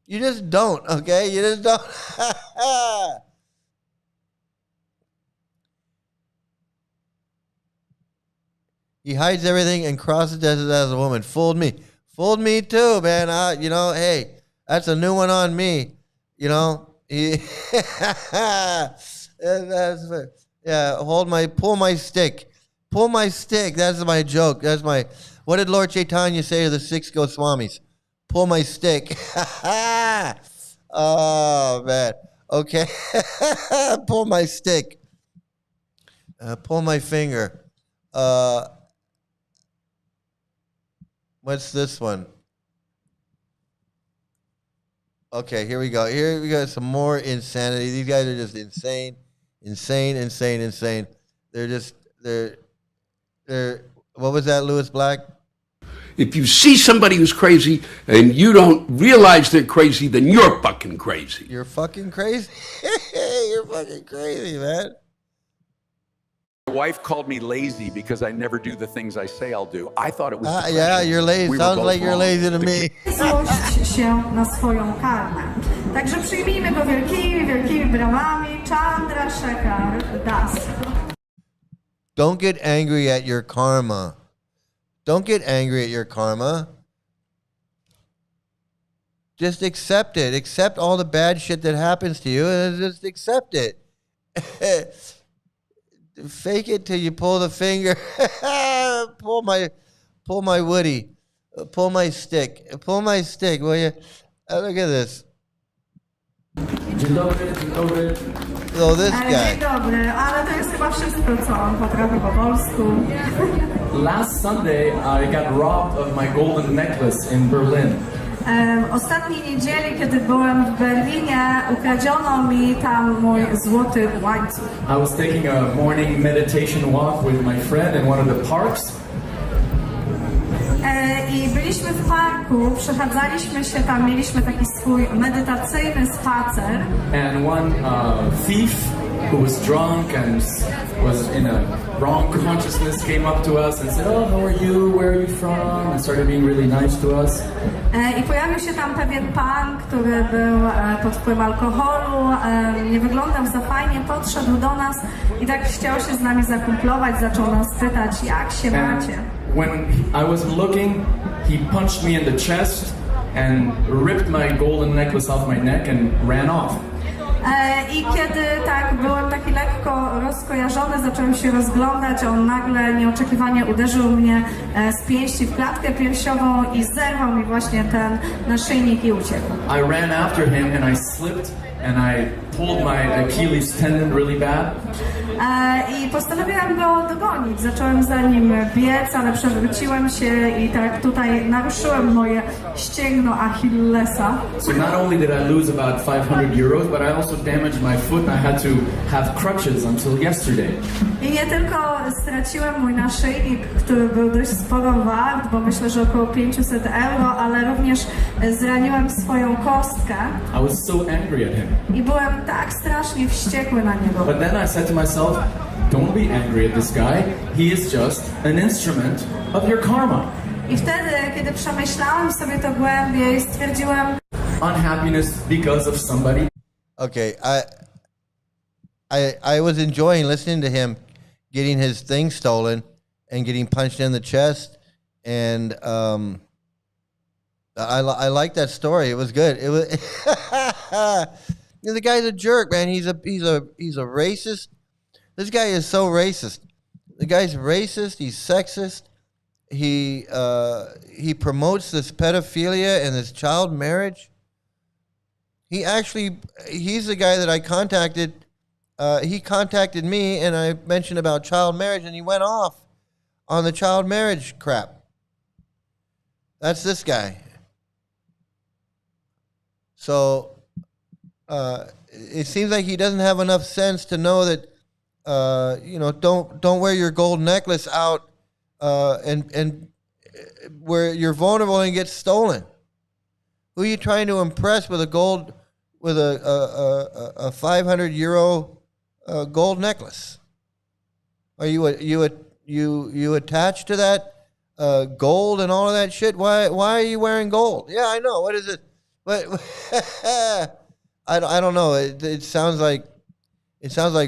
just don't, okay? You just don't. He hides everything and crosses-dresses as a woman. Fooled me. Fooled me too, man. Hey, that's a new one on me. Pull my stick. Pull my stick. That's my joke. What did Lord Chaitanya say to the 6 Goswamis? Pull my stick. Oh, man. Okay. Pull my stick. Pull my finger. What's this one? Okay, here we go. Here we got some more insanity. These guys are just insane. They're what was that, Lewis Black? If you see somebody who's crazy and you don't realize they're crazy, then you're fucking crazy. You're fucking crazy? You're fucking crazy, man. My wife called me lazy because I never do the things I say I'll do. I thought it was depression. Yeah, you're lazy. Sounds like you're lazy to me. Złość się na swoją karmę. Także przyjmijmy go wielkimi bramami. Chandra Shekhar Das. Don't get angry at your karma. Don't get angry at your karma. Just accept it. Accept all the bad shit that happens to you and just accept it. Fake it till you pull the finger. pull my woody. Pull my stick. Pull my stick, will you? Look at this. Dzień dobry. So this guy. Dzień dobry, ale to jest chyba wszystko, co on potrafi po polsku. Last Sunday, I got robbed of my golden necklace in Berlin. Ostatniej niedzieli, kiedy byłem w Berlinie, ukradziono mi tam mój złoty łańcuch. I was taking a morning meditation walk with my friend in one of the parks. I byliśmy w parku, przechadzaliśmy się tam, mieliśmy taki swój medytacyjny spacer. And one thief who was drunk and was in a wrong consciousness came up to us and said, "Oh, how are you? Where are you from?" and started being really nice to us. I pojawił się tam pewien pan, który był pod wpływem alkoholu, nie wyglądał za fajnie, podszedł do nas i tak chciał się z nami zakumplować, zaczął nas pytać, jak się macie. When I wasn't looking, he punched me in the chest and ripped my golden necklace off my neck and ran off. I kiedy tak byłem taki lekko rozkojarzony, zacząłem się rozglądać, on nagle nieoczekiwanie uderzył mnie z pięści w klatkę piersiową i zerwał mi właśnie ten naszyjnik i uciekł. I ran after him and I slipped and I pulled my Achilles tendon really bad. I postanowiłam go dogonić. Zacząłem za nim biec, ale przewróciłem się i tak tutaj naruszyłem moje ścięgno Achillesa. So not only did I lose about 500 euros, but I also that's what damaged my foot, and I had to have crutches until yesterday. I nie tylko straciłem mój naszyjnik, który był dość sporo wart, bo myślę, że około 500 euro, ale również zraniłem swoją kostkę. I was so angry at him. I byłem tak strasznie wściekły na niego. But then I said to myself, don't be angry at this guy. He is just an instrument of your karma. I wtedy, kiedy przemyślałem sobie to głębiej, stwierdziłem, unhappiness because of somebody. Okay, I was enjoying listening to him getting his thing stolen and getting punched in the chest, and I like that story. It was good. It was the guy's a jerk, man. He's a racist. This guy is so racist. The guy's racist. He's sexist. He promotes this pedophilia and this child marriage. He's the guy that I contacted. He contacted me, and I mentioned about child marriage, and he went off on the child marriage crap. That's this guy. So it seems like he doesn't have enough sense to know that don't wear your gold necklace out and where you're vulnerable and get stolen. Who are you trying to impress with a 500 euro gold necklace? Are you attached to that gold and all of that shit? Why are you wearing gold? Yeah, I know. What is it? But I don't know. It sounds like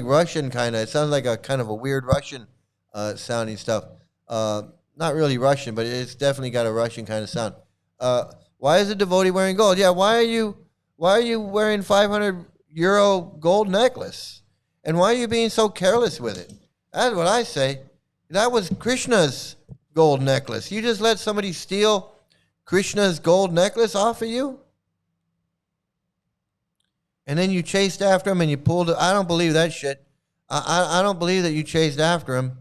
Russian kind of. It sounds like a kind of a weird Russian sounding stuff. Not really Russian, but it's definitely got a Russian kind of sound. Why is a devotee wearing gold? Yeah, why are you wearing 500 euro gold necklace? And why are you being so careless with it? That's what I say. That was Krishna's gold necklace. You just let somebody steal Krishna's gold necklace off of you? And then you chased after him and you pulled it. I don't believe that shit. I don't believe that you chased after him.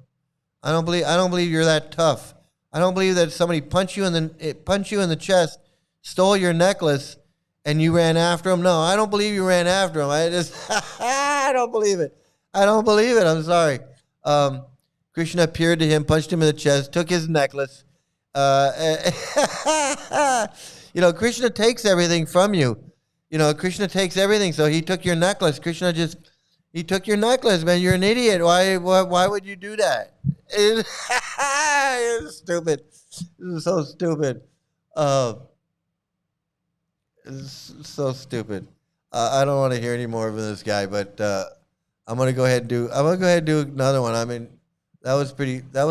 I don't believe you're that tough. I don't believe that somebody punched you in the chest, stole your necklace, and you ran after him. No, I don't believe you ran after him. I don't believe it. I don't believe it. I'm sorry. Krishna appeared to him, punched him in the chest, took his necklace. Krishna takes everything from you. Krishna takes everything. So he took your necklace. He took your necklace, man. You're an idiot. Why would you do that? It's stupid. This is so stupid. It's so stupid. I don't want to hear any more of this guy, but I'm gonna go ahead and do another one. I mean, that was good. That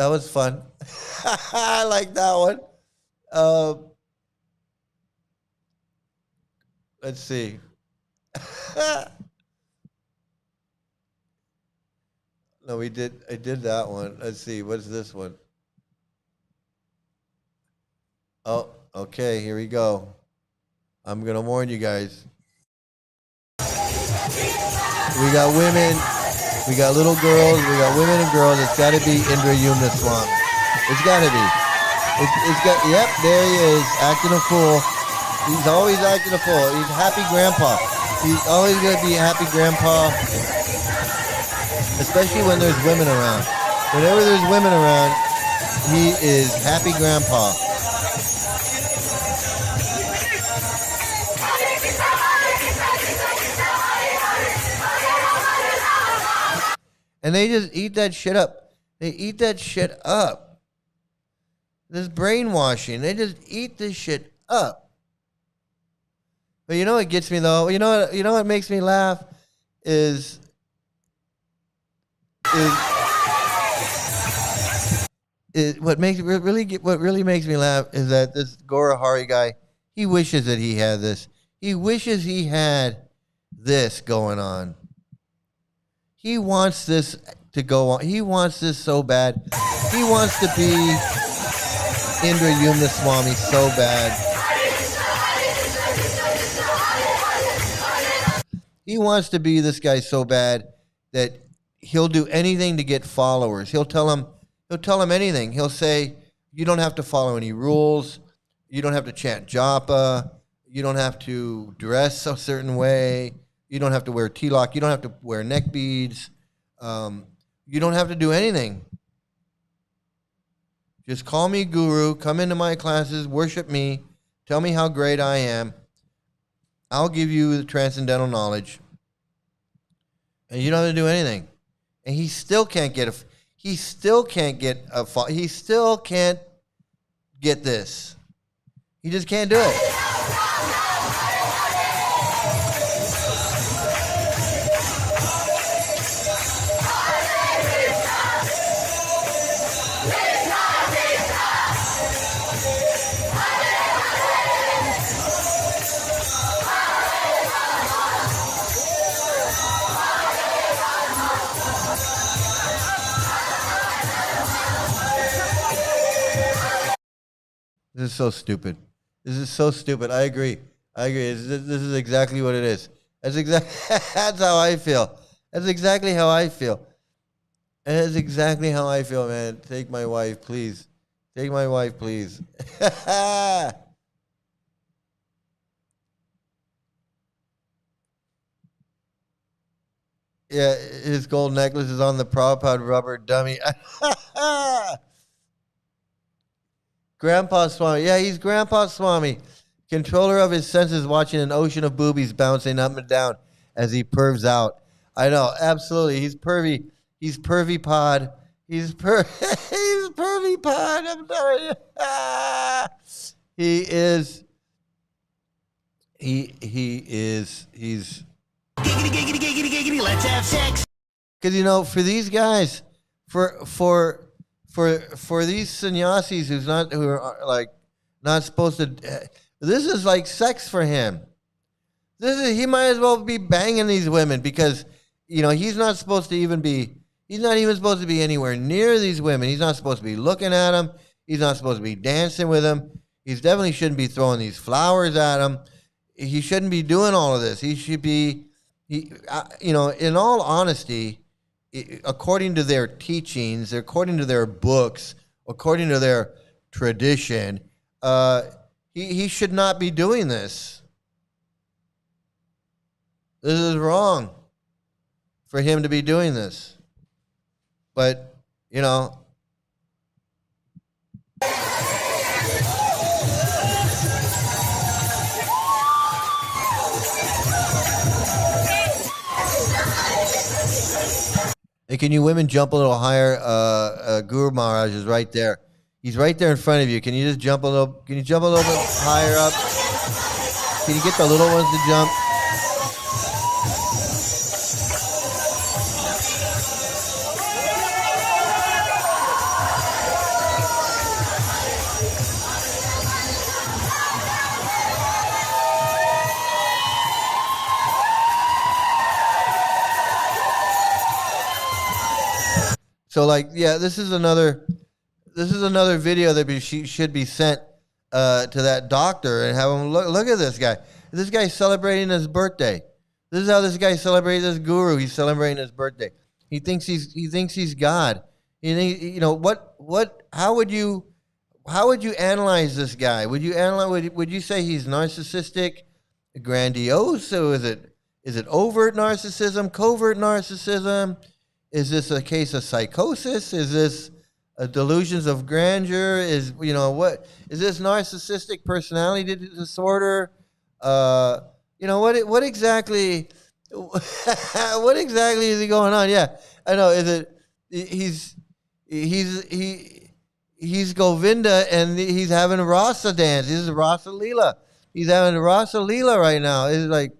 was fun. I like that one. Let's see. No, I did that one. Let's see. What's this one? Oh, okay. Here we go. I'm going to warn you guys. We got women. We got little girls. We got women and girls. It's got to be Indra Yumna Swami. It's got to be. Yep, there he is, acting a fool. He's always acting a fool. He's happy grandpa. He's always going to be a happy grandpa, especially when there's women around. Whenever there's women around, he is happy grandpa. And they just eat that shit up. They eat that shit up. This brainwashing. They just eat this shit up. But you know what gets me though? You know what makes me laugh is what really makes me laugh is that this Gora Hari guy, he wishes that he had this. He wishes he had this going on. He wants this to go on. He wants this so bad. He wants to be Indra Yumna Swami so bad. He wants to be this guy so bad that he'll do anything to get followers. He'll tell him anything. He'll say, you don't have to follow any rules. You don't have to chant japa. You don't have to dress a certain way. You don't have to wear T-lock. You don't have to wear neck beads. You don't have to do anything. Just call me guru, come into my classes, worship me, tell me how great I am. I'll give you the transcendental knowledge. And you don't have to do anything. And he still can't get this. He just can't do it. This is so stupid. This is so stupid. I agree. This is exactly what it is. That's how I feel. That's exactly how I feel. And that's exactly how I feel, man. Take my wife, please. Take my wife, please. Yeah, his gold necklace is on the Prabhupada rubber dummy. Grandpa Swami. Yeah, he's Grandpa Swami. Controller of his senses, watching an ocean of boobies bouncing up and down as he pervs out. I know, absolutely. He's pervy. He's pervy pod. He's pervy pod. I'm telling you. He is. He's. Giggity, giggity, giggity, giggity, let's have sex. Because, you know, for these guys, for these sannyasis who are like not supposed to, this is like sex for him. He might as well be banging these women because, you know, he's not even supposed to be anywhere near these women. He's not supposed to be looking at them. He's not supposed to be dancing with them. He definitely shouldn't be throwing these flowers at them. He shouldn't be doing all of this. He should be, you know, in all honesty, according to their teachings, according to their books, according to their tradition, he should not be doing this. This is wrong for him to be doing this. But, you know, hey, can you women jump a little higher? Guru Maharaj is right there. He's right there in front of you. Can you just jump a little? Can you jump a little bit higher up? Can you get the little ones to jump? So, like, yeah, this is another video that should be sent to that doctor and have him look at this guy. This guy's celebrating his birthday. This is how this guy celebrates this guru. He's celebrating his birthday. He thinks he's God. You know what? How would you analyze this guy? Would you say he's narcissistic, grandiose? So is it overt narcissism, covert narcissism? Is this a case of psychosis? Is this delusions of grandeur? Is this narcissistic personality disorder? You know, what exactly what exactly is he going on? Yeah, I know. Is it he's Govinda and he's having a Rasa dance. This is Rasa Leela. He's having a Rasa Leela right now. It's like,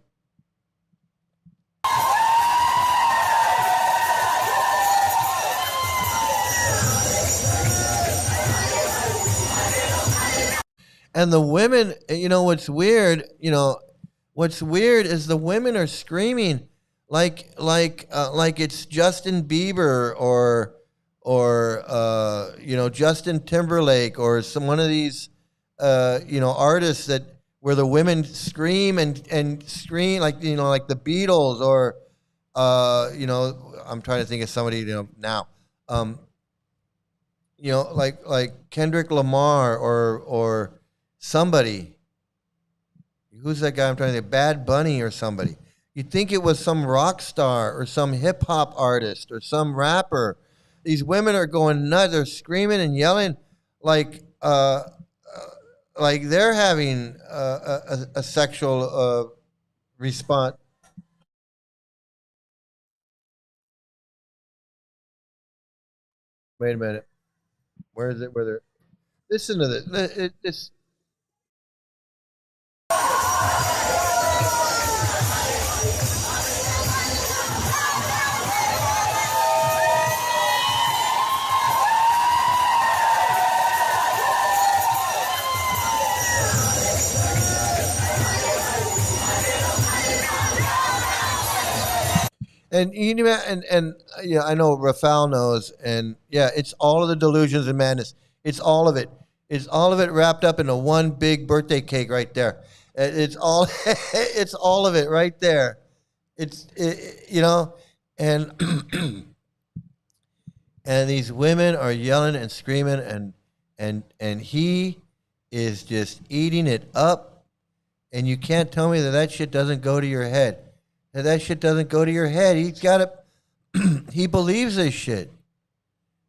and the women, you know, what's weird is the women are screaming like it's Justin Bieber or Justin Timberlake or one of these artists where the women scream and scream like the Beatles or I'm trying to think of somebody now like Kendrick Lamar or somebody who's that guy I'm trying to think? Bad Bunny or somebody. You'd think it was some rock star or some hip hop artist or some rapper. These women are going nuts. They're screaming and yelling like they're having a sexual response. Wait a minute. Where is it? Where they're listen to this. This. And you know, and yeah, I know Rafael knows, and yeah, it's all of the delusions and madness. It's all of it. It's all of it wrapped up into one big birthday cake right there. It's all, it's all of it right there. You know, and and these women are yelling and screaming, and he is just eating it up, and you can't tell me that shit doesn't go to your head. That shit doesn't go to your head. He's got it. He believes this shit.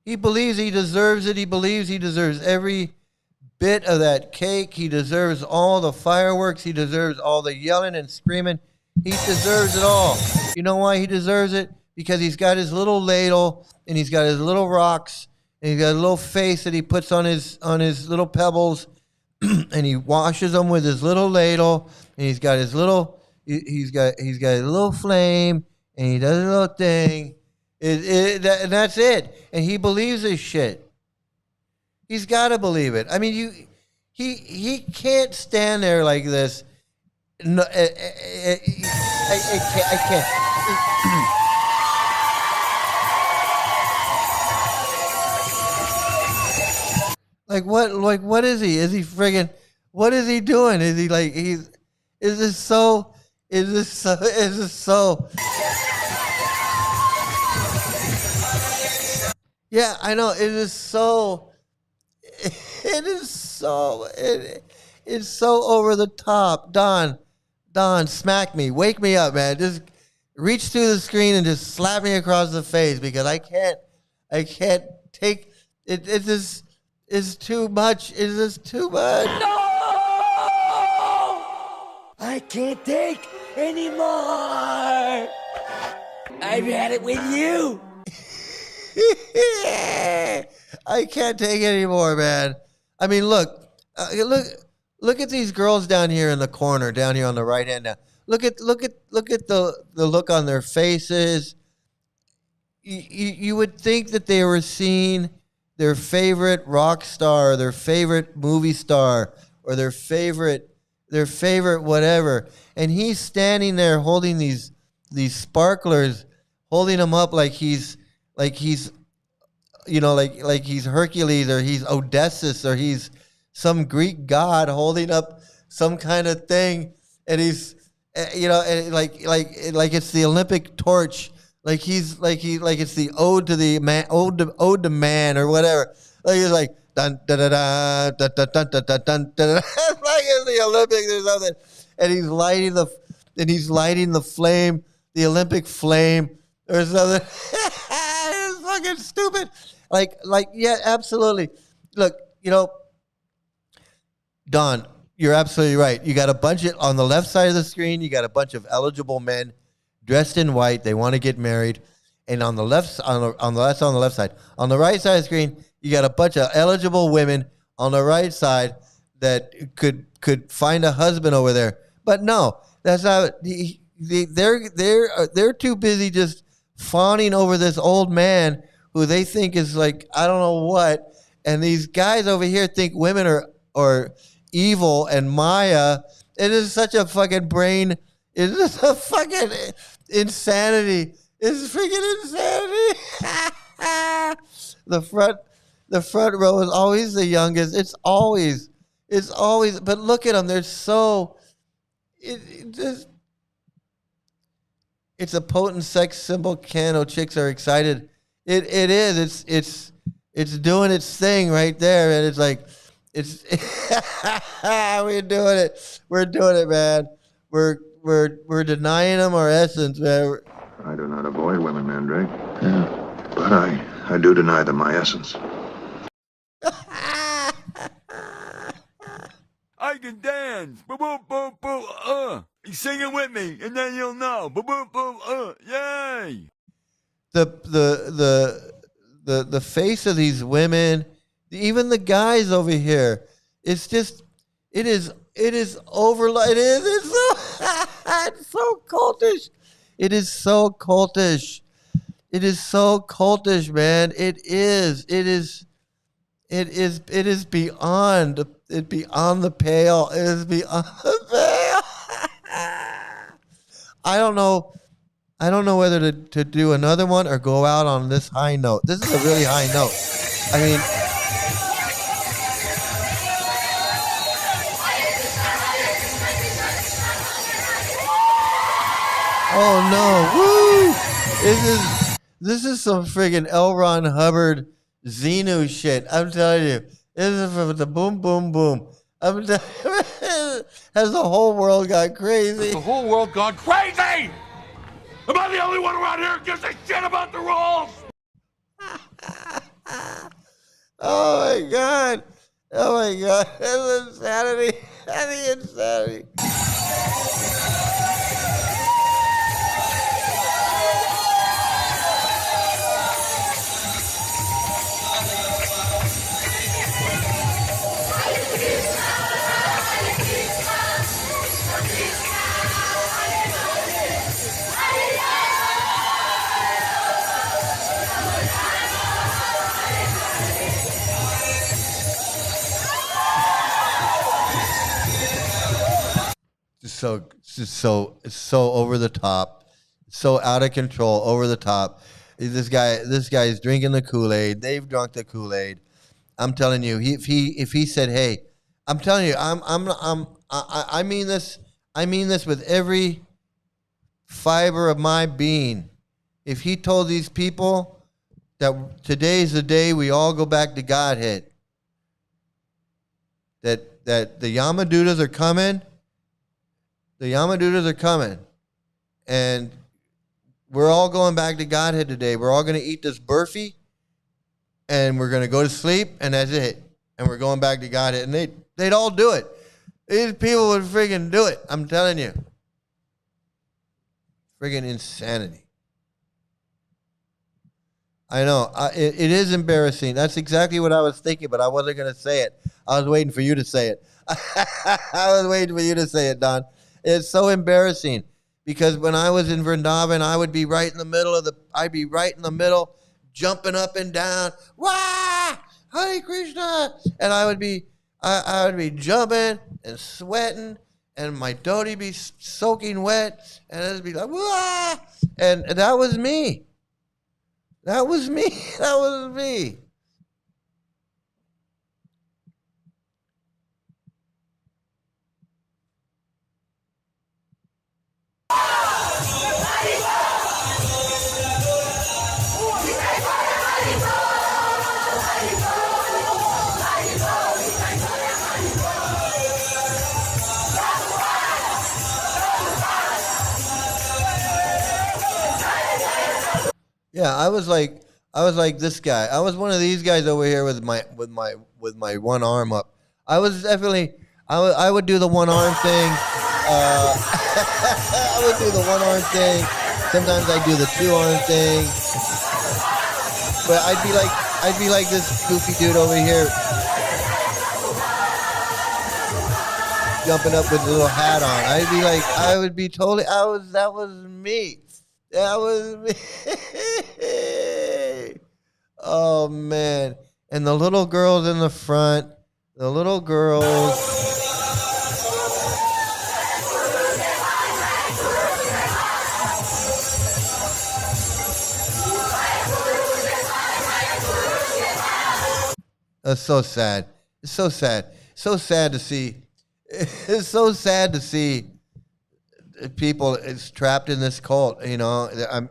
He believes he deserves it. He believes he deserves every bit of that cake. He deserves all the fireworks. He deserves all the yelling and screaming. He deserves it all. You know why he deserves it? Because he's got his little ladle and he's got his little rocks and he's got a little face that he puts on his little pebbles and he washes them with his little ladle and he's got his little. He's got a little flame, and he does a little thing, and that's it. And he believes this shit. He's got to believe it. I mean, he can't stand there like this. No, I can't. Like what? Like what is he? Is he friggin'? What is he doing? Is he like he's? Is this so? Is this so? Yeah, I know. It's so over the top. Don, smack me. Wake me up, man. Just reach through the screen and just slap me across the face because I can't take it. It's too much. It's just too much. No! I can't take anymore. I've had it with you. I can't take it anymore, man. I mean, look at these girls down here in the corner, down here on the right hand. Now, look at the look on their faces. You would think that they were seeing their favorite rock star, or their favorite movie star, or their favorite whatever, and he's standing there holding these sparklers, holding them up like he's you know like he's Hercules or he's Odysseus or he's some Greek god holding up some kind of thing, and he's you know and like it's the Olympic torch, like it's the ode to man or whatever, like he's like dun da da da dun dun dun dun dun dun dun, like it's the Olympics or something, and he's lighting the flame, the Olympic flame or something. It's fucking stupid. Like yeah, absolutely. Look, you know, Don, you're absolutely right. You got a bunch of, on the left side of the screen, you got a bunch of eligible men dressed in white. They want to get married, and on the left side. On the right side of the screen, you got a bunch of eligible women on the right side that could find a husband over there. But no, that's not. They're too busy just fawning over this old man who they think is like I don't know what, and these guys over here think women are evil and Maya. It is such a fucking brain. It is a fucking insanity. It's freaking insanity. The front row is always the youngest. It's always. But look at them. They're so. It's a potent sex symbol. Cano chicks are excited. It is. It's doing its thing right there, and it's like It's we're doing it. We're doing it, man. We're denying them our essence, man. I do not avoid women, Mandrake. Yeah, but I do deny them my essence. I can dance. Boom, boom, boom, boom. You sing it with me, and then you'll know. Boom, boom, boom. Yay! The face of these women, even the guys over here, it's just, it is over. It's so cultish. It is so cultish. It is so cultish, man. It is beyond the pale. It is beyond the pale. I don't know whether to do another one or go out on this high note. This is a really high note. I mean, oh no! Woo! This is some friggin' L. Ron Hubbard Xenu shit. I'm telling you, this is from the boom boom boom. I'm telling you, has the whole world got crazy? The whole world gone crazy! Am I the only one around here who gives a shit about the rules? Oh my god! Oh my god! That's insanity! That's insanity! It's so over the top, so out of control, over the top. This guy is drinking the Kool-Aid. They've drunk the Kool-Aid. I'm telling you, if he said, "Hey," I'm telling you, I mean this. I mean this with every fiber of my being. If he told these people that today's the day we all go back to Godhead, that the Yamadutas are coming. The Yamadutas are coming, and we're all going back to Godhead today. We're all going to eat this burfi, and we're going to go to sleep, and that's it. And we're going back to Godhead, and they'd all do it. These people would friggin' do it. I'm telling you. Friggin' insanity. I know. It is embarrassing. That's exactly what I was thinking, but I wasn't going to say it. I was waiting for you to say it. I was waiting for you to say it, Don. It's so embarrassing because when I was in Vrindavan, I would be right in the middle, jumping up and down. Wah! Hare Krishna! And I would be jumping and sweating, and my dhoti be soaking wet, and I'd be like, wah! And that was me. That was me. That was me. Yeah, I was like this guy. I was one of these guys over here with my one arm up. I was definitely I would do the one arm thing. I would do the one arm thing. Sometimes I'd do the two arm thing. But I'd be like this goofy dude over here, jumping up with a little hat on. That was me. That was me. Oh, man. And the little girls in the front, the little girls. That's so sad. It's so sad. So sad to see. It's so sad to see people is trapped in this cult. You know,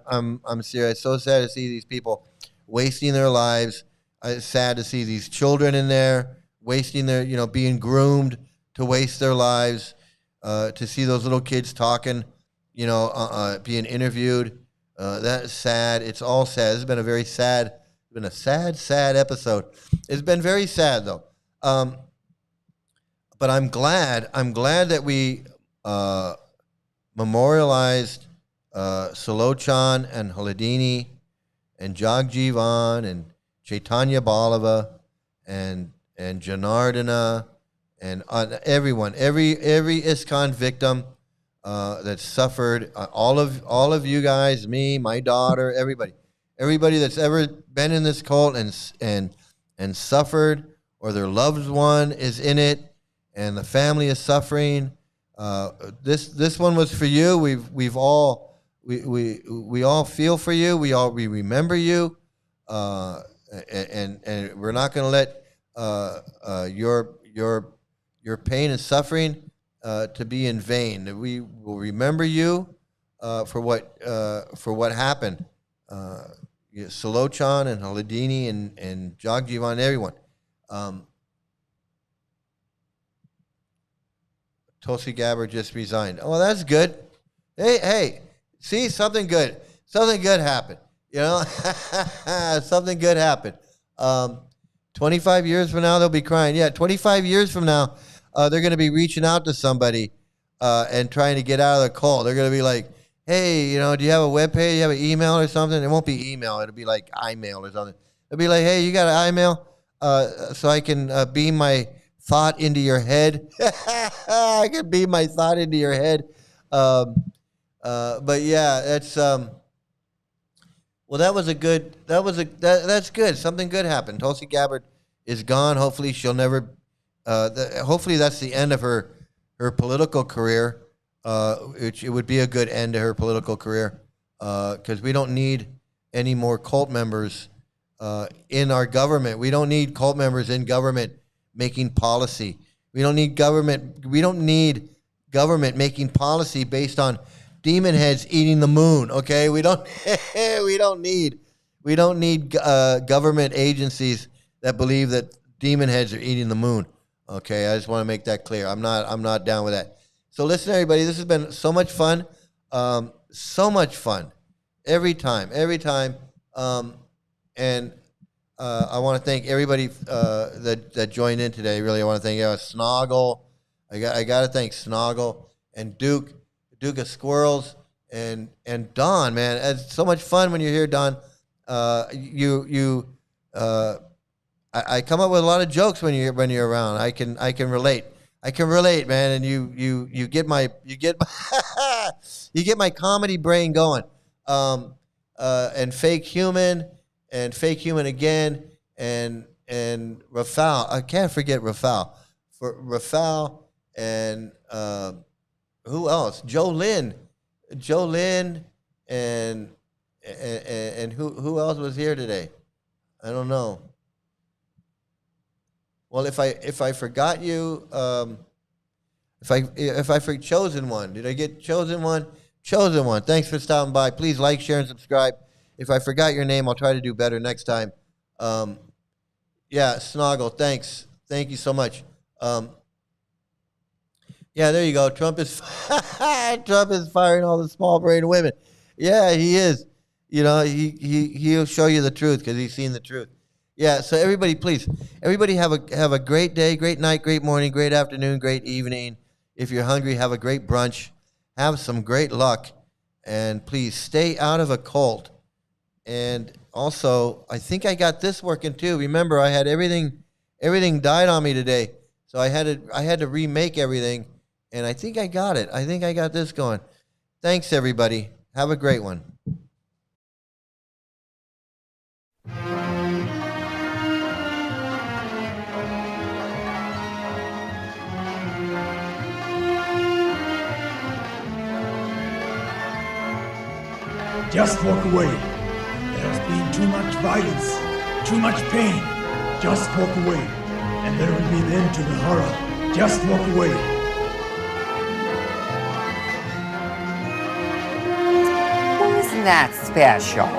I'm serious. So sad to see these people wasting their lives. It's sad to see these children in there wasting their, being groomed to waste their lives, to see those little kids talking, being interviewed. That's sad. It's all sad. It's been a sad episode. It's been very sad though. But I'm glad that we memorialized Sulochan and Hladini and Jagjivan and Chaitanya Balava and Janardana and everyone, every ISKCON victim that suffered, all of you guys, me, my daughter, everybody that's ever been in this cult and suffered, or their loved one is in it and the family is suffering. This one was for you. We all feel for you. We remember you, and we're not going to let your pain and suffering to be in vain. We will remember you for what happened. Sulochan and Hladini and Jagjivan, everyone. Tulsi Gabbard just resigned. Oh, that's good. Hey, see, something good happened. Something good happened. 25 years from now, they'll be crying. Yeah, 25 years from now, they're going to be reaching out to somebody and trying to get out of the cult. They're going to be like, hey, do you have a web page? Do you have an email or something? It won't be email. It'll be like iMail or something. It'll be like, hey, you got an iMail so I can beam my thought into your head. I can beam my thought into your head. But yeah, that's that's good. Something good happened. Tulsi Gabbard is gone. Hopefully she'll never. Hopefully that's the end of her political career. It would be a good end to her political career, because we don't need any more cult members in our government. We don't need cult members in government making policy. We don't need government making policy based on demon heads eating the moon. Okay, we don't need government agencies that believe that demon heads are eating the moon. Okay, I just want to make that clear. I'm not down with that. So listen, everybody, this has been so much fun. So much fun every time. And I want to thank everybody that joined in today. Really, I want to thank Snoggle. I got to thank Snoggle and Duke of Squirrels and Don. Man, it's so much fun when you're here, Don. I come up with a lot of jokes when you're around. I can relate. Man, and you get my you get my comedy brain going. And Fake Human again, and Rafal. I can't forget Rafal. For Rafal and who else? Joe Lynn, and who else was here today? I don't know. Well, if I forgot you, if I forgot Chosen One, did I get Chosen One? Chosen One, thanks for stopping by. Please like, share, and subscribe. If I forgot your name, I'll try to do better next time. Yeah, Snoggle, thanks. Thank you so much. Yeah, there you go. Trump is firing all the small brain women. Yeah, he is. He'll show you the truth because he's seen the truth. Yeah, so everybody, please, have a great day, great night, great morning, great afternoon, great evening. If you're hungry, have a great brunch. Have some great luck. And please stay out of a cult. And also, I think I got this working too. Remember, I had everything died on me today. So I had to remake everything. And I think I got it. I think I got this going. Thanks, everybody. Have a great one. Just walk away. There has been too much violence, too much pain. Just walk away, and there will be an end to the horror. Just walk away. Wasn't that special?